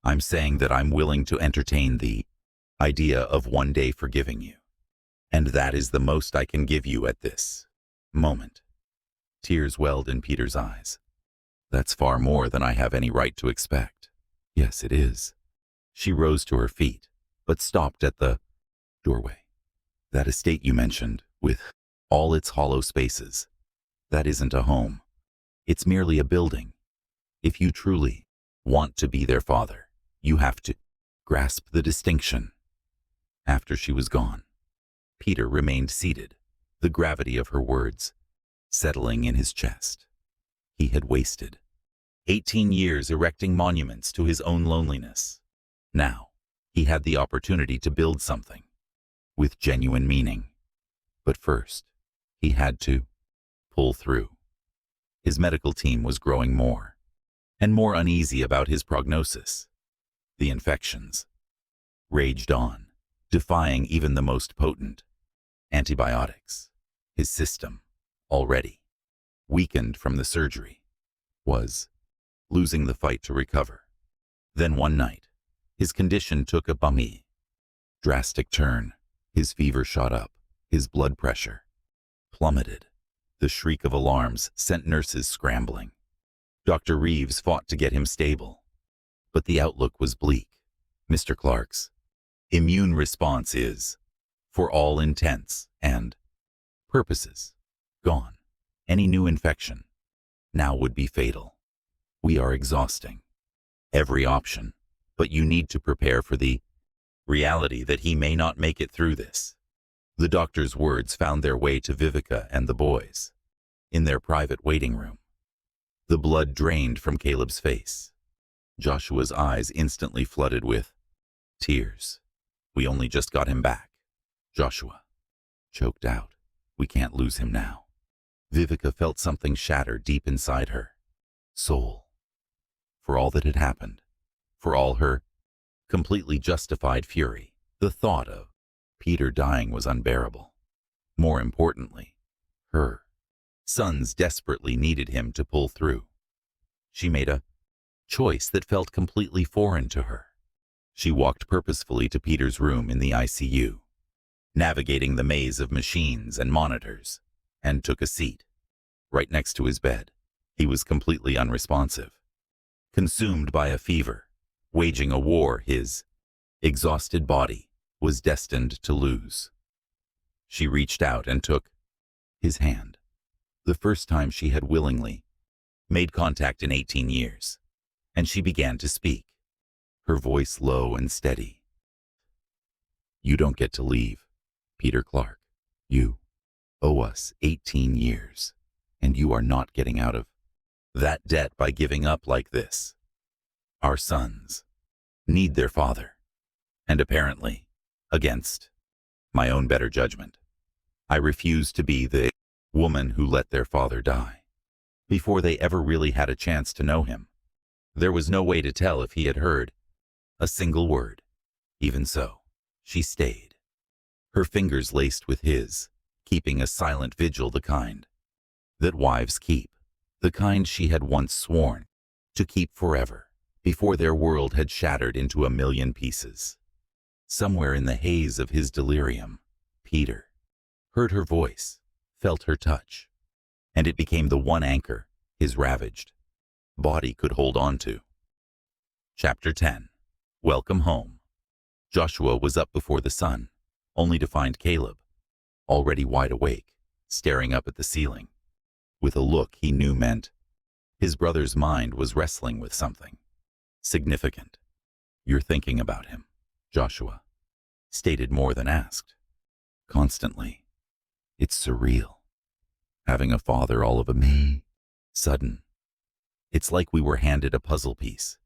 I'm saying that I'm willing to entertain the idea of one day forgiving you. And that is the most I can give you at this moment. Tears welled in Peter's eyes. That's far more than I have any right to expect. Yes, it is. She rose to her feet, but stopped at the doorway. That estate you mentioned, with all its hollow spaces, that isn't a home. It's merely a building. If you truly want to be their father, you have to grasp the distinction. After she was gone, Peter remained seated, the gravity of her words settling in his chest. He had wasted 18 years erecting monuments to his own loneliness. Now, he had the opportunity to build something with genuine meaning. But first, he had to pull through. His medical team was growing more and more uneasy about his prognosis. The infections raged on, defying even the most potent antibiotics. His system, already weakened from the surgery, was losing the fight to recover. Then one night, his condition took a drastic turn. His fever shot up, his blood pressure plummeted. The shriek of alarms sent nurses scrambling. Dr. Reeves fought to get him stable, but the outlook was bleak. Mr. Clark's immune response is, for all intents and purposes, gone. Any new infection now would be fatal. We are exhausting every option, but you need to prepare for the reality that he may not make it through this. The doctor's words found their way to Vivica and the boys in their private waiting room. The blood drained from Caleb's face. Joshua's eyes instantly flooded with tears. We only just got him back. Joshua choked out. We can't lose him now. Vivica felt something shatter deep inside her soul. For all that had happened, for all her completely justified fury, the thought of Peter dying was unbearable. More importantly, her sons desperately needed him to pull through. She made a choice that felt completely foreign to her. She walked purposefully to Peter's room in the ICU, navigating the maze of machines and monitors, and took a seat right next to his bed. He was completely unresponsive, consumed by a fever, waging a war his exhausted body was destined to lose. She reached out and took his hand, the first time she had willingly made contact in 18 years, and she began to speak, her voice low and steady. You don't get to leave, Peter Clark. You owe us 18 years, and you are not getting out of that debt by giving up like this. Our sons need their father, and apparently, against my own better judgment, I refuse to be the woman who let their father die before they ever really had a chance to know him. There was no way to tell if he had heard a single word. Even so, she stayed, her fingers laced with his, keeping a silent vigil, the kind that wives keep, the kind she had once sworn to keep forever, before their world had shattered into a million pieces. Somewhere in the haze of his delirium, Peter heard her voice, felt her touch, and it became the one anchor his ravaged body could hold on to. Chapter 10. Welcome home. Joshua was up before the sun, only to find Caleb, already wide awake, staring up at the ceiling, with a look he knew meant his brother's mind was wrestling with something significant. You're thinking about him, Joshua stated more than asked. Constantly. It's surreal. Having a father all of a me. Sudden. It's like we were handed a puzzle piece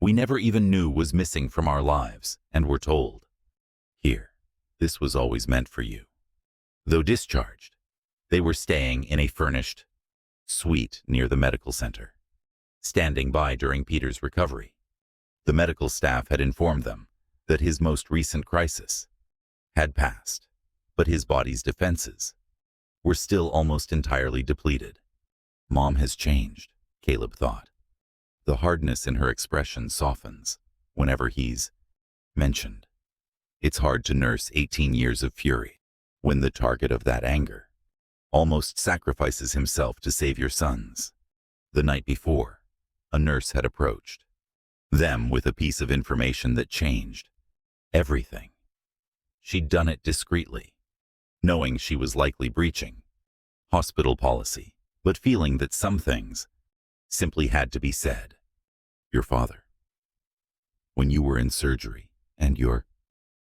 we never even knew was missing from our lives, and were told, "Here, this was always meant for you." Though discharged, they were staying in a furnished suite near the medical center, standing by during Peter's recovery. The medical staff had informed them that his most recent crisis had passed, but his body's defenses were still almost entirely depleted. Mom has changed, Caleb thought. The hardness in her expression softens whenever he's mentioned. It's hard to nurse 18 years of fury when the target of that anger almost sacrifices himself to save your sons. The night before, a nurse had approached them with a piece of information that changed everything. She'd done it discreetly, knowing she was likely breaching hospital policy, but feeling that some things simply had to be said. Your father, when you were in surgery and your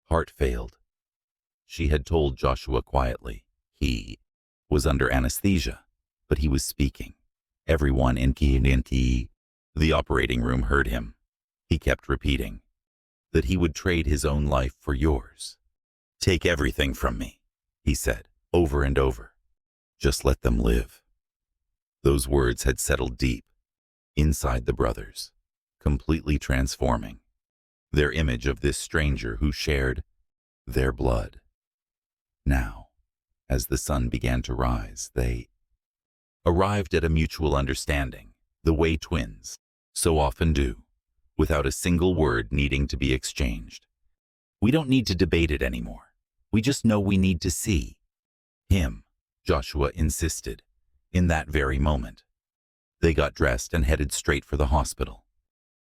heart failed, she had told Joshua quietly. He was under anesthesia, but he was speaking. Everyone in the operating room heard him. He kept repeating that he would trade his own life for yours. Take everything from me, he said, over and over. Just let them live. Those words had settled deep inside the brothers, completely transforming their image of this stranger who shared their blood. Now, as the sun began to rise, they arrived at a mutual understanding, the way twins so often do, without a single word needing to be exchanged. We don't need to debate it anymore. We just know we need to see him, Joshua insisted, in that very moment. They got dressed and headed straight for the hospital,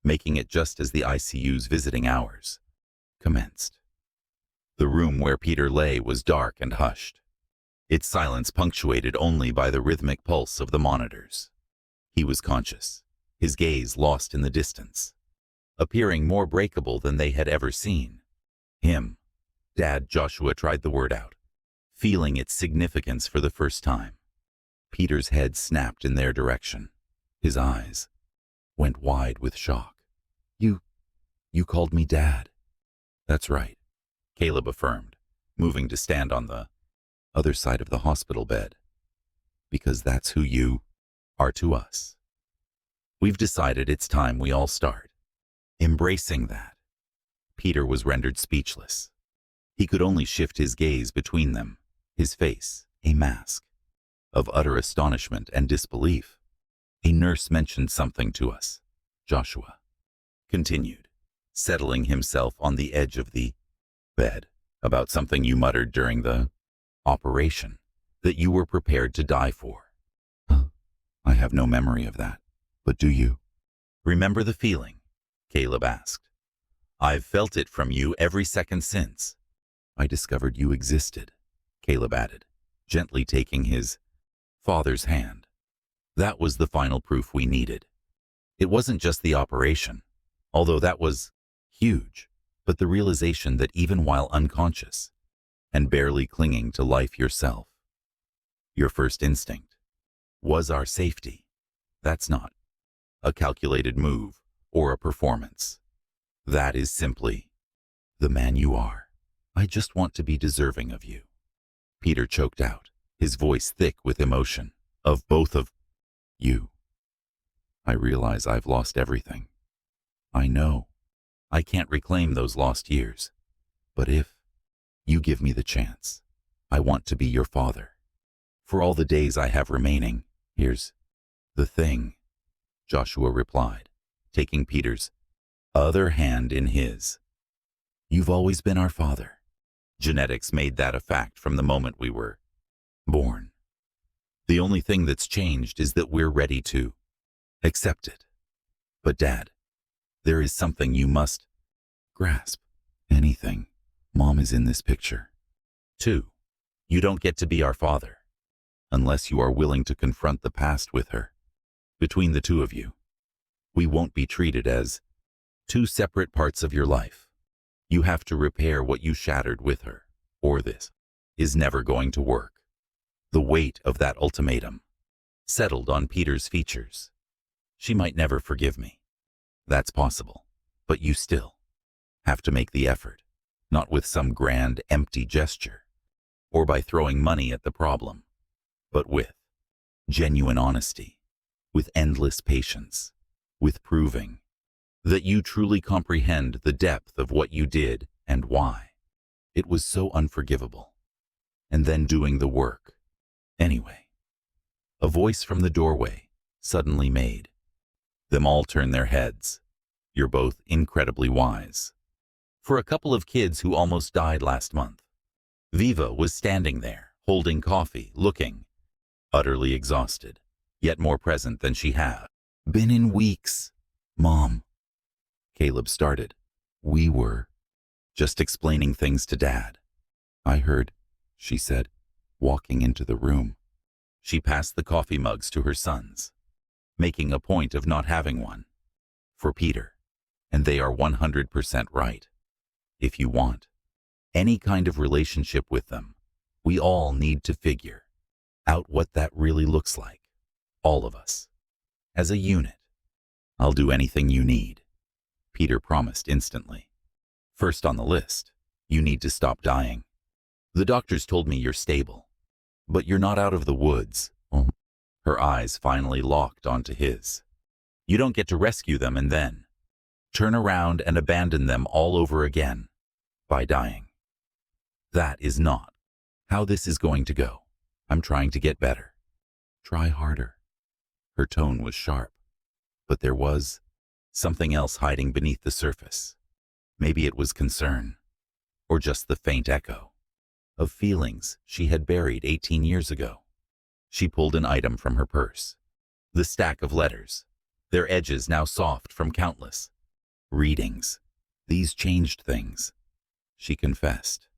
making it just as the ICU's visiting hours commenced. The room where Peter lay was dark and hushed, its silence punctuated only by the rhythmic pulse of the monitors. He was conscious, his gaze lost in the distance, appearing more breakable than they had ever seen. Him. Dad. Joshua tried the word out, feeling its significance for the first time. Peter's head snapped in their direction. His eyes went wide with shock. You called me Dad. That's right, Caleb affirmed, moving to stand on the other side of the hospital bed. Because that's who you are to us. We've decided it's time we all start embracing that. Peter was rendered speechless. He could only shift his gaze between them, his face a mask of utter astonishment and disbelief. A nurse mentioned something to us, Joshua continued, settling himself on the edge of the bed, about something you muttered during the operation that you were prepared to die for. I have no memory of that, but do you remember the feeling? Caleb asked. I've felt it from you every second since. I discovered you existed, Caleb added, gently taking his father's hand. That was the final proof we needed. It wasn't just the operation, although that was huge, but the realization that even while unconscious and barely clinging to life yourself, your first instinct was our safety. That's not a calculated move or a performance. That is simply the man you are. I just want to be deserving of you. Peter choked out, his voice thick with emotion. Of both of you. I realize I've lost everything. I know. I can't reclaim those lost years. But if you give me the chance, I want to be your father. For all the days I have remaining. Here's the thing, Joshua replied, taking Peter's other hand in his. You've always been our father. Genetics made that a fact from the moment we were born. The only thing that's changed is that we're ready to accept it. But Dad, there is something you must grasp. Anything. Mom is in this picture. 2. You don't get to be our father unless you are willing to confront the past with her. Between the two of you, we won't be treated as two separate parts of your life. You have to repair what you shattered with her, or this is never going to work. The weight of that ultimatum settled on Peter's features. She might never forgive me. That's possible, but you still have to make the effort, not with some grand, empty gesture, or by throwing money at the problem, but with genuine honesty, with endless patience, with proving that you truly comprehend the depth of what you did and why. It was so unforgivable. And then doing the work. Anyway, a voice from the doorway suddenly made them all turn their heads. You're both incredibly wise. For a couple of kids who almost died last month, Viva was standing there, holding coffee, looking utterly exhausted, yet more present than she had been in weeks. Mom, Caleb started. We were just explaining things to Dad. I heard, she said, walking into the room. She passed the coffee mugs to her sons, making a point of not having one for Peter, and they are 100% right. If you want any kind of relationship with them, we all need to figure out what that really looks like. All of us, as a unit. I'll do anything you need, Peter promised instantly. First on the list, you need to stop dying. The doctors told me you're stable, but you're not out of the woods. Her eyes finally locked onto his. You don't get to rescue them and then turn around and abandon them all over again by dying. That is not how this is going to go. I'm trying to get better. Try harder. Her tone was sharp, but there was something else hiding beneath the surface. Maybe it was concern, or just the faint echo of feelings she had buried 18 years ago. She pulled an item from her purse. The stack of letters, their edges now soft from countless readings. These changed things, she confessed.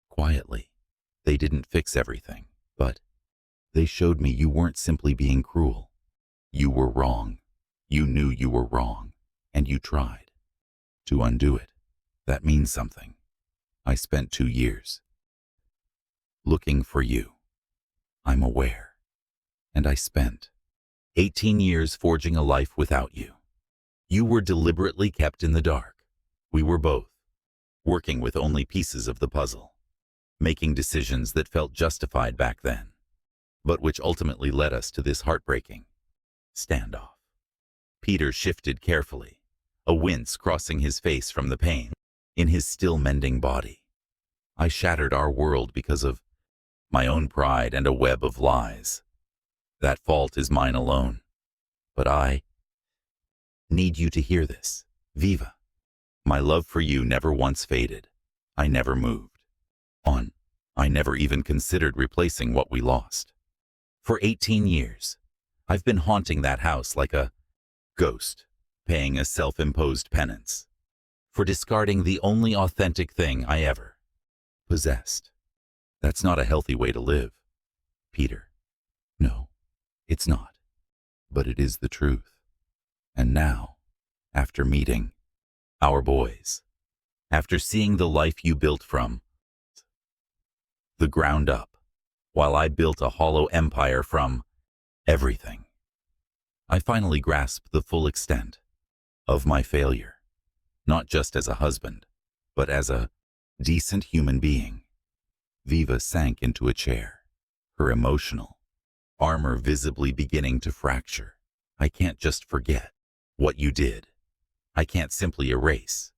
Quietly, they didn't fix everything, but they showed me you weren't simply being cruel. You were wrong. You knew you were wrong, and you tried to undo it. That means something. I spent 2 years looking for you. I'm aware. And I spent 18 years forging a life without you. You were deliberately kept in the dark. We were both working with only pieces of the puzzle, making decisions that felt justified back then, but which ultimately led us to this heartbreaking standoff. Peter shifted carefully, a wince crossing his face from the pain in his still mending body. I shattered our world because of my own pride and a web of lies. That fault is mine alone. But I need you to hear this, Viva. My love for you never once faded. I never moved on. I never even considered replacing what we lost. For 18 years, I've been haunting that house like a ghost, paying a self-imposed penance for discarding the only authentic thing I ever possessed. That's not a healthy way to live, Peter. No, it's not. But it is the truth. And now, after meeting our boys, after seeing the life you built from the ground up, while I built a hollow empire from everything, I finally grasped the full extent of my failure, not just as a husband, but as a decent human being. Viva sank into a chair, her emotional armor visibly beginning to fracture. I can't just forget what you did. I can't simply erase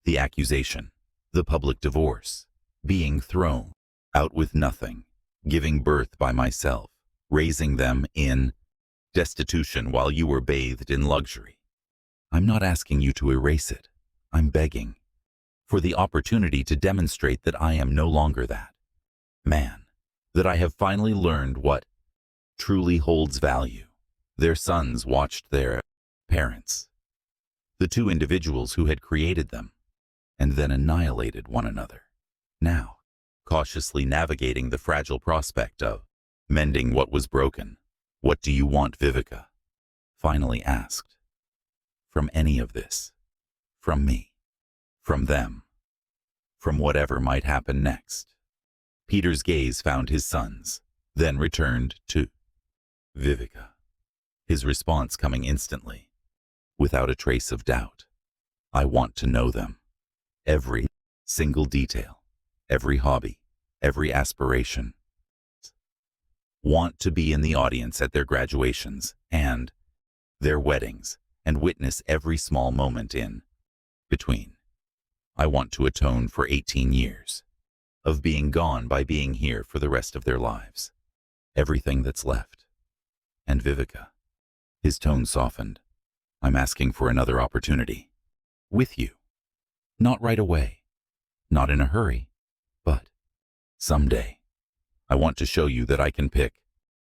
the accusation, the public divorce, being thrown out with nothing, giving birth by myself, raising them in destitution while you were bathed in luxury. I'm not asking you to erase it. I'm begging for the opportunity to demonstrate that I am no longer that man, that I have finally learned what truly holds value. Their sons watched their parents, the two individuals who had created them, and then annihilated one another. Now, cautiously navigating the fragile prospect of mending what was broken. What do you want, Vivica? Finally asked. From any of this. From me. From them. from whatever might happen next. Peter's gaze found his son's, then returned to Vivica, his response coming instantly, without a trace of doubt. I want to know them. Every single detail, every hobby, every aspiration. Want to be in the audience at their graduations and their weddings and witness every small moment in between. I want to atone for 18 years of being gone by being here for the rest of their lives. Everything that's left. And Vivica, his tone softened. I'm asking for another opportunity. With you. Not right away. Not in a hurry. But someday. I want to show you that I can pick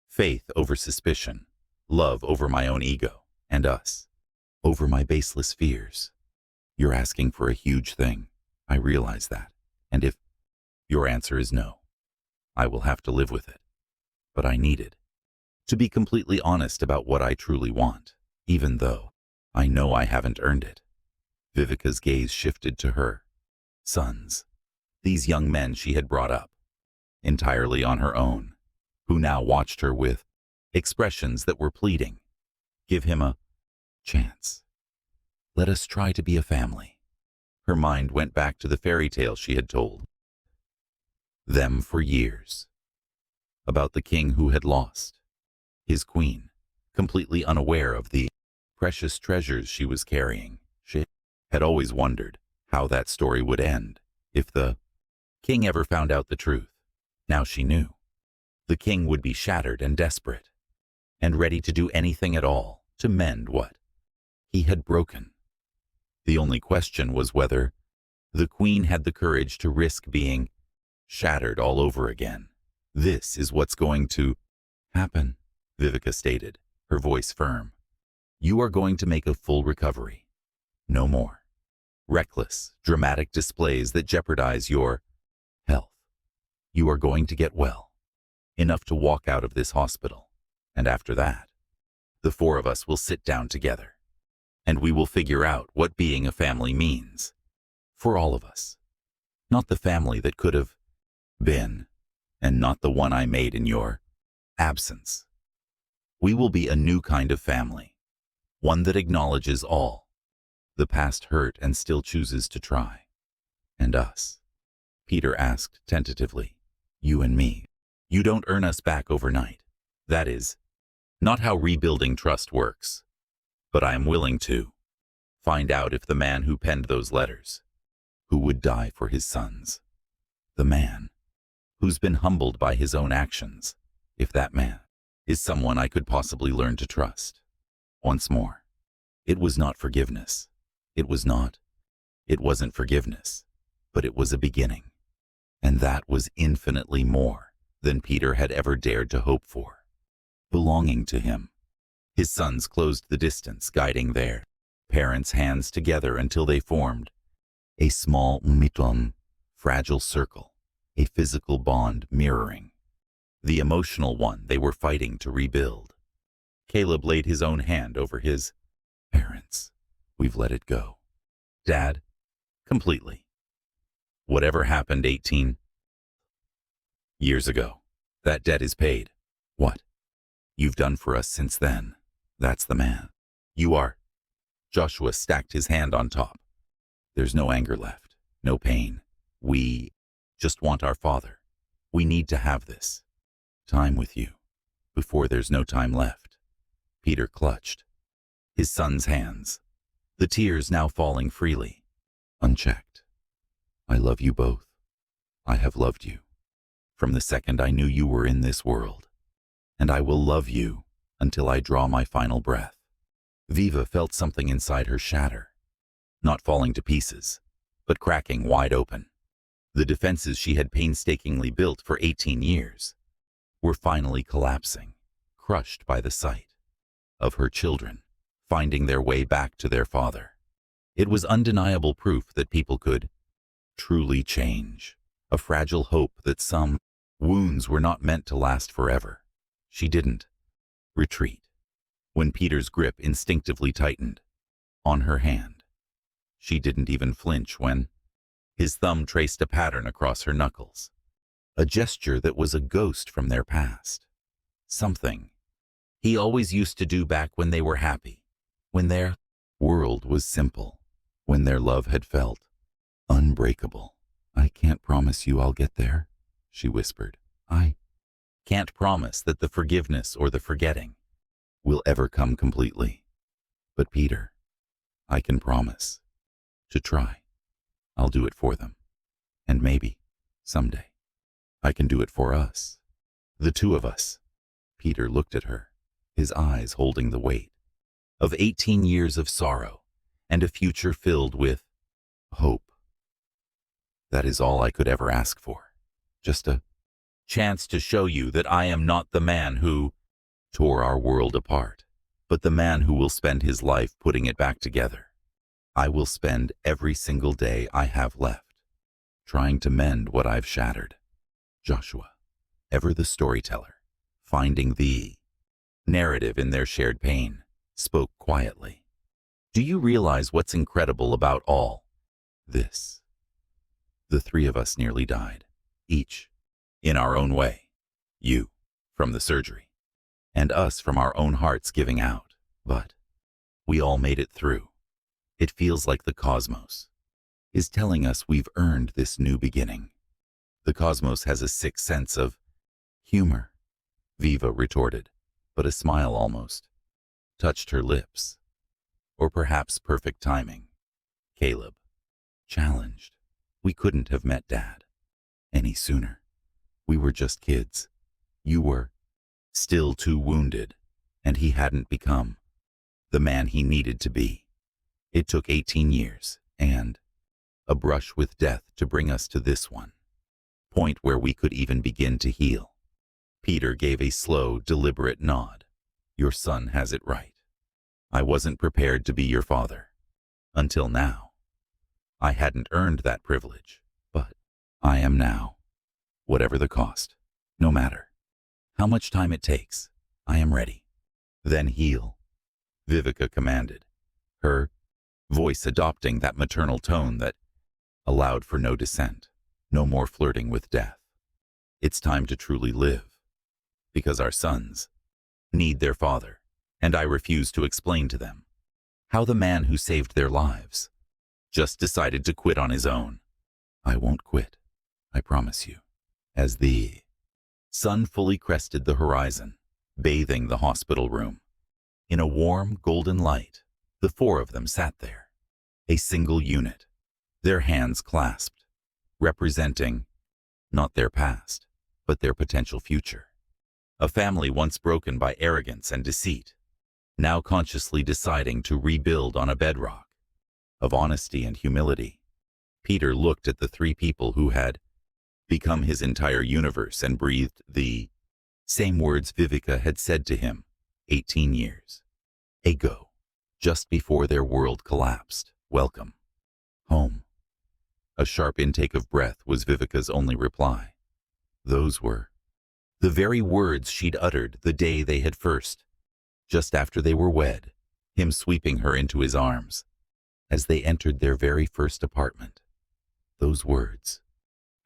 faith over suspicion, love over my own ego, and us over my baseless fears. You're asking for a huge thing. I realize that. And if your answer is no, I will have to live with it. But I needed to be completely honest about what I truly want, even though I know I haven't earned it. Vivica's gaze shifted to her sons, these young men she had brought up, entirely on her own, who now watched her with expressions that were pleading. Give him a chance. Let us try to be a family. Her mind went back to the fairy tale she had told them for years, about the king who had lost his queen, completely unaware of the precious treasures she was carrying. She had always wondered how that story would end if the king ever found out the truth. Now she knew. The king would be shattered and desperate, and ready to do anything at all to mend what he had broken. The only question was whether the queen had the courage to risk being shattered all over again. This is what's going to happen, Vivica stated, her voice firm. You are going to make a full recovery. No more reckless, dramatic displays that jeopardize your health. You are going to get well, enough to walk out of this hospital. And after that, the four of us will sit down together, and we will figure out what being a family means. For all of us. Not the family that could have been, and not the one I made in your absence. We will be a new kind of family, one that acknowledges all the past hurt and still chooses to try. And us? Peter asked tentatively. You and me. You don't earn us back overnight. That is not how rebuilding trust works. But I am willing to find out if the man who penned those letters, who would die for his sons, the man who's been humbled by his own actions, if that man is someone I could possibly learn to trust. Once more, it was not forgiveness. It wasn't forgiveness, but it was a beginning. And that was infinitely more than Peter had ever dared to hope for. Belonging to him. His sons closed the distance, guiding their parents' hands together until they formed a small fragile circle, a physical bond mirroring the emotional one they were fighting to rebuild. Caleb laid his own hand over his parents. We've let it go. Dad, completely. Whatever happened 18 years ago, that debt is paid. What you've done for us since then, that's the man. You are. Joshua stacked his hand on top. There's no anger left, no pain. We just want our father. We need to have this time with you before there's no time left. Peter clutched his son's hands, the tears now falling freely, unchecked. I love you both. I have loved you from the second I knew you were in this world, and I will love you until I draw my final breath. Viva felt something inside her shatter, not falling to pieces, but cracking wide open. The defenses she had painstakingly built for 18 years were finally collapsing, crushed by the sight of her children finding their way back to their father. It was undeniable proof that people could truly change, a fragile hope that some wounds were not meant to last forever. She didn't retreat when Peter's grip instinctively tightened on her hand. She didn't even flinch when His thumb traced a pattern across her knuckles, a gesture that was a ghost from their past. Something he always used to do back when they were happy, when their world was simple, when their love had felt unbreakable. "I can't promise you I'll get there," she whispered. "I can't promise that the forgiveness or the forgetting will ever come completely. But Peter, I can promise to try. I'll do it for them. And maybe, someday, I can do it for us. The two of us." Peter looked at her, his eyes holding the weight of 18 years of sorrow and a future filled with hope. "That is all I could ever ask for. Just a chance to show you that I am not the man who tore our world apart, but the man who will spend his life putting it back together. I will spend every single day I have left trying to mend what I've shattered." Joshua, ever the storyteller, finding the narrative in their shared pain, spoke quietly. "Do you realize what's incredible about all this? The three of us nearly died, each in our own way. You from the surgery, and us from our own hearts giving out. But we all made it through. It feels like the cosmos is telling us we've earned this new beginning. The cosmos has a sick sense of humor," Viva retorted, but a smile almost touched her lips. "Or perhaps perfect timing," Caleb challenged. "We couldn't have met Dad any sooner. We were just kids. You were still too wounded, and he hadn't become the man he needed to be. It took 18 years and a brush with death to bring us to this one point where we could even begin to heal." Peter gave a slow, deliberate nod. "Your son has it right. I wasn't prepared to be your father. Until now. I hadn't earned that privilege, but I am now. Whatever the cost, no matter how much time it takes, I am ready." "Then heal," Vivica commanded, her voice adopting that maternal tone that allowed for no dissent, no more flirting with death. "It's time to truly live, because our sons need their father, and I refuse to explain to them how the man who saved their lives just decided to quit on his own. I won't quit, I promise you." As the sun fully crested the horizon, bathing the hospital room, in a warm golden light, the four of them sat there, a single unit, their hands clasped, representing not their past, but their potential future. A family once broken by arrogance and deceit, now consciously deciding to rebuild on a bedrock of honesty and humility. Peter looked at the three people who had become his entire universe and breathed the same words Vivica had said to him 18 years ago, just before their world collapsed. "Welcome home." A sharp intake of breath was Vivica's only reply. Those were the very words she'd uttered the day they had first, just after they were wed, him sweeping her into his arms as they entered their very first apartment. Those words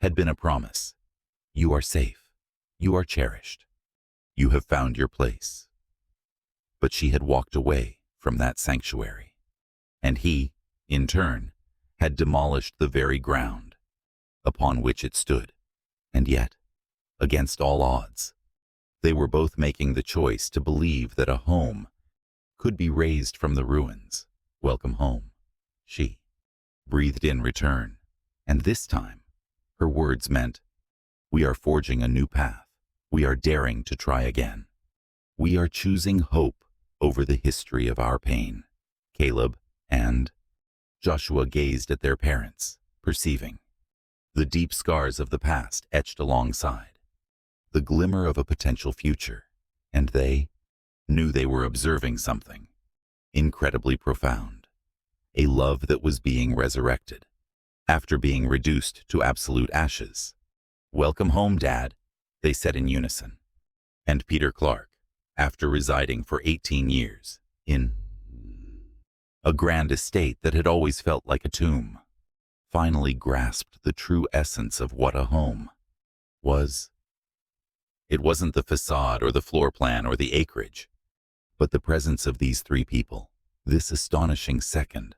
had been a promise. "You are safe. You are cherished. You have found your place." But she had walked away from that sanctuary, and he, in turn, had demolished the very ground upon which it stood. And yet, against all odds, they were both making the choice to believe that a home could be raised from the ruins. "Welcome home," she breathed in return, and this time, her words meant, "We are forging a new path. We are daring to try again. We are choosing hope over the history of our pain." Caleb and Joshua gazed at their parents, perceiving the deep scars of the past etched alongside the glimmer of a potential future, and they knew they were observing something incredibly profound, a love that was being resurrected after being reduced to absolute ashes. "Welcome home, Dad," they said in unison. And Peter Clark, after residing for 18 years in a grand estate that had always felt like a tomb, finally grasped the true essence of what a home was. It wasn't the facade or the floor plan or the acreage, but the presence of these three people, this astonishing second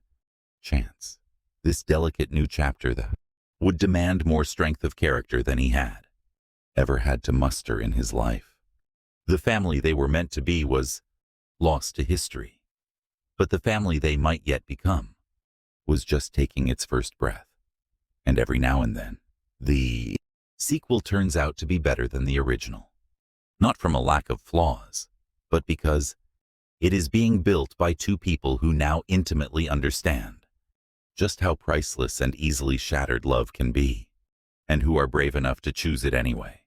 chance, this delicate new chapter that would demand more strength of character than he had ever had to muster in his life. The family they were meant to be was lost to history, but the family they might yet become was just taking its first breath. And every now and then, the sequel turns out to be better than the original. Not from a lack of flaws, but because it is being built by two people who now intimately understand just how priceless and easily shattered love can be, and who are brave enough to choose it anyway.